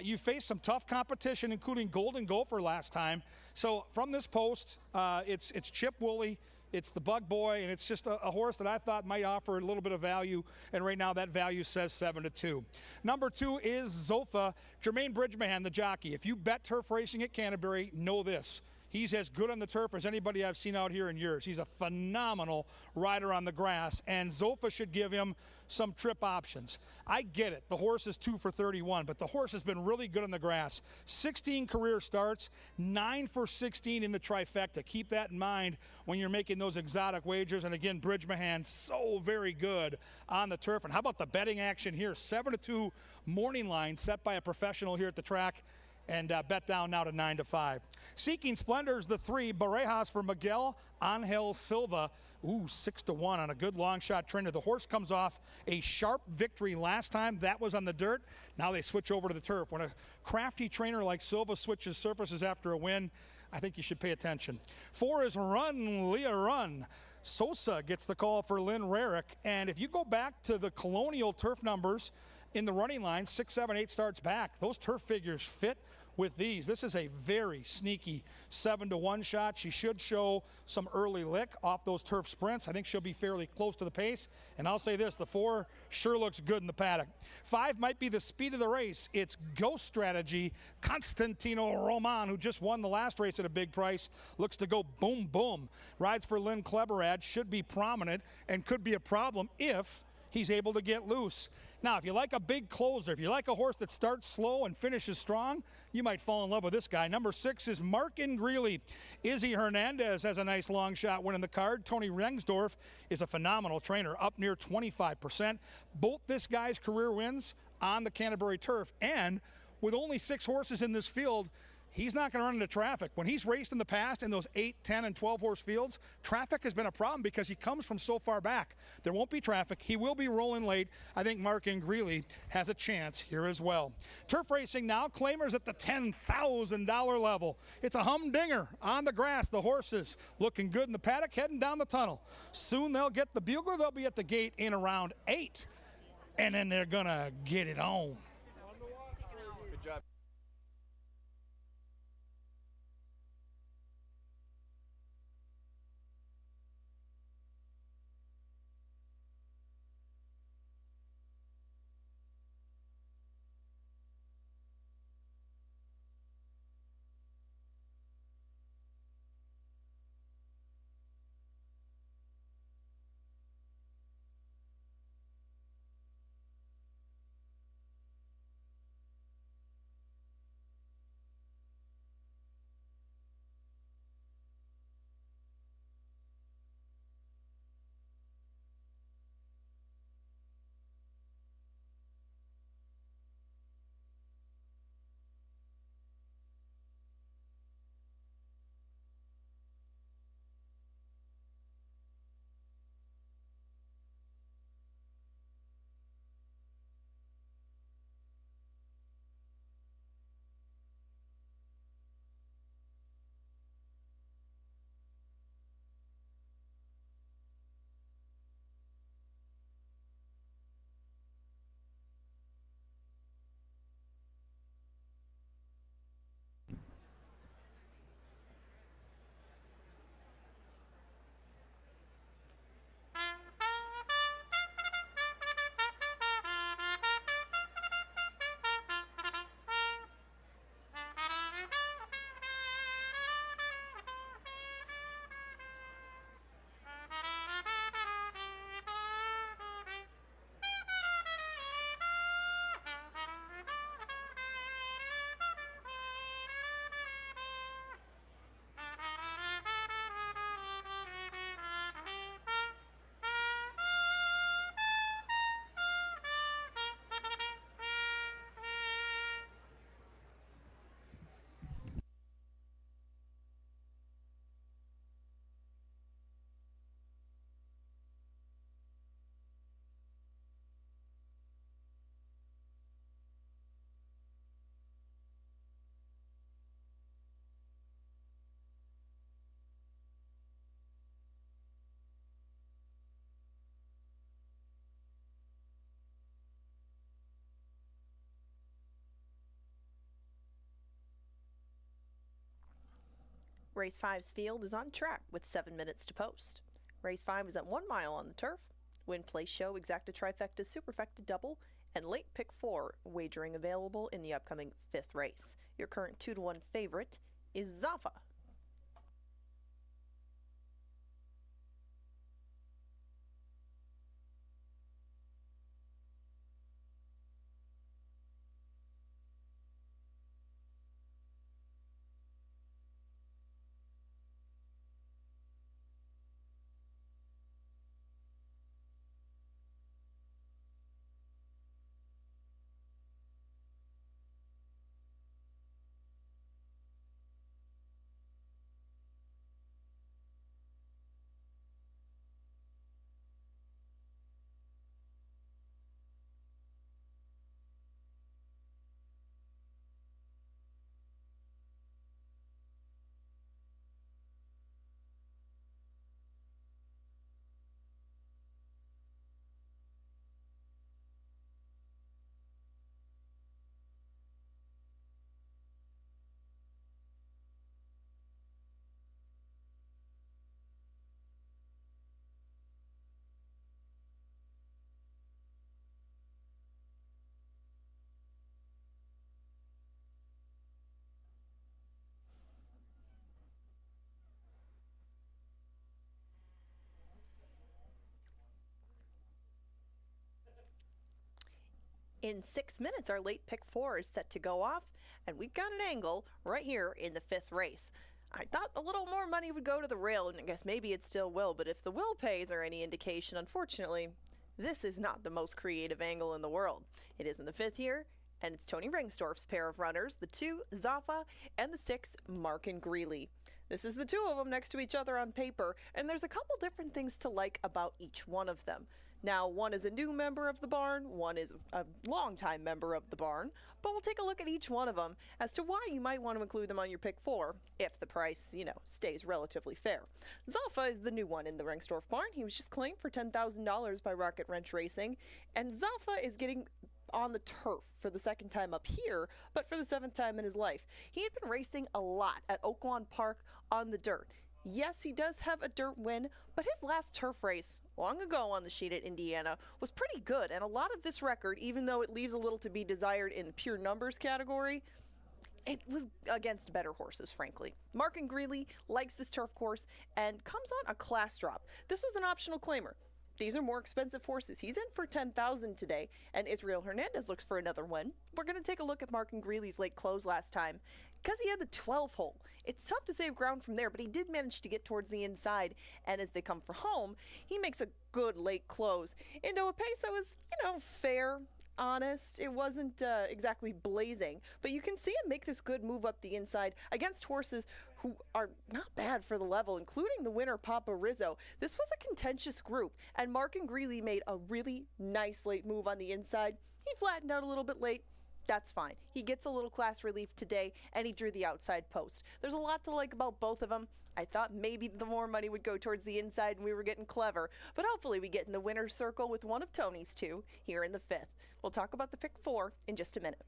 You faced some tough competition, including Golden Gopher last time. So from this post, it's Chip Woolley, it's the Bug Boy, and it's just a horse that I thought might offer a little bit of value. And right now that value says 7-2. Number 2 is Zofa. Jermaine Bridgman, the jockey. If you bet turf racing at Canterbury, know this. He's as good on the turf as anybody I've seen out here in years. He's a phenomenal rider on the grass, and Zofa should give him some trip options. I get it. The horse is 2 for 31, but the horse has been really good on the grass. 16 career starts, 9 for 16 in the trifecta. Keep that in mind when you're making those exotic wagers. And again, Bridgman, so very good on the turf. And how about the betting action here? 7-2 morning line set by a professional here at the track. And bet down now to 9-5. Seeking Splendors, the 3, Barejas for Miguel Angel Silva. Ooh, 6-1 on a good long shot trainer. The horse comes off a sharp victory last time. That was on the dirt. Now they switch over to the turf. When a crafty trainer like Silva switches surfaces after a win, I think you should pay attention. 4 is Run, Leah Run. Sosa gets the call for Lynn Rarick. And if you go back to the Colonial turf numbers in the running line, 6, 7, 8 starts back, those turf figures fit with these. This is a very sneaky 7-1 shot. She should show some early lick off those turf sprints. I think she'll be fairly close to the pace. And I'll say this, the 4 sure looks good in the paddock. 5 might be the speed of the race. It's Ghost Strategy. Constantino Roman, who just won the last race at a big price, looks to go boom, boom. Rides for Lynn Kleberad, should be prominent and could be a problem if he's able to get loose. Now, if you like a big closer, if you like a horse that starts slow and finishes strong, you might fall in love with this guy. Number 6 is Markin Greeley. Izzy Hernandez has a nice long shot winning the card. Tony Rengsdorf is a phenomenal trainer, up near 25%. Both this guy's career wins on the Canterbury turf. And with only 6 horses in this field, he's not going to run into traffic. When he's raced in the past in those 8, 10, and 12 horse fields, traffic has been a problem because he comes from so far back. There won't be traffic. He will be rolling late. I think Markin Greeley has a chance here as well. Turf racing now, claimers at the $10,000 level. It's a humdinger on the grass. The horses looking good in the paddock, heading down the tunnel. Soon they'll get the bugler. They'll be at the gate in around 8. And then they're going to get it on. Good job. Race 5's field is on track with 7 minutes to post. Race 5 is at 1 mile on the turf. Win, place, show, exacta, trifecta, superfecta, double, and late pick 4 wagering available in the upcoming 5th race. Your current 2-to-1 favorite is Zafa. In 6 minutes, our late pick 4 is set to go off, and we've got an angle right here in the 5th race. I thought a little more money would go to the rail, and I guess maybe it still will, but if the will pays are any indication, unfortunately, this is not the most creative angle in the world. It is in the 5th here, and it's Tony Rengstorff's pair of runners, the 2, Zafa, and the 6, Mark and Greeley. This is the 2 of them next to each other on paper, and there's a couple different things to like about each one of them. Now, one is a new member of the barn, one is a longtime member of the barn, but we'll take a look at each one of them as to why you might want to include them on your pick 4 if the price, stays relatively fair. Zafa is the new one in the Rengstorff barn. He was just claimed for $10,000 by Rocket Wrench Racing, and Zafa is getting on the turf for the 2nd time up here, but for the 7th time in his life. He had been racing a lot at Oaklawn Park on the dirt. Yes, he does have a dirt win, but his last turf race, long ago on the sheet at Indiana, was pretty good, and a lot of this record, even though it leaves a little to be desired in the pure numbers category, it was against better horses, frankly. Mark and Greeley likes this turf course and comes on a class drop. This was an optional claimer. These are more expensive horses. He's in for $10,000 today, and Israel Hernandez looks for another win. We're going to take a look at Mark and Greeley's late close last time. Because he had the 12 hole, it's tough to save ground from there, but he did manage to get towards the inside, and as they come for home, he makes a good late close into a pace that was, fair, honest. It wasn't exactly blazing, but you can see him make this good move up the inside against horses who are not bad for the level, including the winner, Papa Rizzo. This was a contentious group, and Mark and Greeley made a really nice late move on the inside. He flattened out a little bit late. That's fine. He gets a little class relief today, and he drew the outside post. There's a lot to like about both of them. I thought maybe the more money would go towards the inside and we were getting clever, but hopefully we get in the winner's circle with one of Tony's 2 here in the 5th. We'll talk about the pick 4 in just a minute.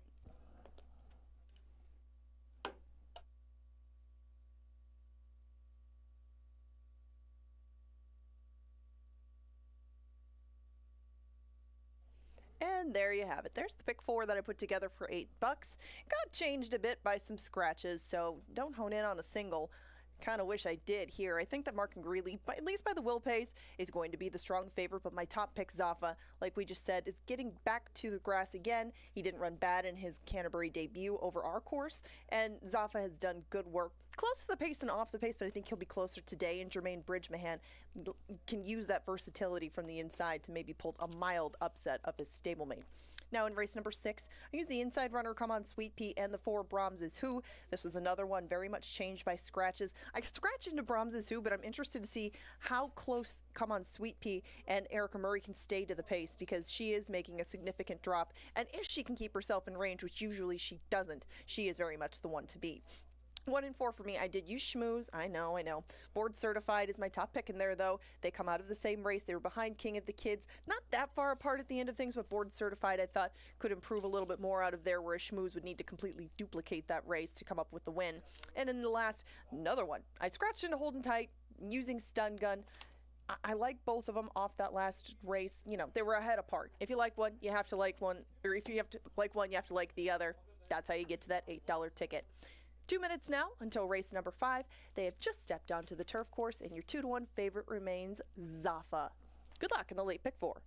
And there you have it. There's the pick 4 that I put together for $8. Got changed a bit by some scratches, so don't hone in on a single. Kind of wish I did here. I think that Mark and Greeley, at least by the will pays, is going to be the strong favorite, but my top pick, Zafa, like we just said, is getting back to the grass again. He didn't run bad in his Canterbury debut over our course, and Zafa has done good work. Close to the pace and off the pace, but I think he'll be closer today, and Jermaine Bridgemahan can use that versatility from the inside to maybe pull a mild upset of his stablemate. Now in race number 6, I used the inside runner Come On Sweet Pea and the 4 Brahms Is Who. This was another one very much changed by scratches. I scratched into Brahms Is Who, but I'm interested to see how close Come On Sweet Pea and Erica Murray can stay to the pace, because she is making a significant drop, and if she can keep herself in range, which usually she doesn't, she is very much the one to beat. 1 and 4 for me. I did use Schmooze. I know. Board Certified is my top pick in there, though. They come out of the same race. They were behind King of the Kids. Not that far apart at the end of things, but Board Certified, I thought, could improve a little bit more out of there, whereas Schmooze would need to completely duplicate that race to come up with the win. And in the last, another one. I scratched into Holding Tight using Stun Gun. I like both of them off that last race. You know, they were a head apart. If you like one, you have to like one. Or if you have to like one, you have to like the other. That's how you get to that $8 ticket. 2 minutes now until race number 5. They have just stepped onto the turf course, and your 2-1 favorite remains Zaffa. Good luck in the late pick 4.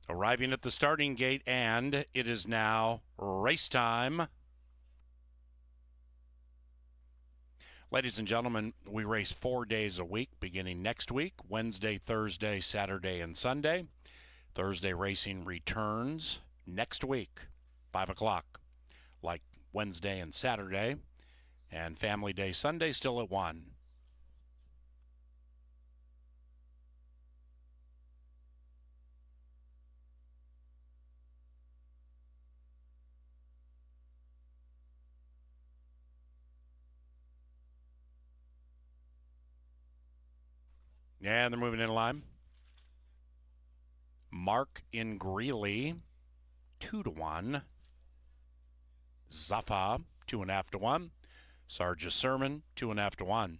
Arriving at the starting gate, and it is now race time. Ladies and gentlemen, we race 4 days a week, beginning next week, Wednesday, Thursday, Saturday, and Sunday. Thursday racing returns next week, 5 o'clock, like Wednesday and Saturday, and Family Day Sunday still at 1. And they're moving in line. Mark in Greeley, 2-1. Zaffa, 2.5 to 1. Sargis Sermon, 2.5 to 1.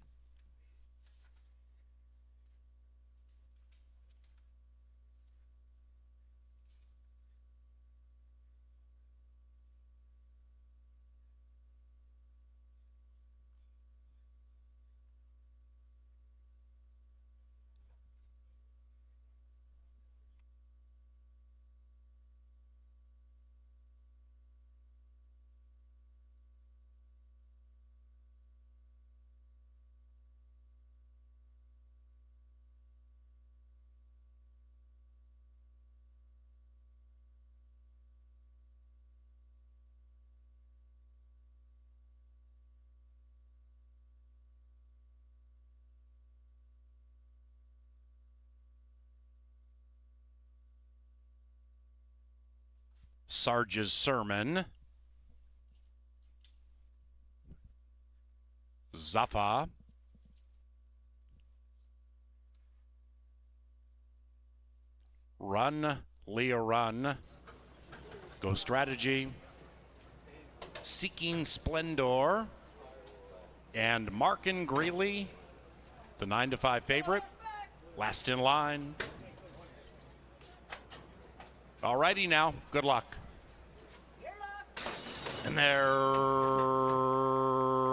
Sarge's Sermon. Zaffa. Run, Leah, Run. Go Strategy. Seeking Splendor. And Markin Greeley, the 9 to 5 favorite. Last in line. All righty now, good luck. And they're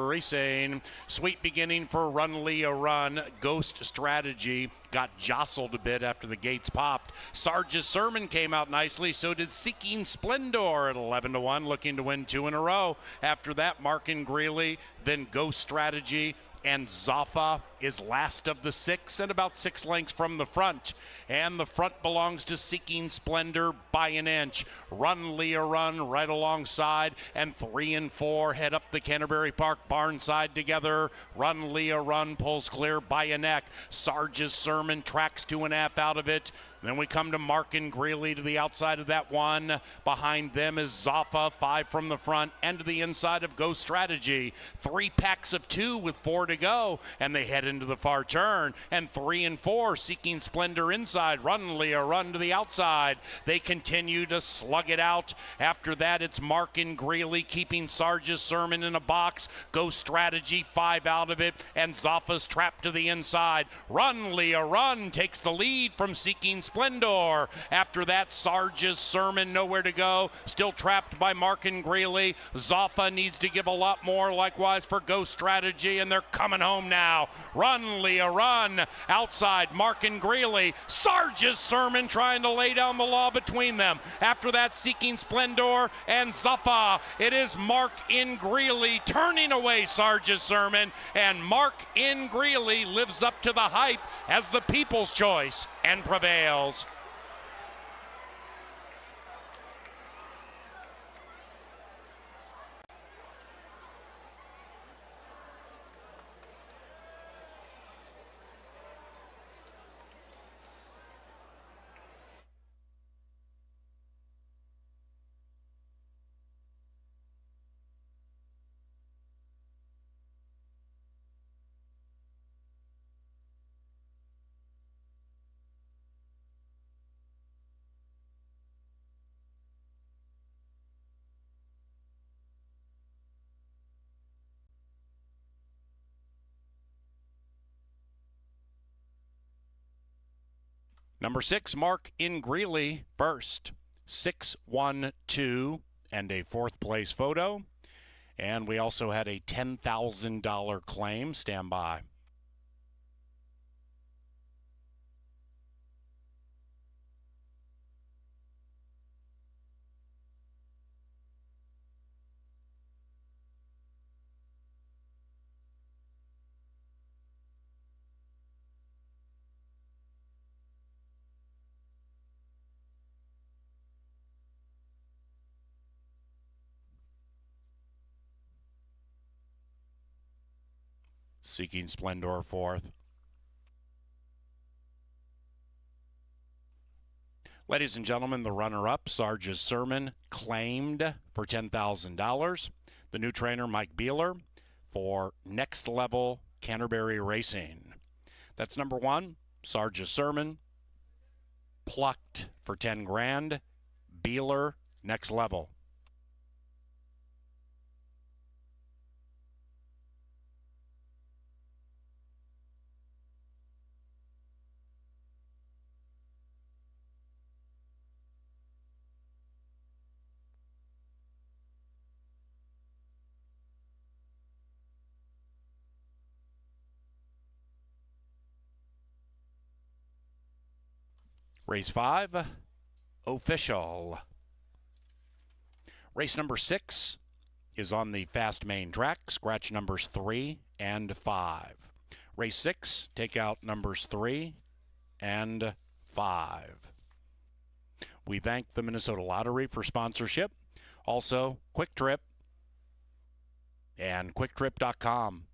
racing. Sweet beginning for Run Leah Run. Ghost Strategy got jostled a bit after the gates popped. Sarge's Sermon came out nicely. So did Seeking Splendor at 11 to 1, looking to win 2 in a row. After that, Markin Greeley, then Ghost Strategy, and Zaffa is last of the 6 and about 6 lengths from the front. And the front belongs to Seeking Splendor by an inch. Run Leah Run right alongside, and 3 and 4 head up the Canterbury Park barn side together. Run Leah Run pulls clear by a neck. Sarge's Sermon tracks 2.5 out of it. Then we come to Mark and Greeley to the outside of that one. Behind them is Zaffa, 5 from the front and to the inside of Go Strategy. 3 packs of 2 with 4 to go, and they head into the far turn. And 3 and 4 Seeking Splendor inside. Run, Leah, run to the outside. They continue to slug it out. After that, it's Mark and Greeley keeping Sarge's Sermon in a box. Go Strategy, 5 out of it, and Zaffa's trapped to the inside. Run, Leah, run, takes the lead from Seeking Splendor. After that, Sarge's Sermon, nowhere to go. Still trapped by Mark and Greeley. Zaffa needs to give a lot more, likewise for Go Strategy, and they're coming home now. Run, Leah, run. Outside, Mark and Greeley. Sarge's Sermon trying to lay down the law between them. After that, Seeking Splendor and Zaffa. It is Mark in Greeley turning away Sarge's Sermon, and Mark in Greeley lives up to the hype as the people's choice and prevails. Number 6, Mark in Greeley first. 6-1-2 and a 4th place photo. And we also had a $10,000 claim. Stand by. Seeking Splendor 4th. Ladies and gentlemen, the runner-up, Sarge's Sermon, claimed for $10,000. The new trainer, Mike Beeler, for Next Level Canterbury Racing. That's number 1, Sarge's Sermon, plucked for 10 grand. Beeler, Next Level. Race 5, official. Race number 6 is on the fast main track, scratch numbers 3 and 5. Race 6, take out numbers 3 and 5. We thank the Minnesota Lottery for sponsorship. Also, Quick Trip and QuickTrip.com.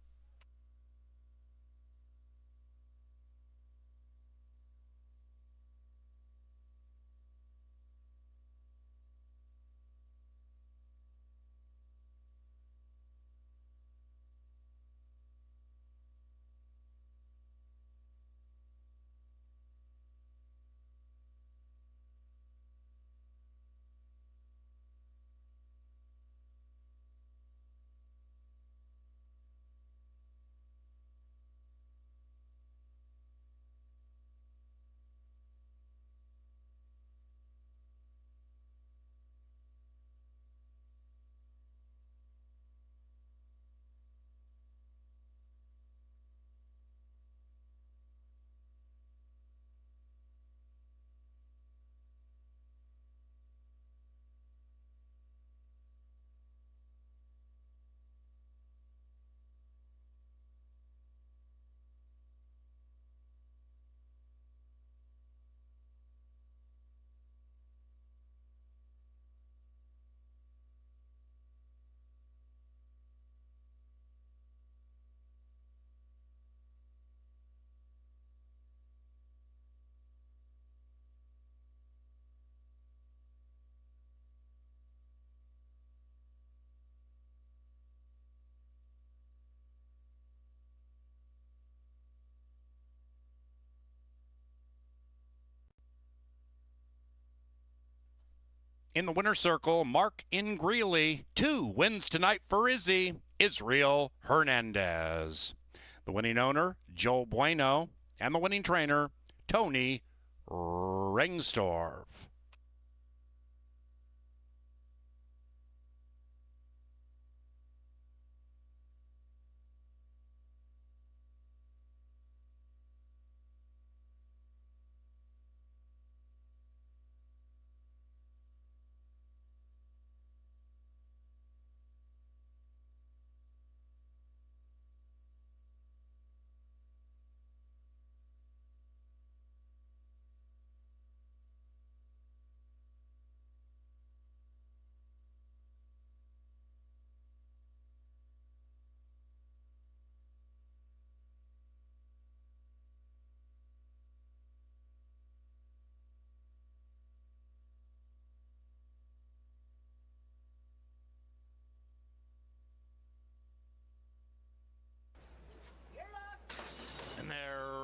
In the winner's circle, Mark Ingreely. 2 wins tonight for Izzy, Israel Hernandez. The winning owner, Joe Bueno, and the winning trainer, Tony Rengstorff. And they're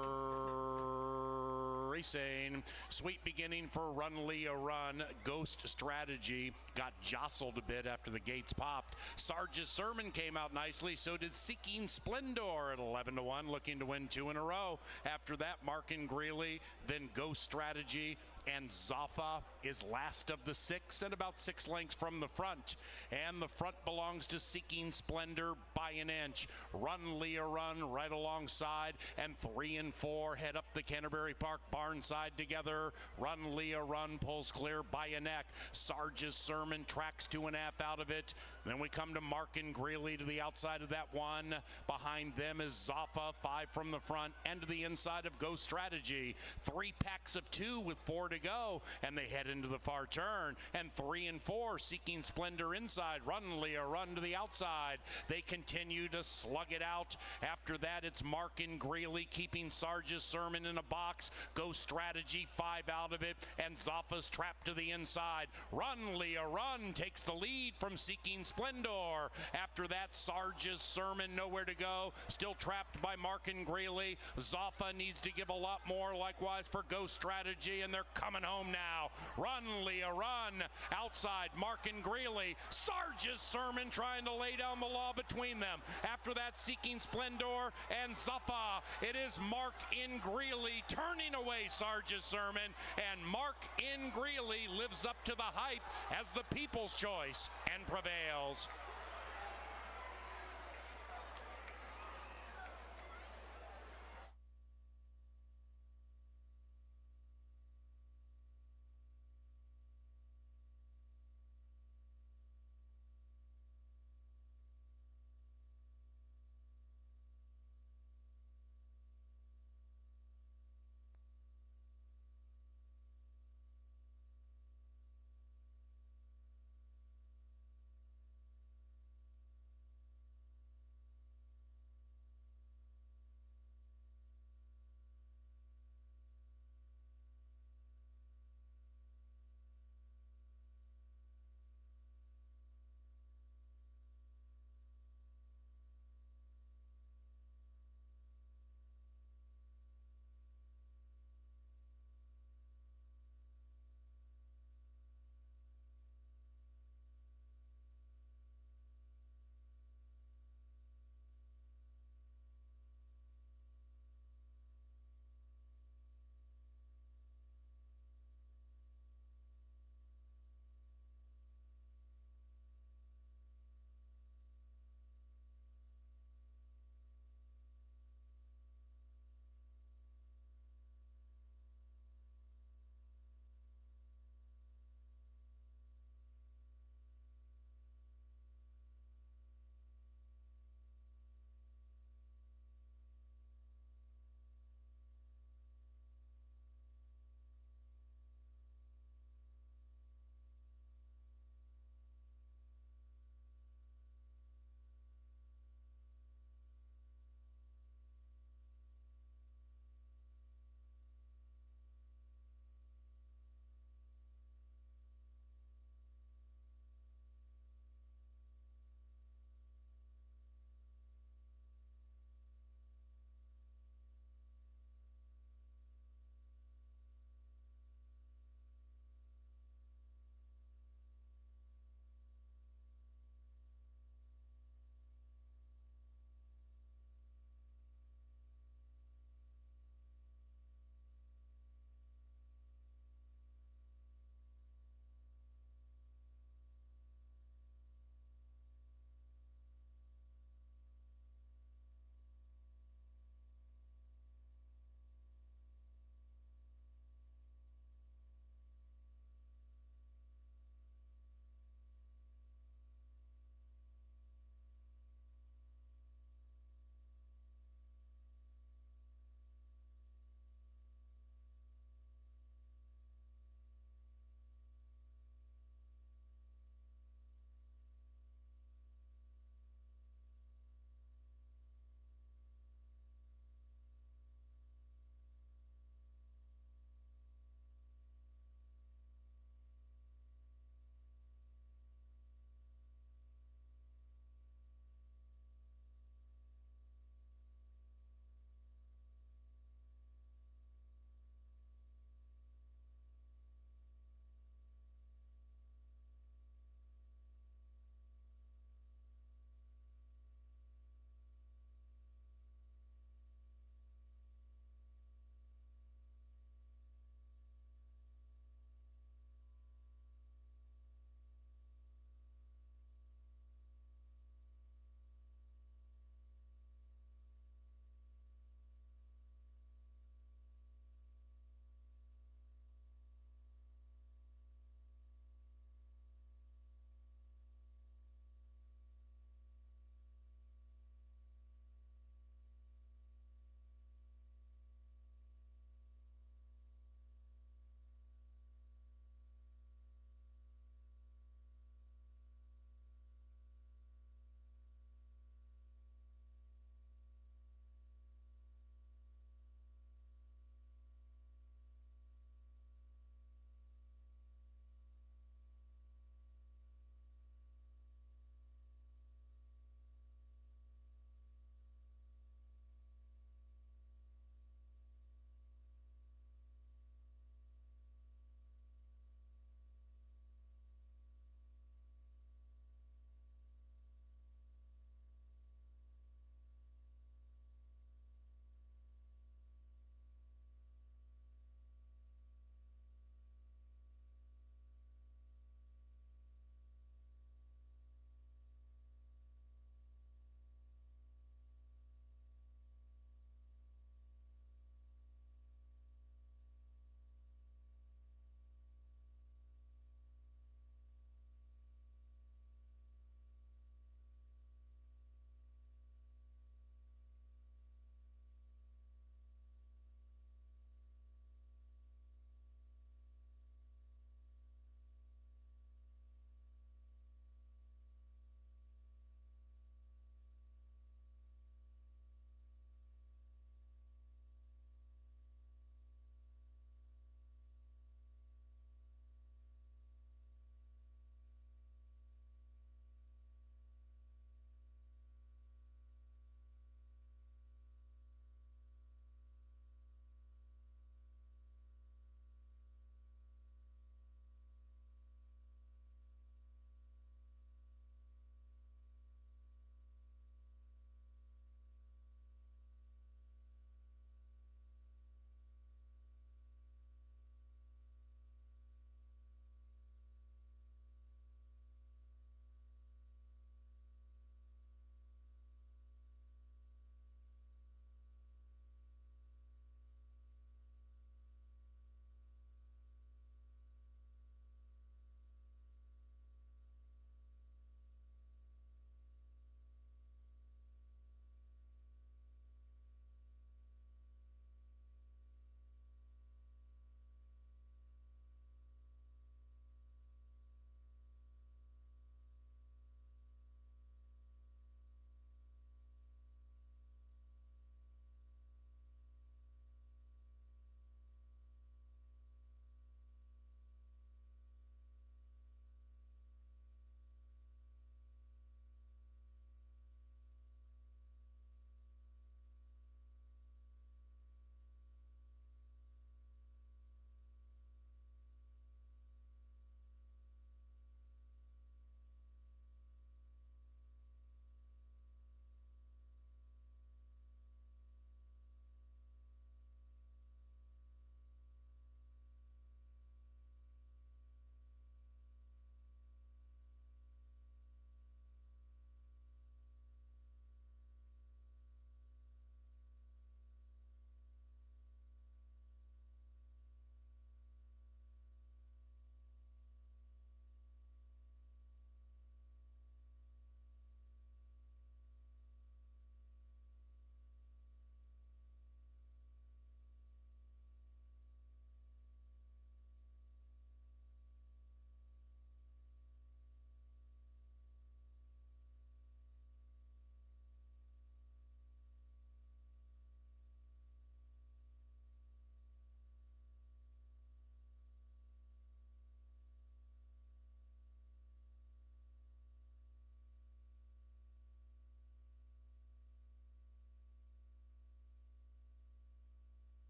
racing. Sweet beginning for Run Leah Run. Ghost Strategy got jostled a bit after the gates popped. Sarge's Sermon came out nicely. So did Seeking Splendor at 11-1, looking to win 2 in a row. After that, Mark and Greeley, then Ghost Strategy, and Zaffa is last of the 6 and about 6 lengths from the front. And the front belongs to Seeking Splendor by an inch. Run Leah Run right alongside, and 3 and 4 head up the Canterbury Park barn side together. Run Leah Run pulls clear by a neck. Sarge's Sermon tracks 2.5 out of it. Then we come to Mark and Greeley to the outside of that one. Behind them is Zaffa, 5 from the front and to the inside of Ghost Strategy. 3 packs of 2 with 4 to go, and they head into the far turn. And 3 and 4 Seeking Splendor inside. Run Leah Run to the outside. They continue to slug it out. After that, it's Mark and Greeley keeping Sarge's Sermon in a box. Ghost Strategy 5 out of it, and Zaffa's trapped to the inside. Run Leah Run takes the lead from Seeking Splendor. After that, Sarge's Sermon nowhere to go, still trapped by Mark and Greeley. Zaffa needs to give a lot more, likewise for Ghost Strategy, and they're coming home now. Run Leah Run outside Mark and Greeley. Sarge's Sermon trying to lay down the law between them. After that, Seeking Splendor and Zaffa. It is Mark in Greeley turning away Sarge's Sermon, and Mark in Greeley lives up to the hype as the people's choice and prevails.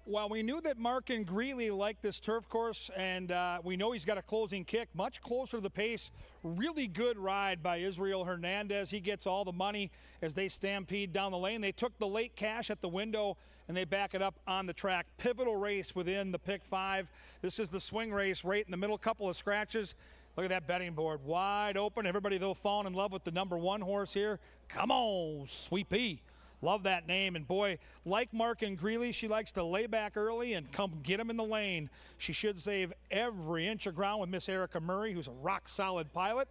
Well, we knew that Mark and Greeley liked this turf course, and we know he's got a closing kick, much closer to the pace. Really good ride by Israel Hernandez. He gets all the money as they stampede down the lane. They took the late cash at the window, and they back it up on the track. Pivotal race within the pick 5. This is the swing race right in the middle, couple of scratches. Look at that betting board, wide open. Everybody, though, falling in love with the number 1 horse here. Come on, Sweet Pea. Love that name, and boy, like Mark and Greeley, she likes to lay back early and come get him in the lane. She should save every inch of ground with Miss Erica Murray, who's a rock-solid pilot.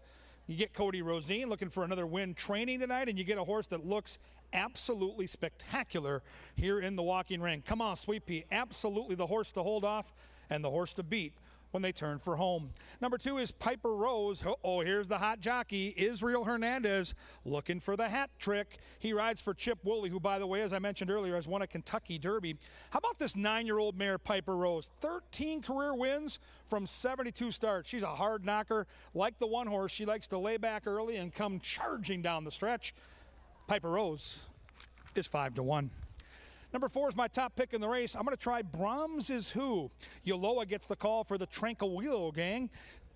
You get Cody Rosine looking for another win training tonight, and you get a horse that looks absolutely spectacular here in the walking ring. Come on, Sweet Pea, absolutely the horse to hold off and the horse to beat when they turn for home. Number 2 is Piper Rose. Oh, here's the hot jockey, Israel Hernandez, looking for the hat trick. He rides for Chip Woolley, who, by the way, as I mentioned earlier, has won a Kentucky Derby. How about this 9-year-old mare, Piper Rose? 13 career wins from 72 starts. She's a hard knocker. Like the one horse, she likes to lay back early and come charging down the stretch. Piper Rose is 5-1. Number 4 is my top pick in the race. I'm going to try Brahms Is Who. Yoloa gets the call for the Tranquillo gang.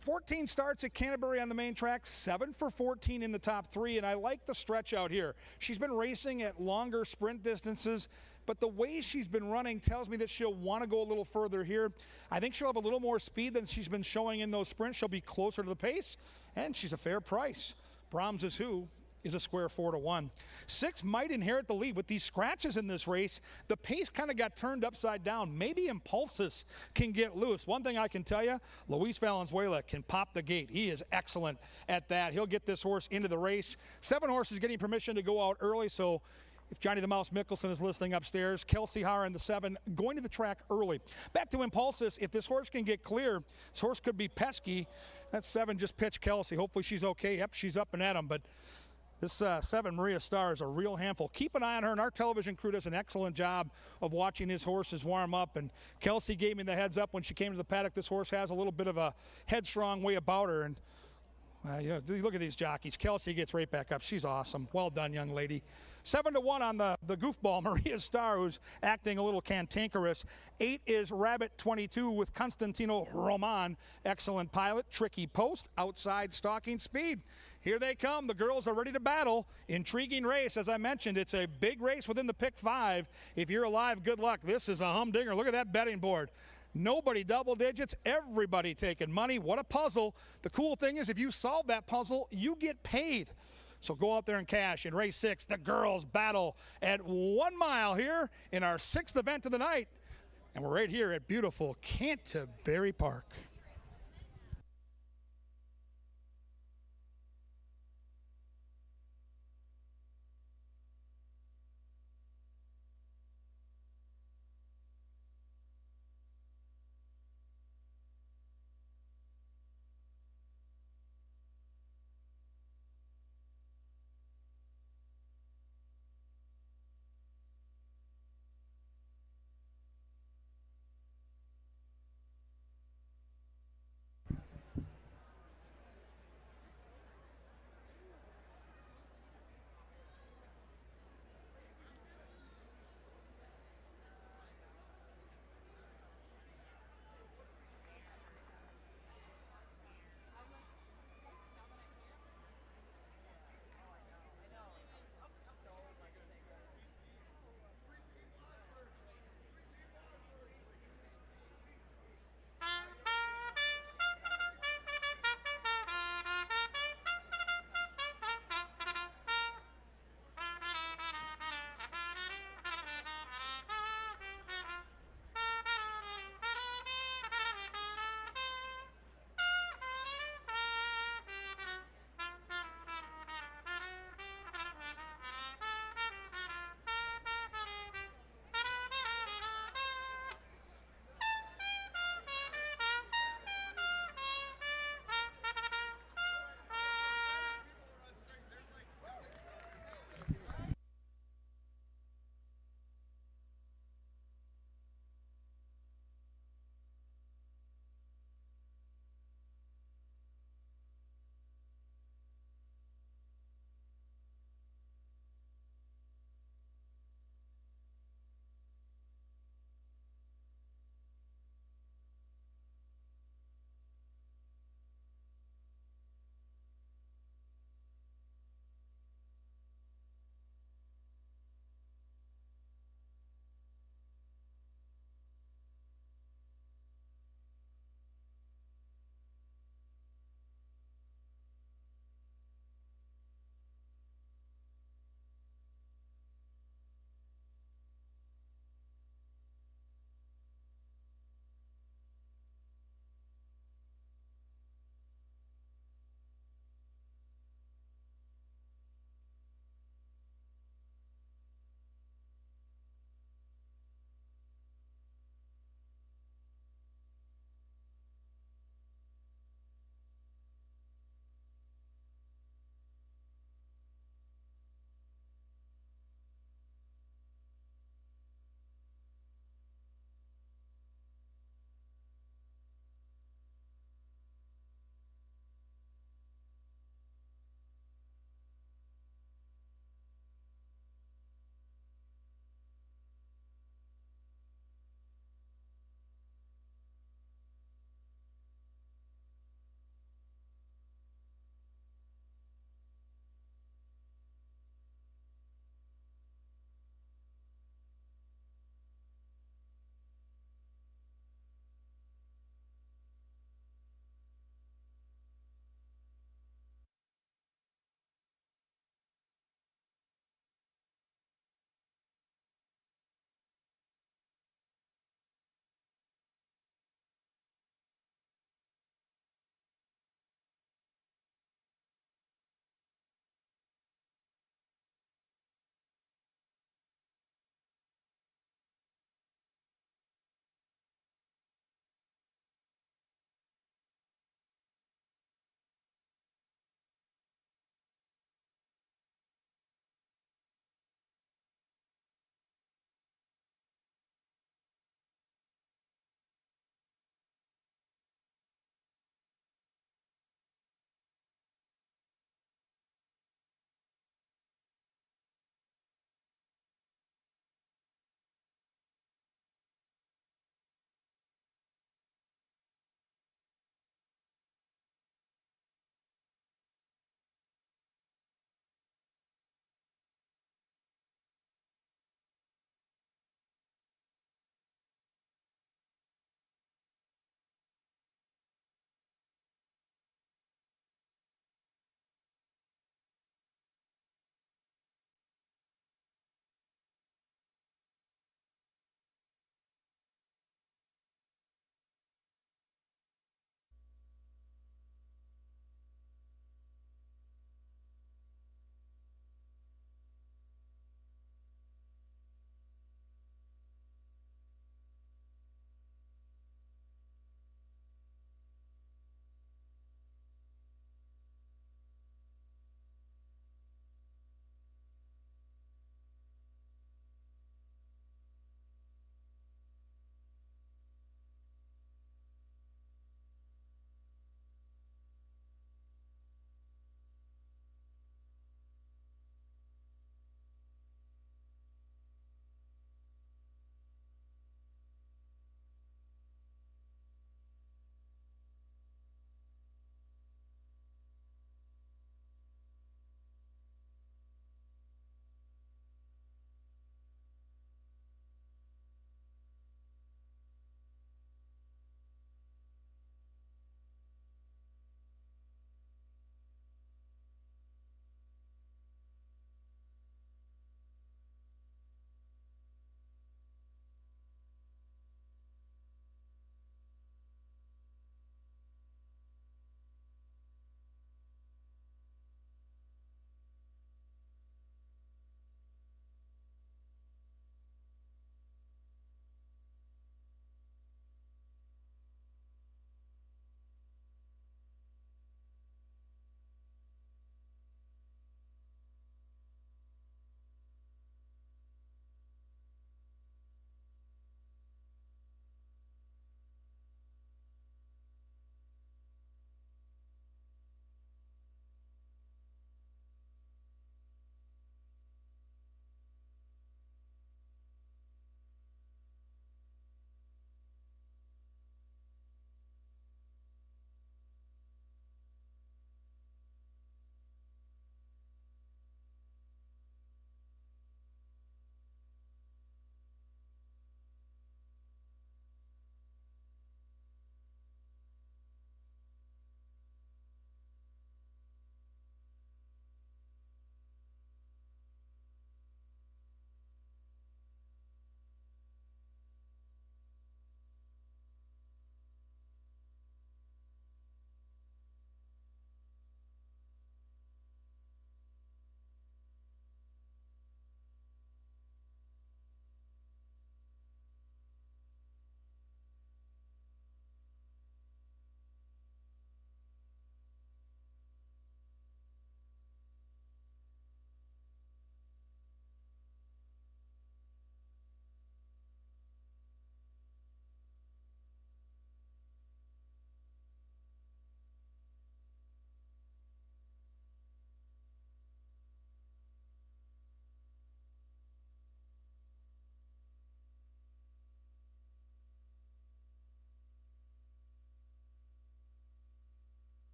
14 starts at Canterbury on the main track, 7 for 14 in the top 3, and I like the stretch out here. She's been racing at longer sprint distances, but the way she's been running tells me that she'll want to go a little further here. I think she'll have a little more speed than she's been showing in those sprints. She'll be closer to the pace, and she's a fair price. Brahms Is Who is a square 4-1. 6 might inherit the lead. With these scratches in this race, the pace kind of got turned upside down. Maybe Impulsus can get loose. One thing I can tell you, Luis Valenzuela can pop the gate. He is excellent at that. He'll get this horse into the race. 7 horses getting permission to go out early, so if Johnny the Mouse Mickelson is listening upstairs, Kelsey Hara in the 7 going to the track early. Back to Impulsus. If this horse can get clear, this horse could be pesky. That 7 just pitched Kelsey. Hopefully she's okay. Yep, she's up and at him, but this 7, Maria Star, is a real handful. Keep an eye on her, and our television crew does an excellent job of watching these horses warm up. And Kelsey gave me the heads up when she came to the paddock. This horse has a little bit of a headstrong way about her. And look at these jockeys. Kelsey gets right back up. She's awesome. Well done, young lady. 7-1 on the goofball, Maria Star, who's acting a little cantankerous. 8 is Rabbit 22 with Constantino Roman. Excellent pilot, tricky post, outside stalking speed. Here they come. The girls are ready to battle. Intriguing race. As I mentioned, it's a big race within the pick 5. If you're alive, good luck. This is a humdinger. Look at that betting board. Nobody double digits. Everybody taking money. What a puzzle. The cool thing is if you solve that puzzle, you get paid. So go out there and cash. In race 6, the girls battle at 1 mile here in our 6th event of the night. And we're right here at beautiful Canterbury Park.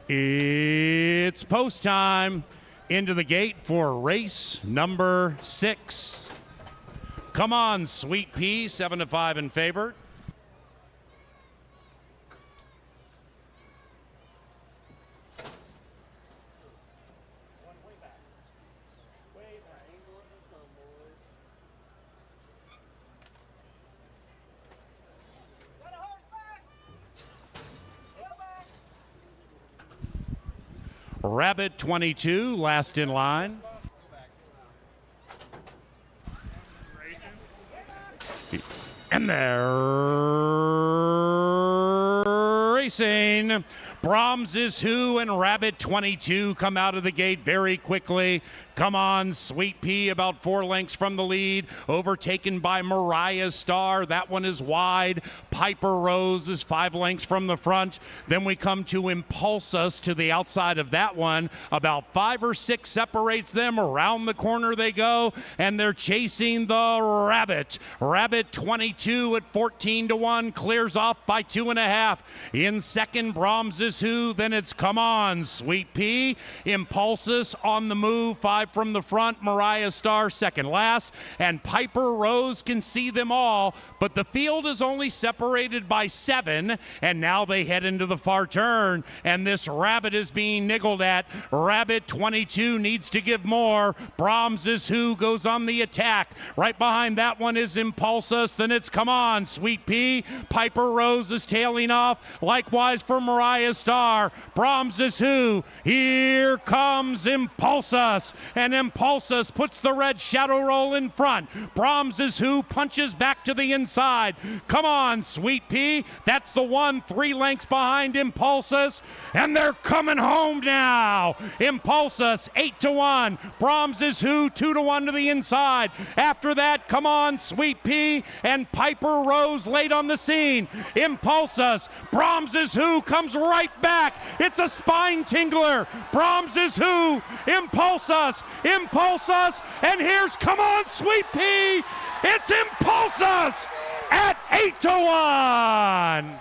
It's post time. Into the gate for race number 6. Come on, Sweet Pea, 7-5 in favor. Rabbit 22, last in line. And they're racing. Brahms is who, and Rabbit 22 come out of the gate very quickly. Come on, Sweet Pea, about 4 lengths from the lead. Overtaken by Mariah Star. That one is wide. Piper Rose is 5 lengths from the front. Then we come to Impulse Us to the outside of that one. About 5 or 6 separates them. Around the corner they go, and they're chasing the Rabbit. Rabbit 22 at 14-1 clears off by 2.5. In second, Brahms is who. Then it's Come On, Sweet Pea. Impulsus on the move, 5 from the front. Mariah Star second last, and Piper Rose can see them all, but the field is only separated by 7, and now they head into the far turn, and this Rabbit is being niggled at. Rabbit 22 needs to give more. Brahms is who goes on the attack. Right behind that one is Impulsus. Then it's Come On, Sweet Pea. Piper Rose is tailing off. Likewise for Mariah Star. Brahms is who. Here comes Impulsus. And Impulsus puts the red shadow roll in front. Brahms is who punches back to the inside. Come on, Sweet Pea. That's the one, 3 lengths behind Impulsus. And they're coming home now. Impulsus, 8-1. Brahms is who, 2-1 to the inside. After that, Come On, Sweet Pea, and Piper Rose late on the scene. Impulsus, Brahms is who comes right back. It's a spine tingler. Brahms is who. Impulsus, and here's Come On, Sweet Pea. It's Impulsus at 8-1.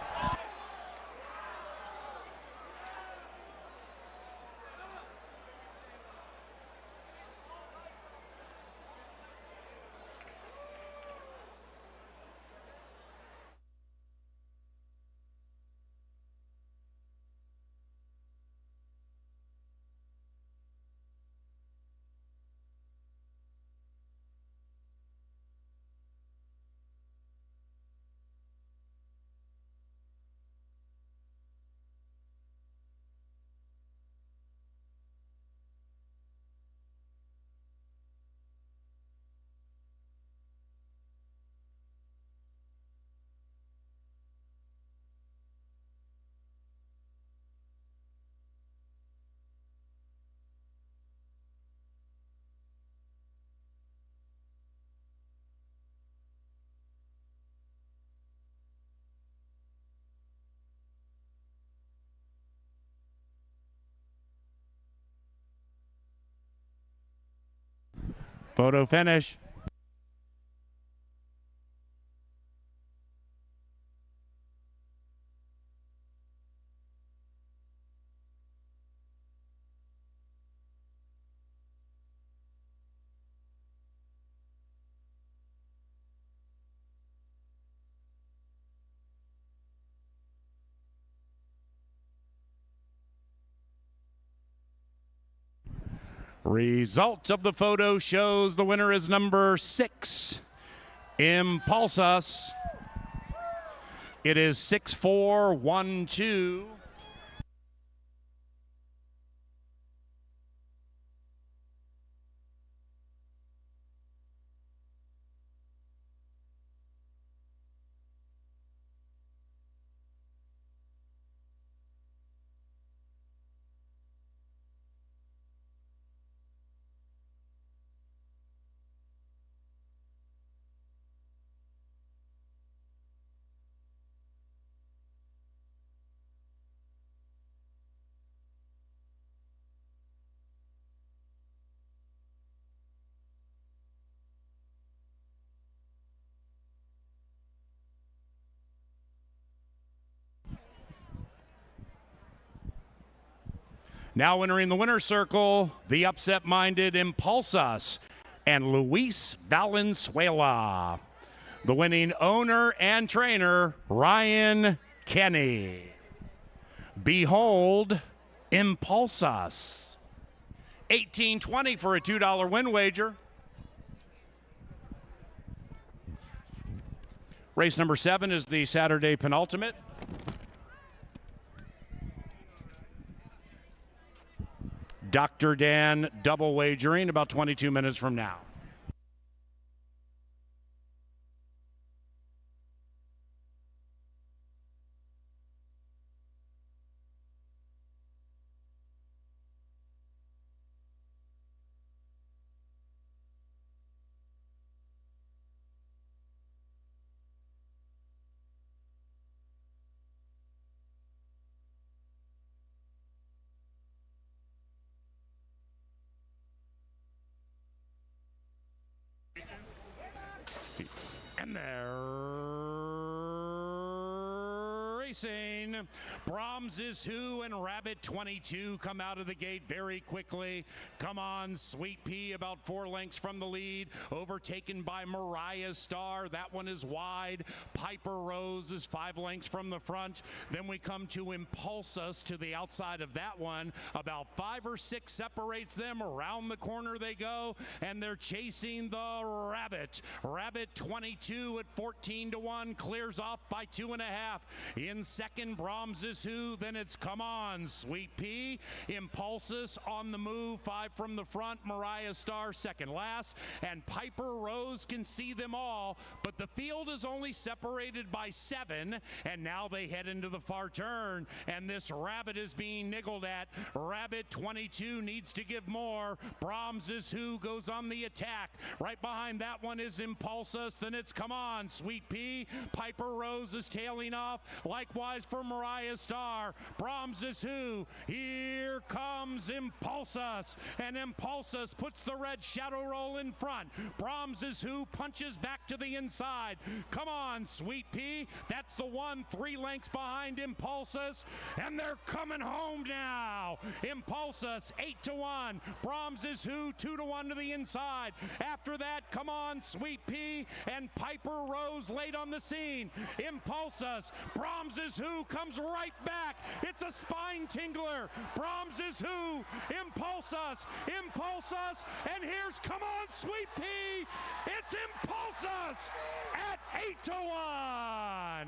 Photo finish. Result of the photo shows the winner is number 6, Impulsus. It is 6-4-1-2. Now entering the winner's circle, the upset-minded Impulsas and Luis Valenzuela. The winning owner and trainer, Ryan Kenny. Behold, Impulsas. $18.20 for a $2 win wager. Race number 7 is the Saturday penultimate. Dr. Dan double wagering about 22 minutes from now. And they're racing. Brahms is who and Rabbit 22 come out of the gate very quickly. Come on, Sweet Pea about 4 lengths from the lead. Overtaken by Mariah Star. That one is wide. Piper Rose is 5 lengths from the front. Then we come to Impulsas to the outside of that one. About 5 or 6 separates them. Around the corner they go, and they're chasing the Rabbit. Rabbit 22 at 14-1 clears off by 2.5. In second, Brahms is who. Then it's Come On, Sweet Pea. Impulsas on the move. 5 from the front. Mariah Star second last. And Piper Rose can see them all. But the field is only separated by 7. And now they head into the far turn. And this Rabbit is being niggled at. Rabbit 22 needs to give more. Brahms is who goes on the attack. Right behind that one is Impulsas. Then it's Come On, Sweet Pea. Piper Rose is tailing off. Likewise for Mariah Star. Brahms is who. Here comes Impulsas. And Impulsas puts the red shadow roll in front. Brahms is who punches back to the inside. Come On, Sweet Pea. That's the one 3 lengths behind Impulsas. And they're coming home now. Impulsas 8-1. Brahms is who 2-1 to the inside. After that, Come On, Sweet Pea and Piper Rose late on the scene. Impulsas. Brahms is who comes right back. It's a spine tingler. Brahms is who. Impulsas. Impulsas. And here's Come On, Sweet Pea. It's Impulsas at 8-1.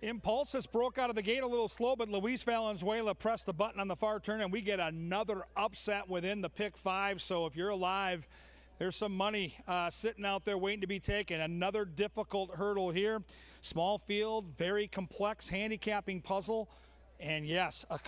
Impulsus broke out of the gate a little slow, but Luis Valenzuela pressed the button on the far turn, and we get another upset within the pick 5. So if you're alive, there's some money sitting out there waiting to be taken. Another difficult hurdle here. Small field, very complex handicapping puzzle. And yes, a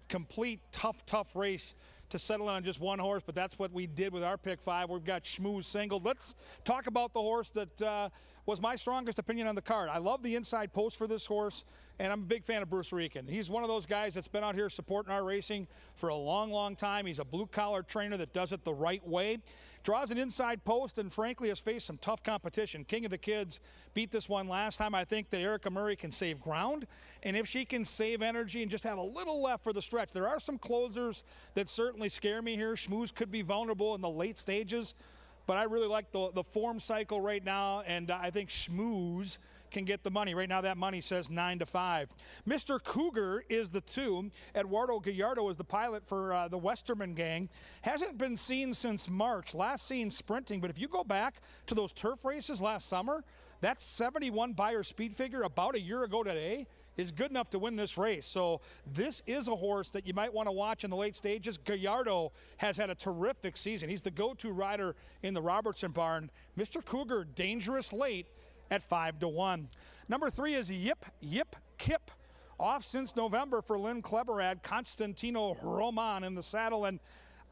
complete tough race to settle on just one horse, but that's what we did with our pick 5. We've got Schmooze singled. Let's talk about the horse that was my strongest opinion on the card. I love the inside post for this horse, and I'm a big fan of Bruce Rican. He's one of those guys that's been out here supporting our racing for a long time. He's a blue-collar trainer that does it the right way. Draws an inside post and, frankly, has faced some tough competition. King of the Kids beat this one last time. I think that Erica Murray can save ground, and if she can save energy and just have a little left for the stretch. There are some closers that certainly scare me here. Schmooze could be vulnerable in the late stages, but I really like the form cycle right now, and I think Schmooze can get the money. Right now that money says 9-5. Mr. Cougar is the 2. Eduardo Gallardo is the pilot for the Westerman gang. Hasn't been seen since March. Last seen sprinting, but if you go back to those turf races last summer, that 71 Beyer speed figure about a year ago today is good enough to win this race. So this is a horse that you might want to watch in the late stages. Gallardo has had a terrific season. He's the go-to rider in the Robertson barn. Mr. Cougar, dangerous late at 5-1. Number 3 is Yip Kip. Off since November for Lynn Kleberad. Constantino Roman in the saddle, and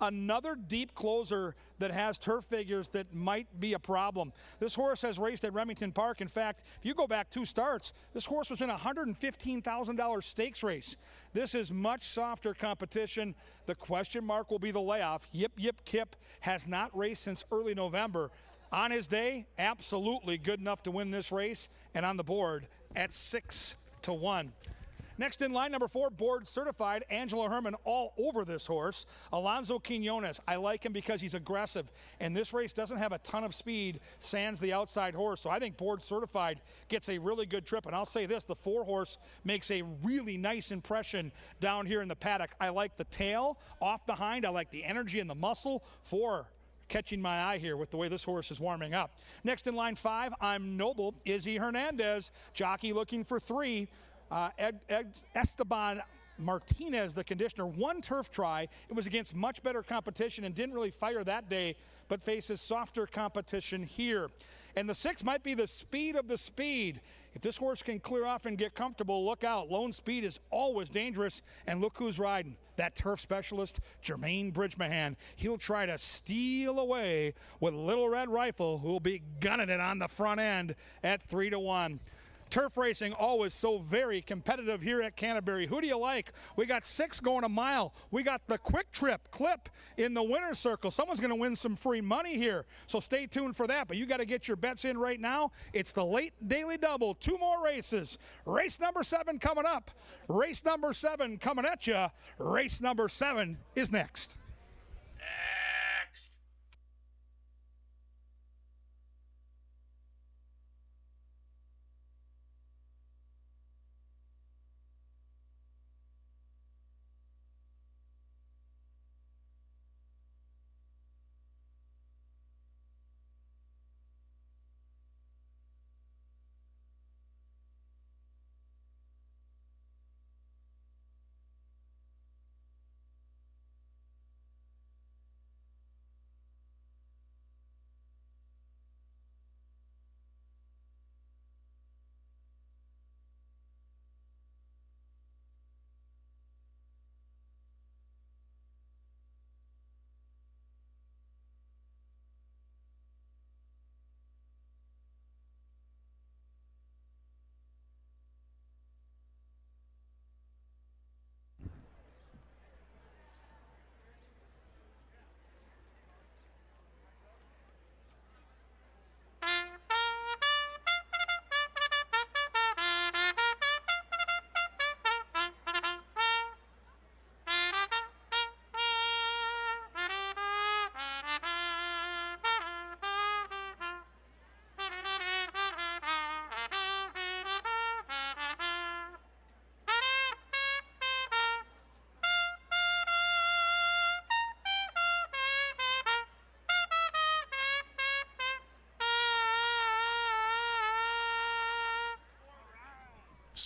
another deep closer that has turf figures that might be a problem. This horse has raced at Remington Park. In fact, if you go back 2 starts, this horse was in a $115,000 stakes race. This is much softer competition. The question mark will be the layoff. Yip Kip has not raced since early November. On his day, absolutely good enough to win this race, and on the board at 6-1. Next in line, number 4, board certified. Angela Herman all over this horse. Alonso Quinones, I like him because he's aggressive, and this race doesn't have a ton of speed, sans the outside horse. So I think board certified gets a really good trip. And I'll say this, the 4 horse makes a really nice impression down here in the paddock. I like the tail off the hind. I like the energy and the muscle. 4 catching my eye here with the way this horse is warming up. Next in line 5, I'm Noble. Izzy Hernandez, jockey looking for 3. Esteban Martinez, the conditioner, 1 turf try. It was against much better competition and didn't really fire that day, but faces softer competition here. And the 6 might be the speed of the speed. If this horse can clear off and get comfortable, look out. Lone speed is always dangerous, and look who's riding. That turf specialist, Jermaine Bridgemahan. He'll try to steal away with Little Red Rifle, who will be gunning it on the front end at 3-1. Turf racing always so very competitive here at Canterbury. Who do you like? We got 6 going a mile. We got the quick trip clip in the winner's circle. Someone's going to win some free money here, so stay tuned for that. But you got to get your bets in right now. It's the late daily double. 2 more races. Race number 7 coming up. Race number 7 coming at you. Race number 7 is next.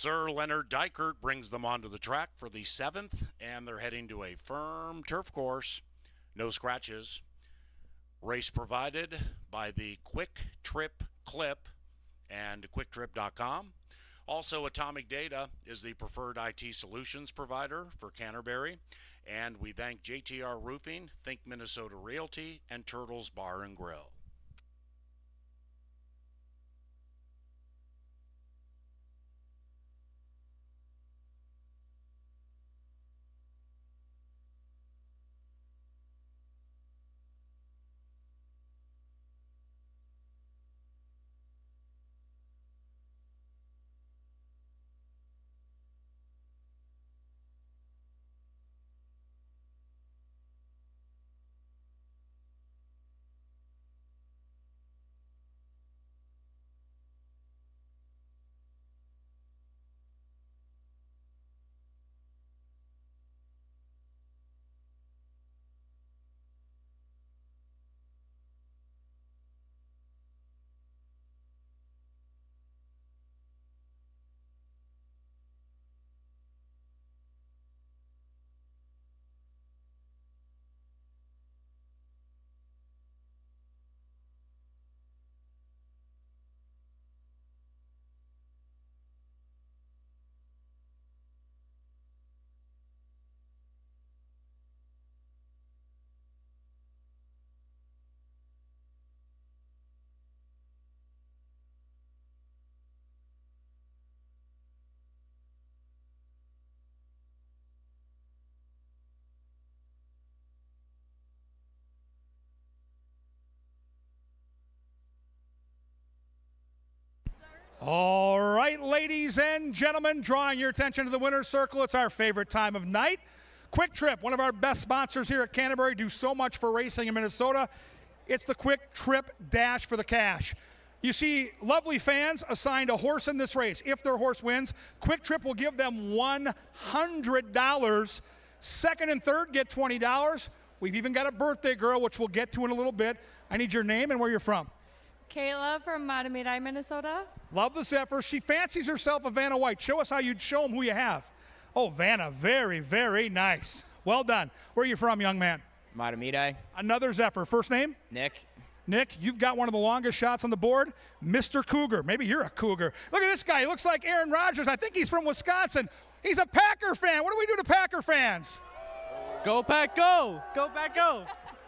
Sir Leonard Dykert brings them onto the track for the 7th, and they're heading to a firm turf course. No scratches. Race provided by the Quick Trip Clip and QuickTrip.com. Also, Atomic Data is the preferred IT solutions provider for Canterbury. And we thank JTR Roofing, Think Minnesota Realty, and Turtles Bar and Grill. All right, ladies and gentlemen, drawing your attention to the winner's circle. It's our favorite time of night. Quick Trip, one of our best sponsors here at Canterbury, do so much for racing in Minnesota. It's the Quick Trip Dash for the cash. You see, lovely fans assigned a horse in this race. If their horse wins, Quick Trip will give them $100. Second and third get $20. We've even got a birthday girl, which we'll get to in a little bit. I need your name and where you're from. Kayla from Matamidi, Minnesota. Love the Zephyr. She fancies herself a Vanna White. Show us how you'd show them who you have. Oh, Vanna, very, very nice. Well done. Where are you from, young man? Matamidi. Another Zephyr. First name? Nick. Nick, you've got one of the longest shots on the board. Mr. Cougar. Maybe you're a Cougar. Look at this guy. He looks like Aaron Rodgers. I think he's from Wisconsin. He's a Packer fan. What do we do to Packer fans? Go Pack Go! Go Pack Go!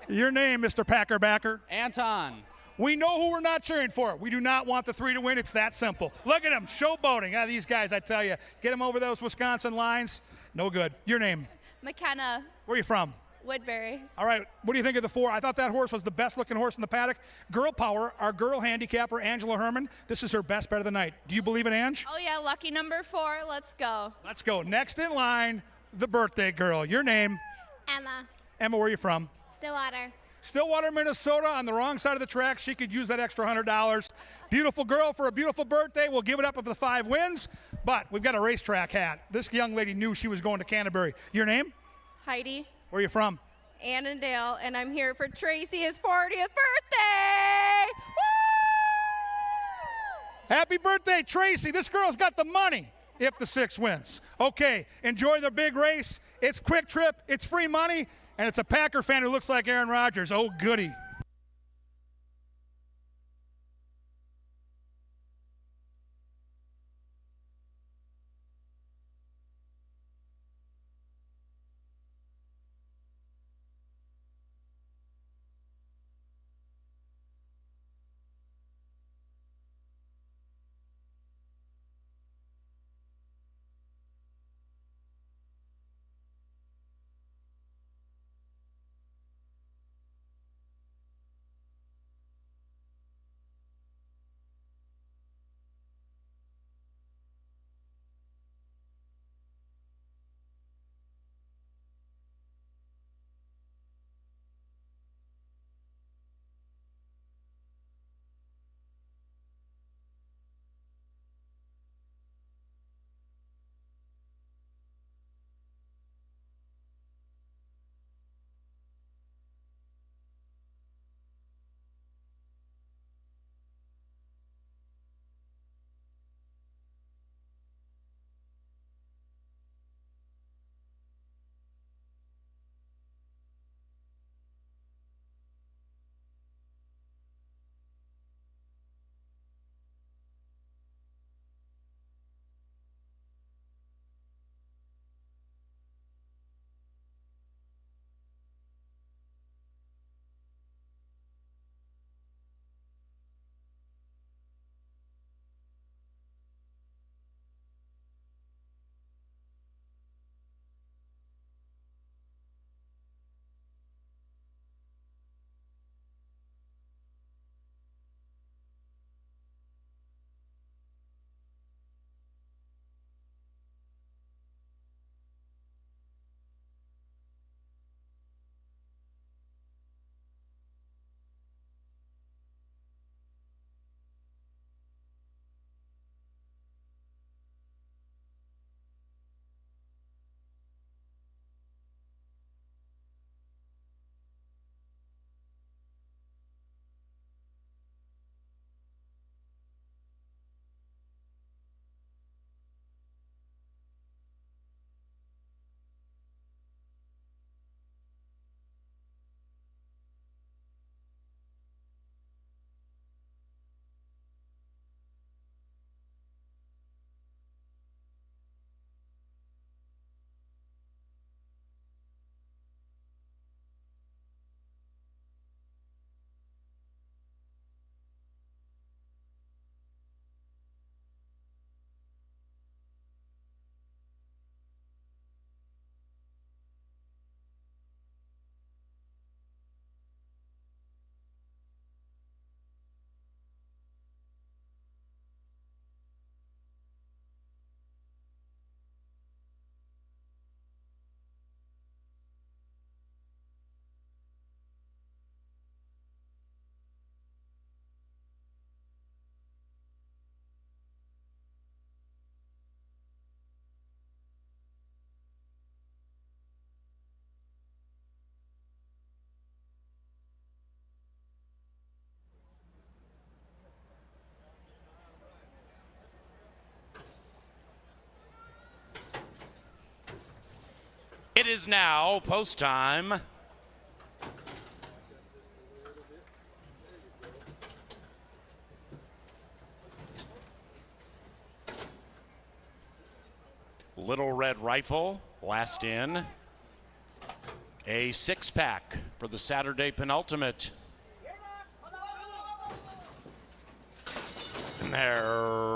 Your name, Mr. Packer Backer? Anton. We know who we're not cheering for. We do not want the 3 to win. It's that simple. Look at them, showboating. These guys, I tell you, get them over those Wisconsin lines. No good. Your name? McKenna, Where are you from? Woodbury. All right, what do you think of the 4? I thought that horse was the best-looking horse in the paddock. Girl Power, our girl handicapper, Angela Herman. This is her best bet of the night. Do you believe in Ange? Oh, yeah, lucky number 4. Let's go. Let's go. Next in line, the birthday girl. Your name? Emma, Emma, where are you from? Stillwater. Stillwater, Minnesota, on the wrong side of the track. She could use that extra $100. Beautiful girl for a beautiful birthday. We'll give it up if the 5 wins, but we've got a racetrack hat. This young lady knew she was going to Canterbury. Your name? Heidi, Where are you from? Annandale, and I'm here for Tracy's 40th birthday. Happy birthday, Tracy. This girl's got the money if the 6 wins. Okay, enjoy the big race. It's Quick Trip. It's free money. And it's a Packer fan who looks like Aaron Rodgers. Oh, goody. It is now post time. Little Red Rifle, last in. A 6-pack for the Saturday penultimate. And they're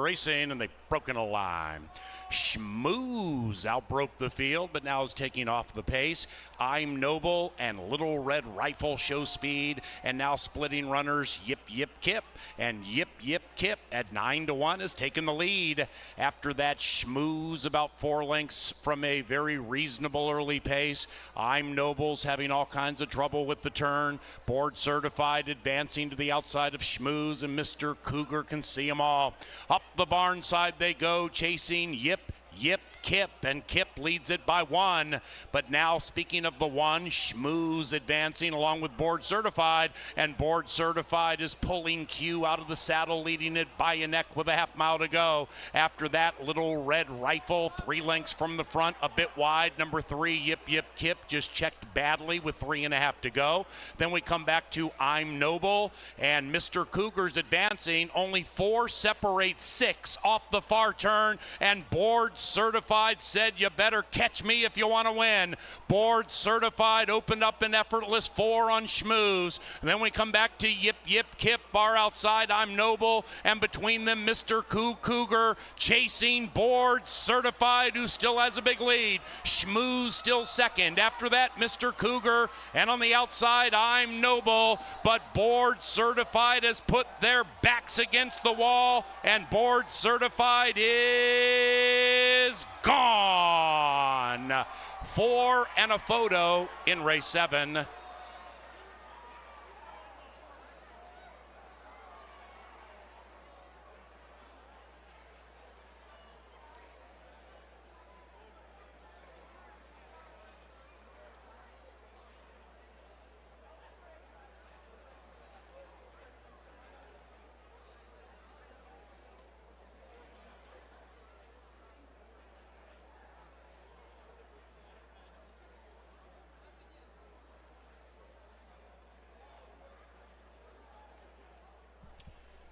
racing, and they've broken a line. Schmooze outbroke the field, but now is taking off the pace. I'm Noble and Little Red Rifle show speed, and now splitting runners Yip Yip Kip, and Yip Yip Kip at 9-1 has taken the lead. After that, Schmooze about 4 lengths from a very reasonable early pace. I'm Noble's having all kinds of trouble with the turn. Board certified advancing to the outside of Schmooze, and Mr. Cougar can see them all. Up the barn side they go, chasing Yip Yip Kip, and Kip leads it by 1. But now, speaking of the 1, Schmooze advancing along with Board Certified, and Board Certified is pulling Q out of the saddle, leading it by a neck with a half mile to go. After that, Little Red Rifle 3 lengths from the front, a bit wide. Number 3, Yip Yip Kip, just checked badly with 3.5 to go. Then we come back to I'm Noble, and Mr. Cougar's advancing. Only 4 separate 6 off the far turn, and Board Certified said, you better catch me if you want to win. Board Certified opened up an effortless 4 on Schmooze. And then we come back to Yip Yip Kip, bar outside I'm Noble, and between them Mr. Cougar chasing Board Certified, who still has a big lead. Schmooze still second. After that, Mr. Cougar, and on the outside I'm Noble, but Board Certified has put their backs against the wall, and Board Certified is gone. 4 and a photo in race 7.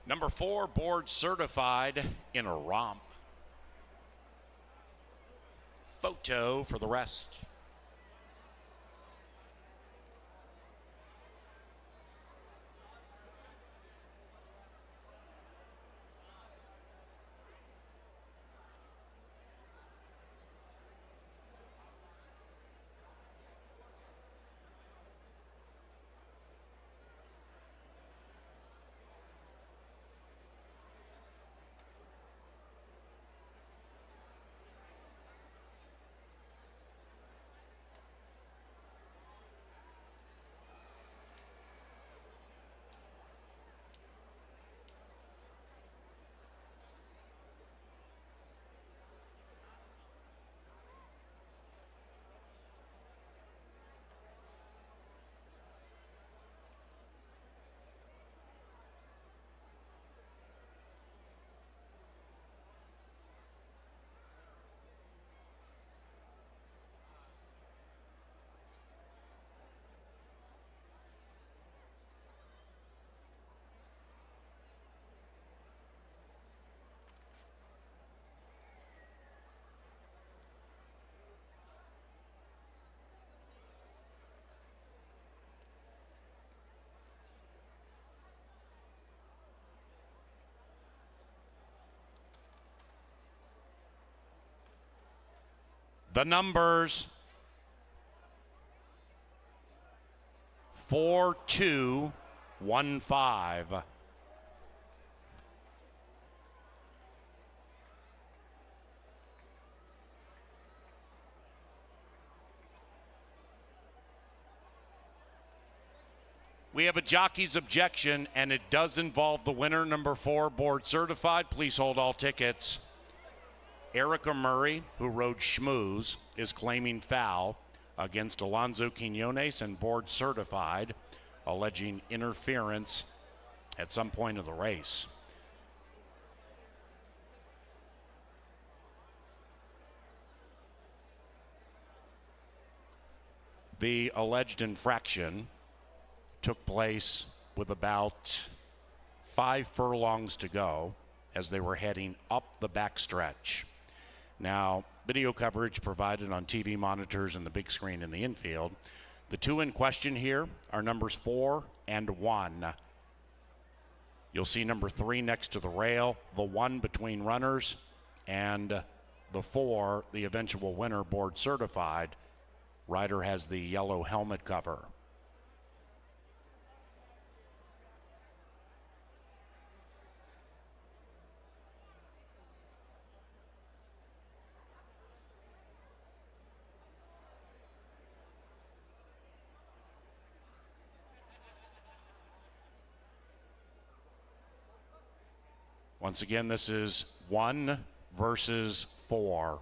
Number 4, Board Certified in a romp. Photo for the rest. The numbers 4215. We have a jockey's objection, and it does involve the winner, number 4, Board Certified. Please hold all tickets. Erica Murray, who rode Schmooze, is claiming foul against Alonzo Quinones and Board Certified, alleging interference at some point of the race. The alleged infraction took place with about 5 furlongs to go as they were heading up the backstretch. Now, video coverage provided on TV monitors and the big screen in the infield. The two in question here are numbers 4 and 1. You'll see number 3 next to the rail, the 1 between runners, and the 4, the eventual winner, board certified. Rider has the yellow helmet cover. Once again, this is 1 versus 4.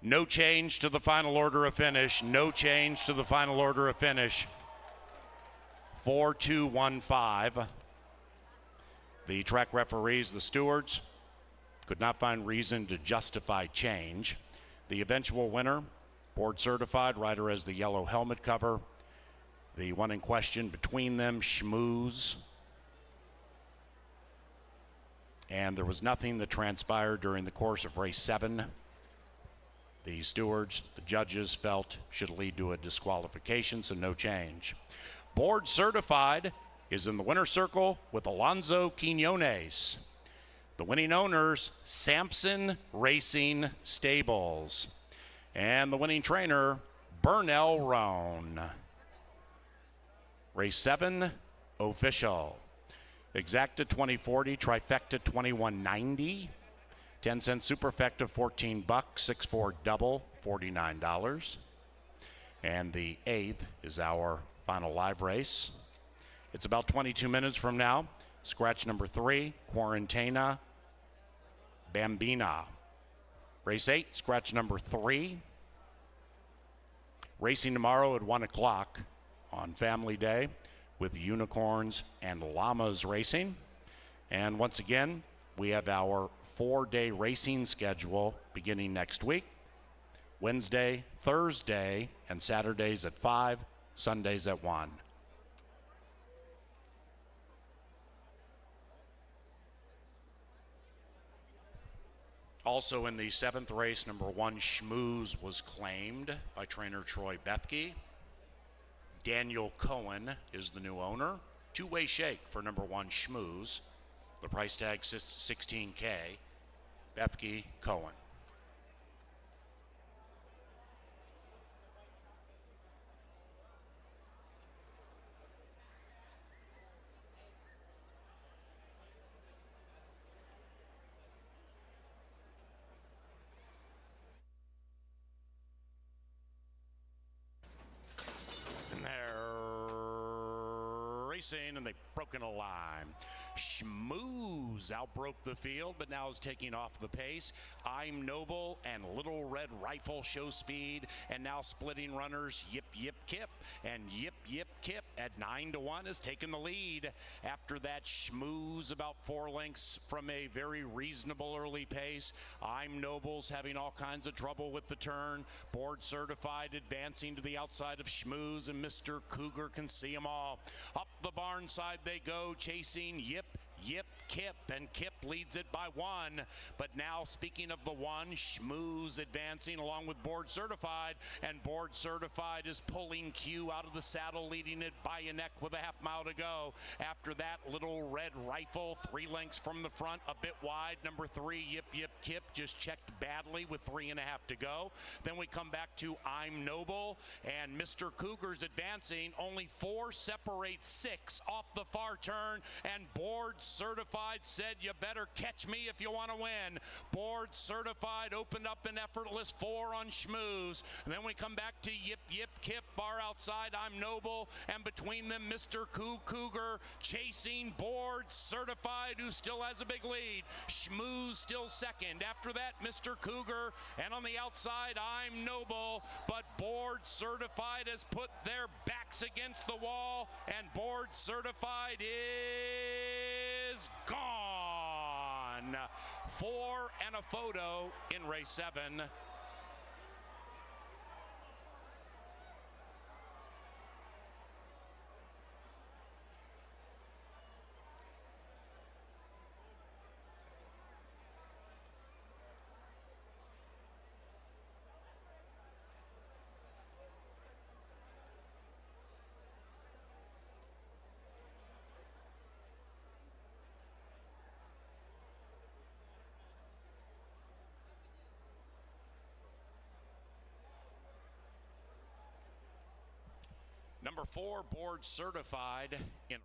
No change to the final order of finish. No change to the final order of finish. 4-2-1-5. The track referees, the stewards, could not find reason to justify change. The eventual winner, board certified, rider has the yellow helmet cover. The one in question between them, Schmooze. And there was nothing that transpired during the course of race 7. The stewards, the judges felt should lead to a disqualification, so no change. Board certified is in the winner's circle with Alonzo Quinones. The winning owners, Sampson Racing Stables. And the winning trainer, Burnell Roan. Race 7, official. Exacta 2040, trifecta 2190. 10-cent superfecta, $14. 6-4 double, $49. And the 8th is our final live race. It's about 22 minutes from now. Scratch number 3, Quarantena Bambina. Race 8, scratch number 3. Racing tomorrow at 1 o'clock on Family Day with unicorns and llamas racing. And once again, we have our 4-day racing schedule beginning next week. Wednesday, Thursday, and Saturdays at 5, Sundays at 1. Also in the 7th race, number 1, Schmooze, was claimed by trainer Troy Bethke. Daniel Cohen is the new owner. Two-way shake for number 1, Schmooze. The price tag $16K. Bethke, Cohen. Racing, and they've broken a line. Schmooze outbroke the field, but now is taking off the pace. I'm Noble and Little Red Rifle show speed, and now splitting runners Yip Yip Kip, and Yip Yip Kip at 9-1 has taken the lead. After that, Schmooze about 4 lengths from a very reasonable early pace. I'm Noble's having all kinds of trouble with the turn. Board certified advancing to the outside of Schmooze, and Mr. Cougar can see them all. Up the barn side they go, chasing Yip Yip Kip, and Kip leads it by 1. But now, speaking of the 1, Schmooze advancing along with Board Certified, and Board Certified is pulling Q out of the saddle, leading it by a neck with a half mile to go. After that, Little Red Rifle 3 lengths from the front, a bit wide. Number 3, Yip Yip Kip, just checked badly with 3.5 to go. Then we come back to I'm Noble, and Mr. Cougar's advancing. Only 4 separate 6 off the far turn, and Board Certified said, you better catch me if you want to win. Board Certified opened up an effortless 4 on Schmooze. And then we come back to Yip Yip Kip, bar outside I'm Noble, and between them Mr. Cougar chasing Board Certified, who still has a big lead. Schmooze still second. After that, Mr. Cougar, and on the outside I'm Noble, but Board Certified has put their backs against the wall, and Board Certified is gone. 4 and a photo in race 7. Number 4, Board Certified in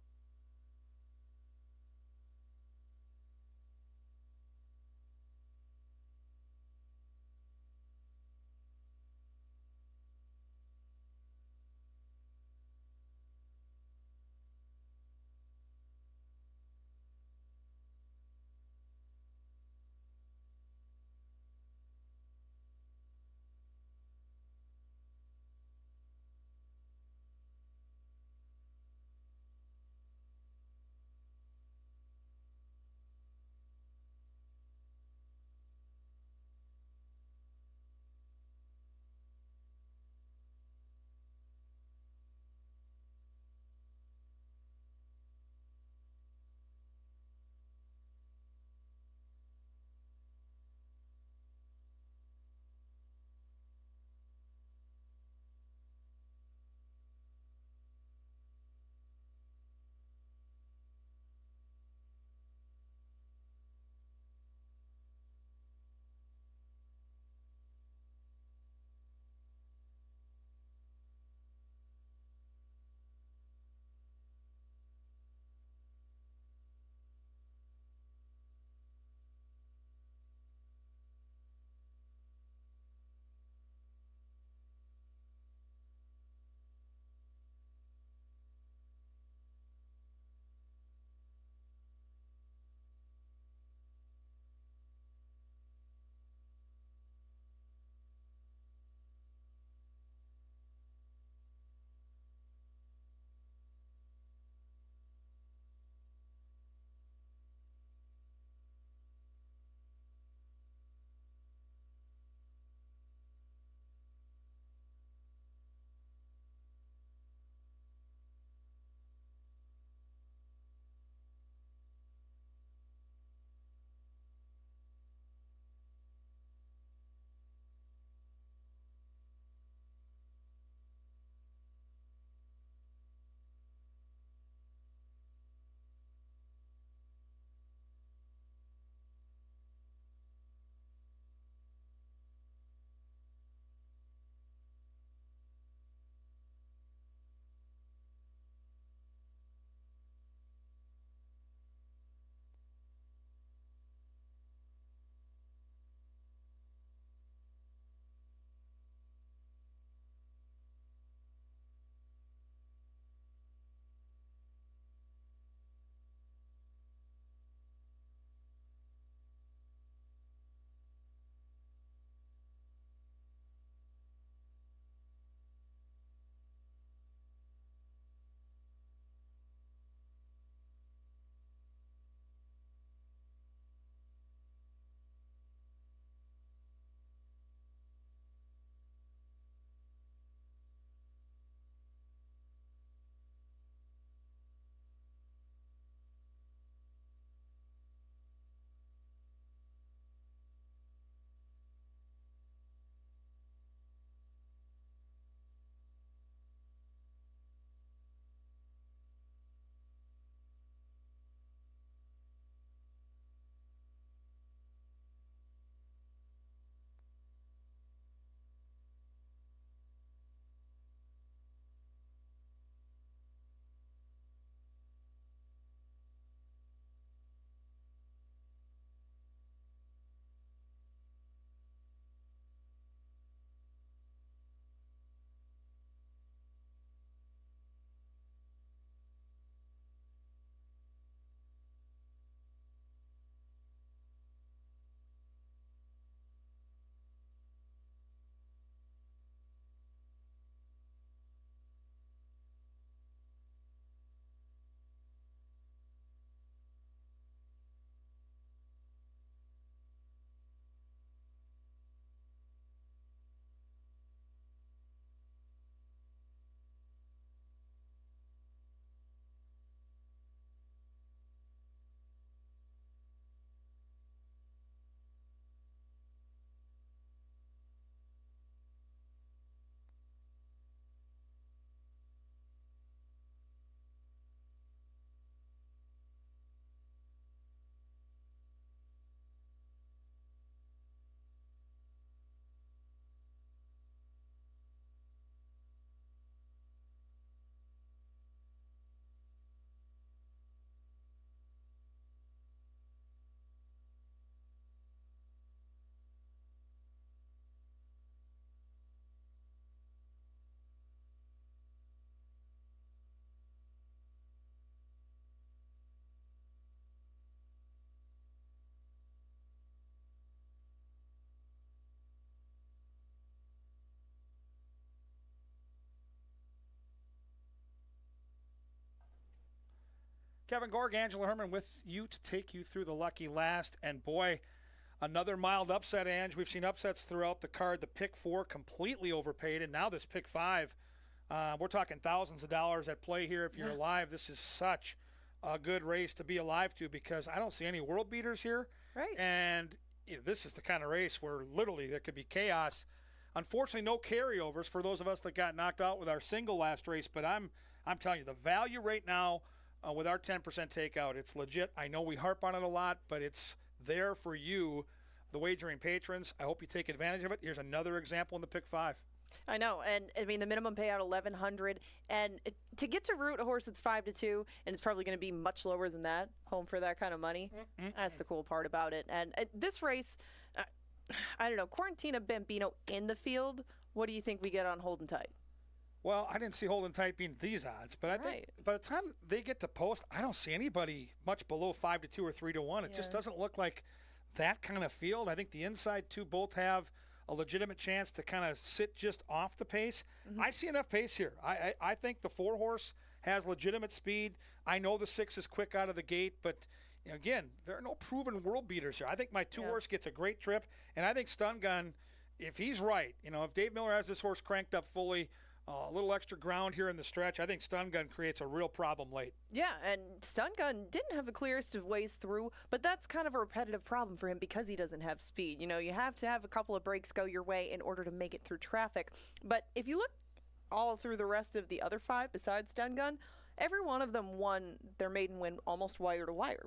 Kevin Gorg, Angela Herman with you to take you through the lucky last. And boy, another mild upset, Ange. We've seen upsets throughout the card. The pick 4 completely overpaid, and now this pick 5. We're talking thousands of dollars at play here if you're alive. This is such a good race to be alive to because I don't see any world beaters here. Right. And this is the kind of race where literally there could be chaos. Unfortunately, no carryovers for those of us that got knocked out with our single last race. But I'm telling you, the value right now with our 10% takeout, it's legit. I know we harp on it a lot, but it's there for you, the wagering patrons. I hope you take advantage of it. Here's another example in the pick 5. I know, and I mean the minimum payout $1,100, and to get to root a horse that's 5-2, and it's probably going to be much lower than that. Home for that kind of money. That's the cool part about it. And this race, I don't know, Quarantina Bambino in the field. What do you think we get on Holding Tight? Well, I didn't see Holding Tight being these odds, but I think by the time they get to post, I don't see anybody much below 5-2 or 3-1. It just doesn't look like that kind of field. I think the inside two both have a legitimate chance to kind of sit just off the pace. I see enough pace here. I think the 4-horse has legitimate speed. I know the 6 is quick out of the gate, but again, there are no proven world beaters here. I think my 2-horse gets a great trip, and I think Stun Gun, if he's right, if Dave Miller has this horse cranked up fully, a little extra ground here in the stretch, I think Stun Gun creates a real problem late. Yeah, and Stun Gun didn't have the clearest of ways through, but that's kind of a repetitive problem for him because he doesn't have speed. You have to have a couple of breaks go your way in order to make it through traffic. But if you look all through the rest of the other 5 besides Stun Gun, every one of them won their maiden win almost wire to wire.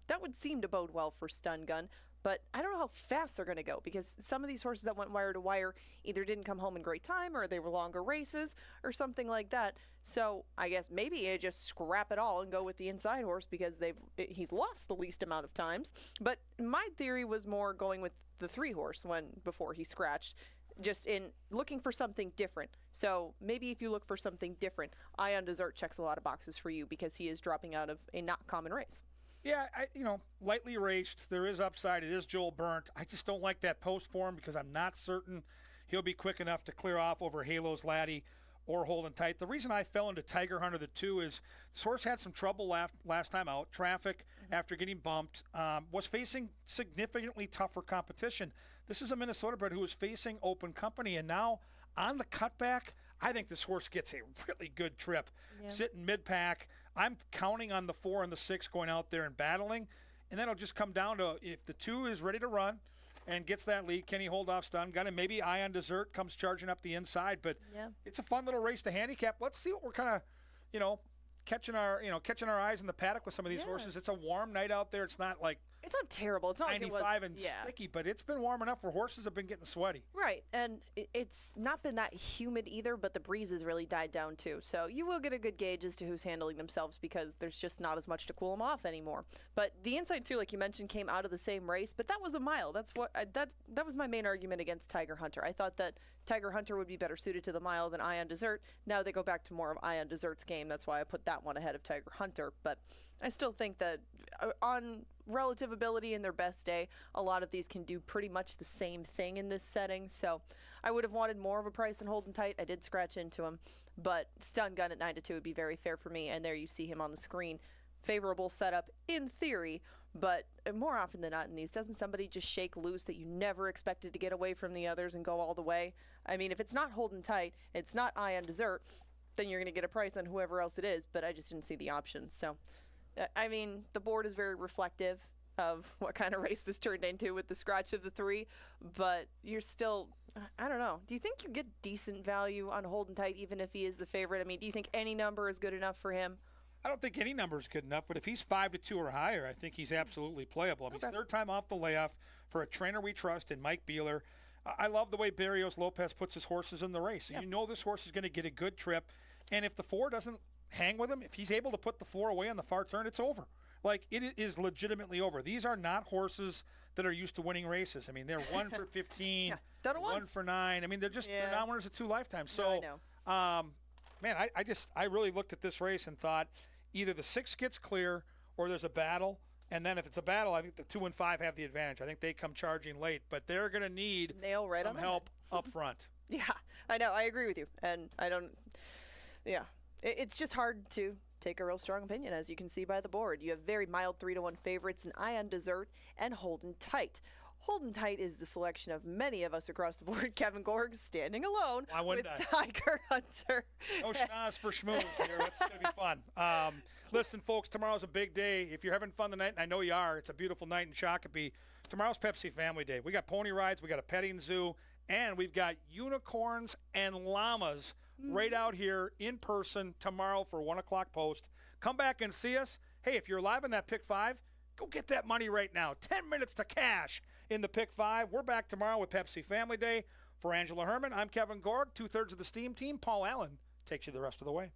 That would seem to bode well for Stun Gun. But I don't know how fast they're going to go because some of these horses that went wire to wire either didn't come home in great time or they were longer races or something like that. So I guess maybe you just scrap it all and go with the inside horse because he's lost the least amount of times. But my theory was more going with the 3-horse before he scratched, just in looking for something different. So maybe if you look for something different, Ion Dessert checks a lot of boxes for you because he is dropping out of a not common race. Yeah, lightly raced. There is upside. It is Joel Burnt. I just don't like that post for him because I'm not certain he'll be quick enough to clear off over Halo's Laddie or Holding Tight. The reason I fell into Tiger Hunter, the 2, is this horse had some trouble last time out. Traffic after getting bumped. Was facing significantly tougher competition. This is a Minnesota bred who was facing open company, and now on the cutback, I think this horse gets a really good trip. Sitting mid-pack. I'm counting on the 4 and the 6 going out there and battling, and then it'll just come down to if the 2 is ready to run and gets that lead, can he hold off Stun Gun? And maybe Ion Dessert comes charging up the inside. But it's a fun little race to handicap. Let's see what we're kind of, catching our eyes in the paddock with some of these horses. It's a warm night out there. It's not like it's not terrible. It's not 95 like it was, and sticky, but it's been warm enough where horses have been getting sweaty. Right, and it's not been that humid either, but the breeze has really died down too. So you will get a good gauge as to who's handling themselves because there's just not as much to cool them off anymore. But the inside too, like you mentioned, came out of the same race, but that was a mile. That's what that was my main argument against Tiger Hunter. I thought that Tiger Hunter would be better suited to the mile than Ion Dessert. Now they go back to more of Ion Dessert's game. That's why I put that one ahead of Tiger Hunter. But I still think that on relative ability in their best day, a lot of these can do pretty much the same thing in this setting. So I would have wanted more of a price than Holding Tight. I did scratch into him, but Stun Gun at 9-2 would be very fair for me. And there you see him on the screen. Favorable setup in theory, but more often than not in these, doesn't somebody just shake loose that you never expected to get away from the others and go all the way? I mean, if it's not Holding Tight, it's not Ion Dessert, then you're going to get a price on whoever else it is, but I just didn't see the options. So, I mean, the board is very reflective of what kind of race this turned into with the scratch of the 3, but you're still, I don't know. Do you think you get decent value on Holding Tight even if he is the favorite? I mean, do you think any number is good enough for him? I don't think any number is good enough, but if he's 5-2 or higher, I think he's absolutely playable. I mean, he's third time off the layoff for a trainer we trust in Mike Beeler. I love the way Barrios Lopez puts his horses in the race. So you know this horse is going to get a good trip, and if the 4 doesn't hang with him, if he's able to put the 4 away on the far turn, it's over. Like, it is legitimately over. These are not horses that are used to winning races. I mean, they're 1 for 15, 1 for 9. I mean, they're not winners of 2 lifetimes. So, man, I really looked at this race and thought either the 6 gets clear or there's a battle. And then if it's a battle, I think the 2 and 5 have the advantage. I think they come charging late, but they're going to need some help up front. Yeah, I know. I agree with you. And I don't, it's just hard to take a real strong opinion, as you can see by the board. You have very mild 3-1 favorites in Ion Dessert and Holden Tight. Holden Tight is the selection of many of us across the board. Kevin Gorg standing alone with Tiger Hunter. No schnoz for schmooze here. It's going to be fun. Listen, folks, tomorrow's a big day. If you're having fun tonight, and I know you are, it's a beautiful night in Shakopee. Tomorrow's Pepsi Family Day. We got pony rides, we got a petting zoo, and we've got unicorns and llamas right out here in person tomorrow for 1 o'clock post. Come back and see us. Hey, if you're live in that Pick 5, go get that money right now. 10 minutes to cash in the Pick 5. We're back tomorrow with Pepsi Family Day. For Angela Herman, I'm Kevin Gorg, 2/3 of the Steam Team. Paul Allen takes you the rest of the way.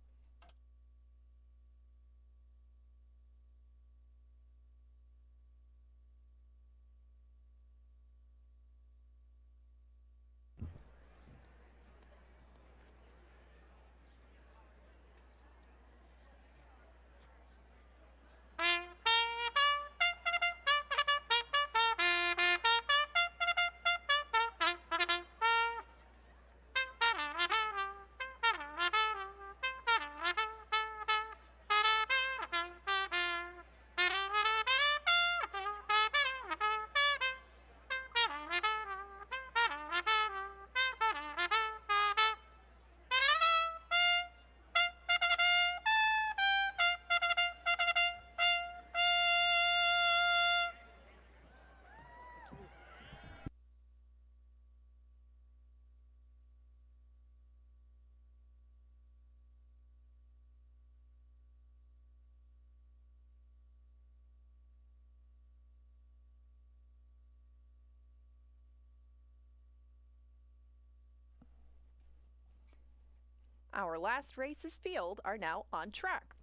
Our last races field is now on track.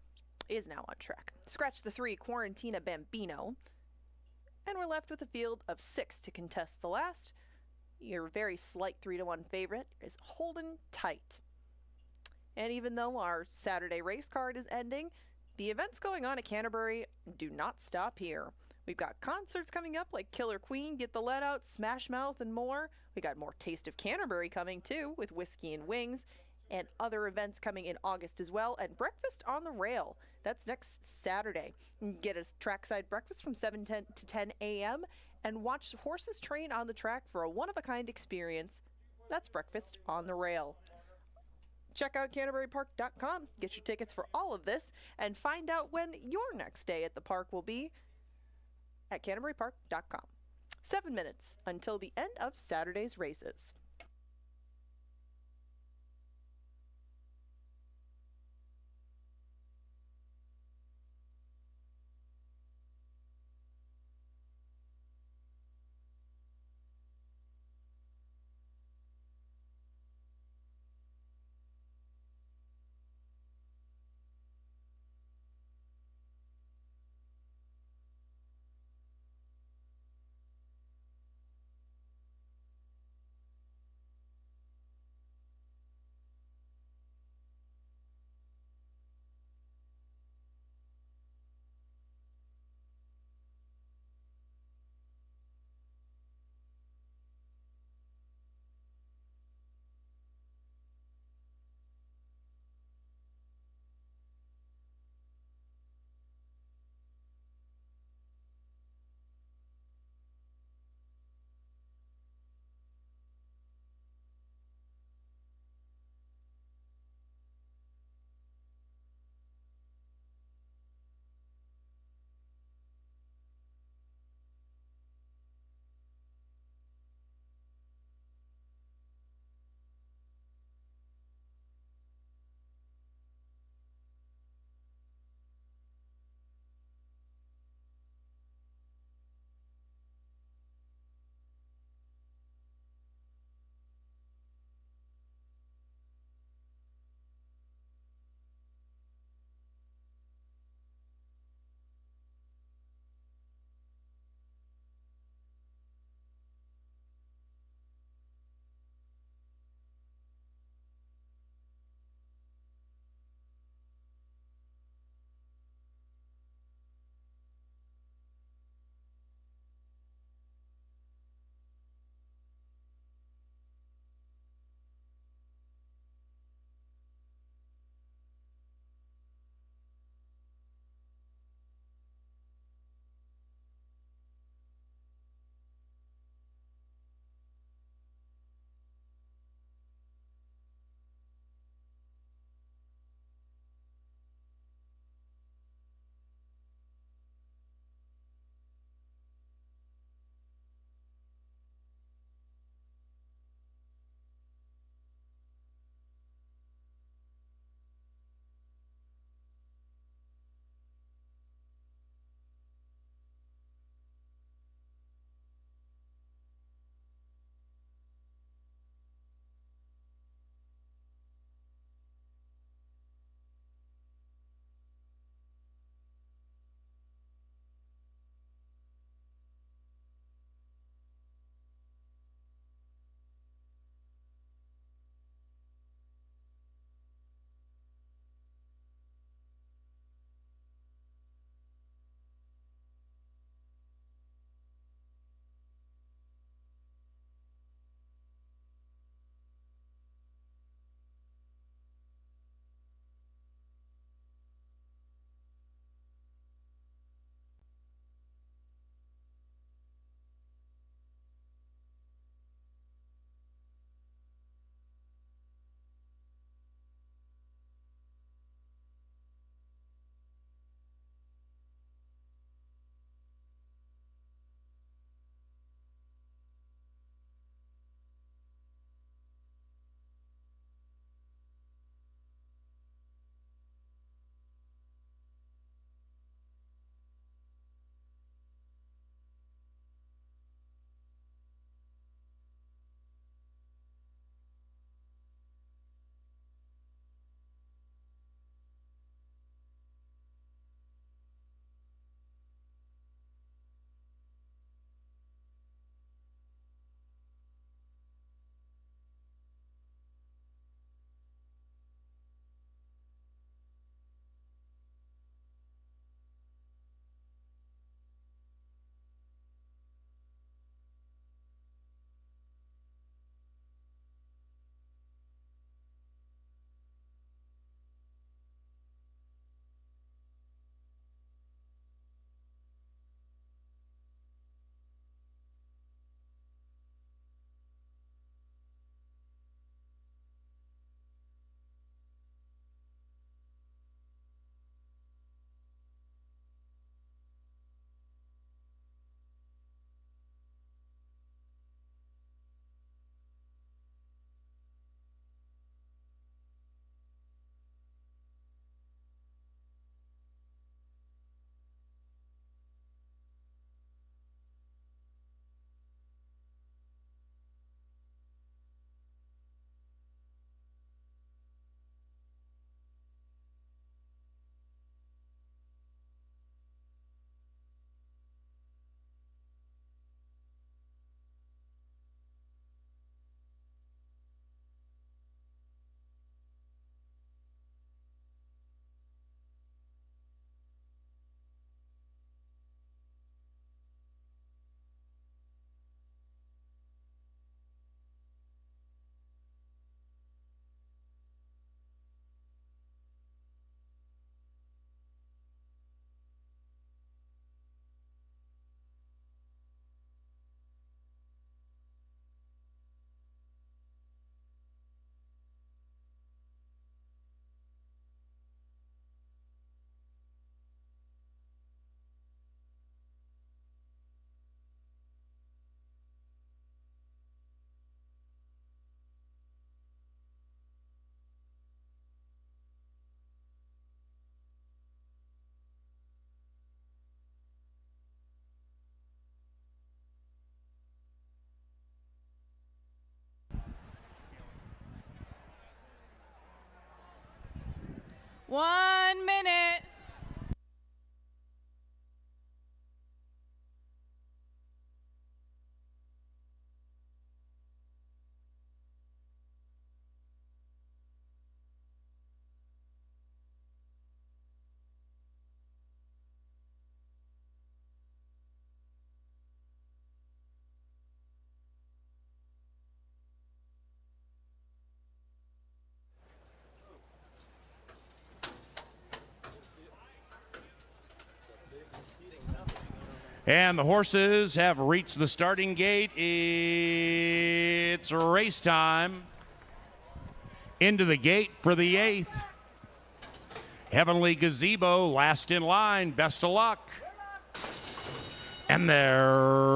Scratch the 3 Quarantina Bambino. And we're left with a field of 6 to contest the last. Your very slight 3-1 favorite is Holden Tight. And even though our Saturday race card is ending, the events going on at Canterbury do not stop here. We've got concerts coming up like Killer Queen, Get the Let Out, Smash Mouth, and more. We got more Taste of Canterbury coming too, with Whiskey and Wings, and other events coming in August as well, and Breakfast on the Rail. That's next Saturday. You can get a trackside breakfast from 7 to 10 a.m. and watch horses train on the track for a one-of-a-kind experience. That's Breakfast on the Rail. Check out CanterburyPark.com, get your tickets for all of this, and find out when your next day at the park will be at CanterburyPark.com. 7 minutes until the end of Saturday's races. 1 minute. And the horses have reached the starting gate. It's race time. Into the gate for the 8th. Heavenly Gazebo, last in line. Best of luck. And they're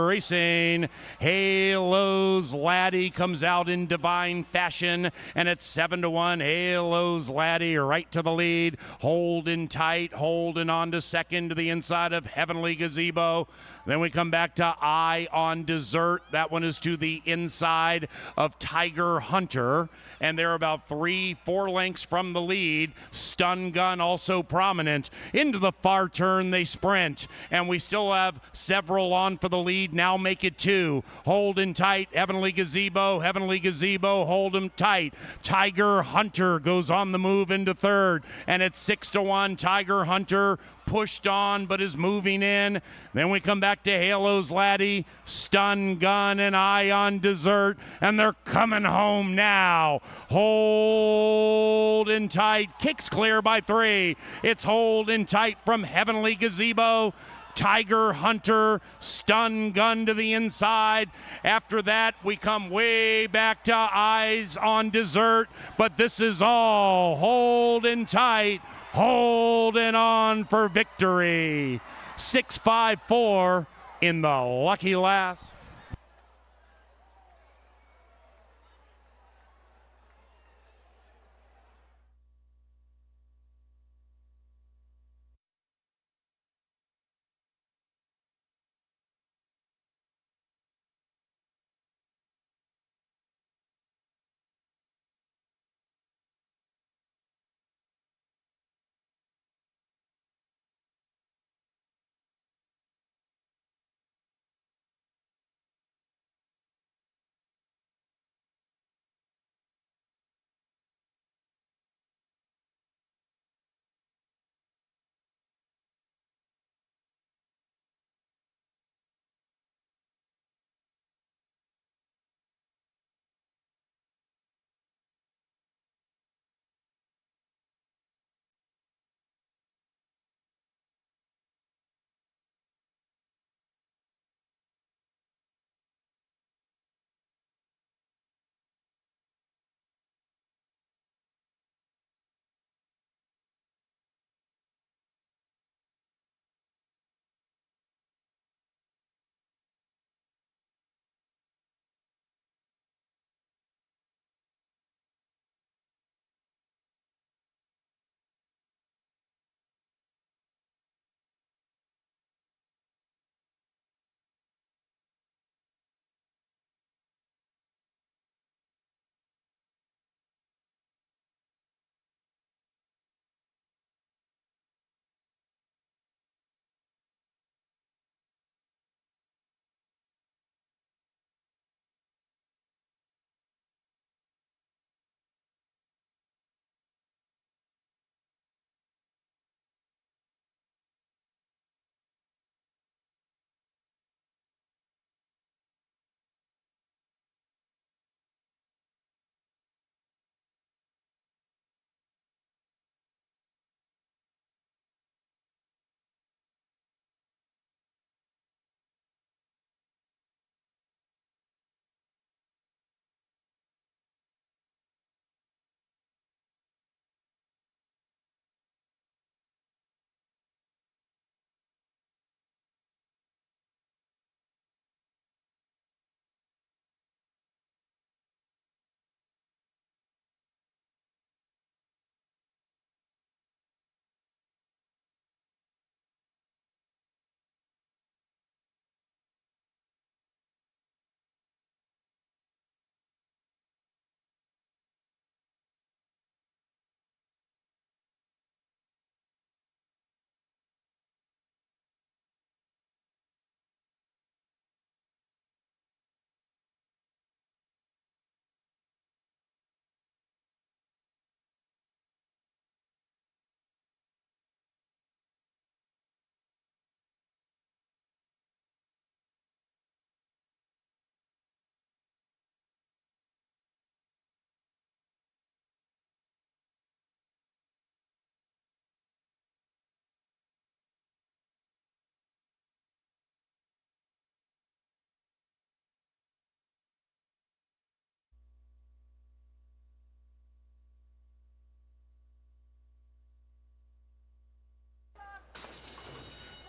racing. Halo's Laddie comes out in divine fashion, and it's 7-1. Halo's Laddie right to the lead, holding tight, holding on to second to the inside of Heavenly Gazebo. Then we come back to Eye on Dessert. That one is to the inside of Tiger Hunter, and they're about 3-4 lengths from the lead. Stun Gun also prominent. Into the far turn they sprint, and we still have several on for the lead. Now make it 2. Holding tight, Heavenly Gazebo, hold him tight. Tiger Hunter goes on the move into third, and it's 6-1. Tiger Hunter pushed on but is moving in. Then we come back to Halo's Laddie, Stun Gun, and Eye on Dessert, and they're coming home now. Holding tight, kicks clear by 3. It's holding tight from Heavenly Gazebo, Tiger Hunter, Stun Gun to the inside. After that, we come way back to Eyes on Dessert, but this is all holding tight, holding on for victory. 6-5-4 in the lucky last.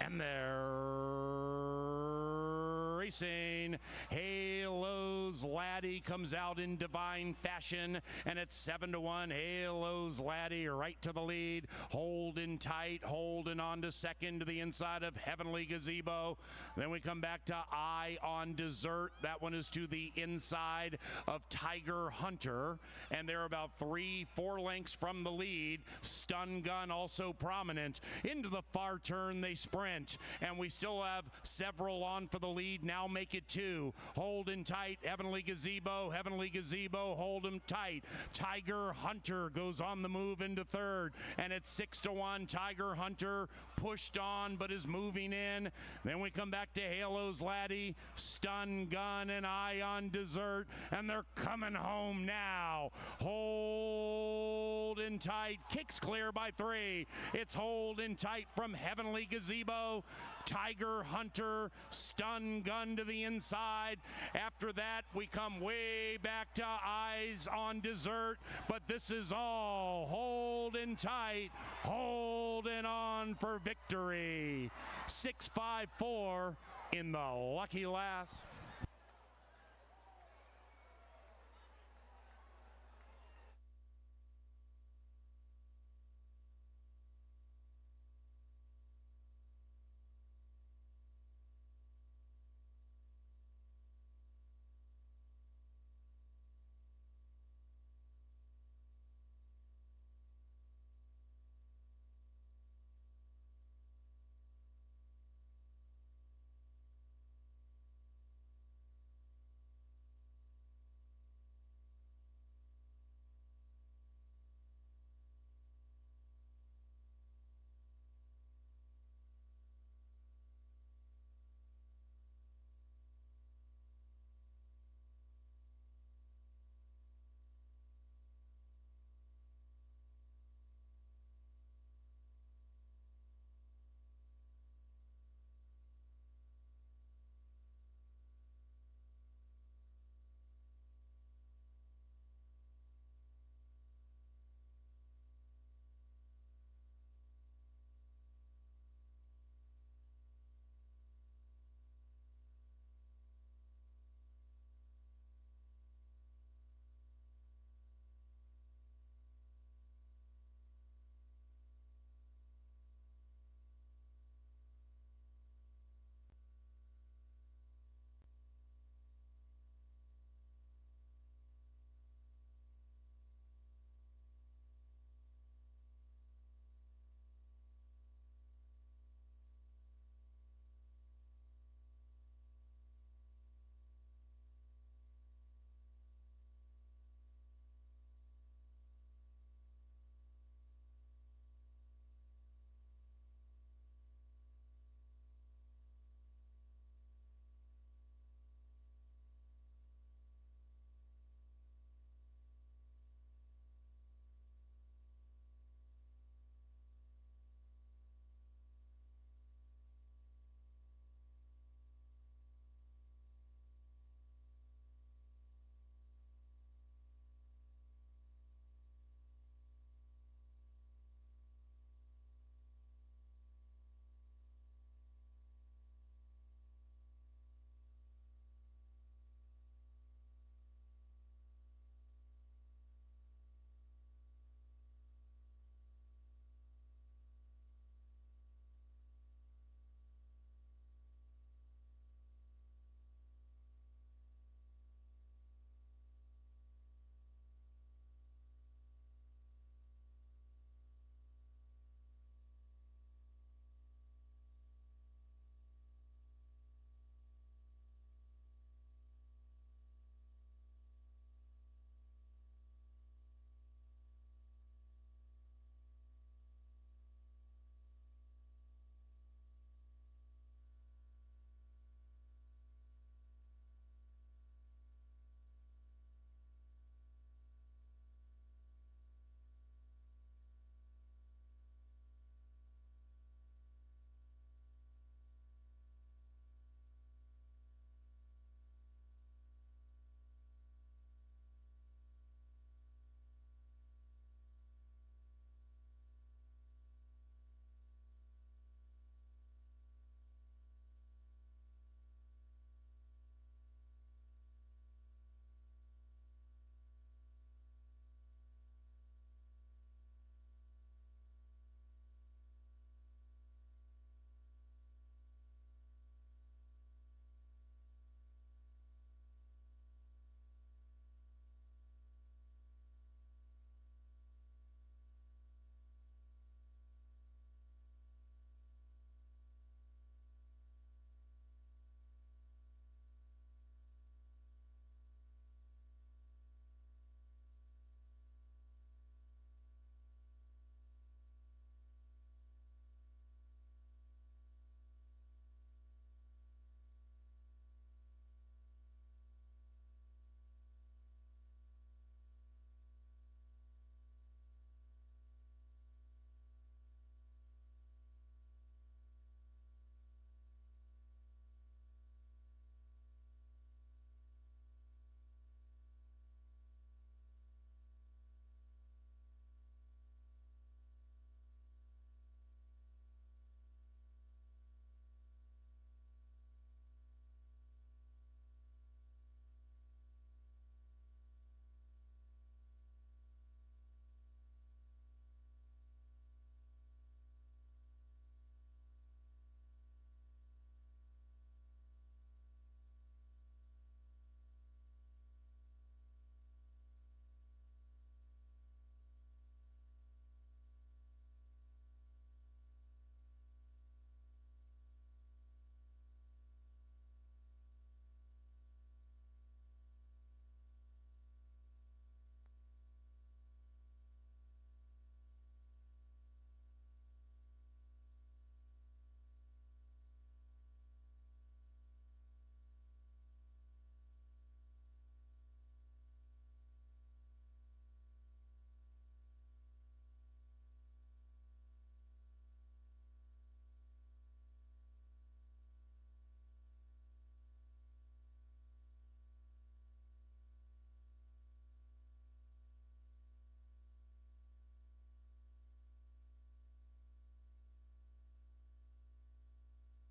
And they're racing. Halo's Laddie comes out in divine fashion, and it's 7-1. Halo's Laddie right to the lead, holding tight, holding on to second to the inside of Heavenly Gazebo. Then we come back to Eye on Dessert. That one is to the inside of Tiger Hunter, and they're about 3-4 lengths from the lead. Stun Gun also prominent. Into the far turn they sprint, and we still have several on for the lead. Now make it 2. Holding tight, Heavenly Gazebo, hold them tight. Tiger Hunter goes on the move into third, and it's 6-1. Tiger Hunter pushed on but is moving in. Then we come back to Halo's Laddie, Stun Gun, and Eye on Dessert, and they're coming home now. Holding tight, kicks clear by 3. It's holding tight from Heavenly Gazebo, Tiger Hunter, Stun Gun to the inside. After that, we come way back to Eyes on Dessert, but this is all holding tight, holding on for victory. 6-5-4 in the lucky last.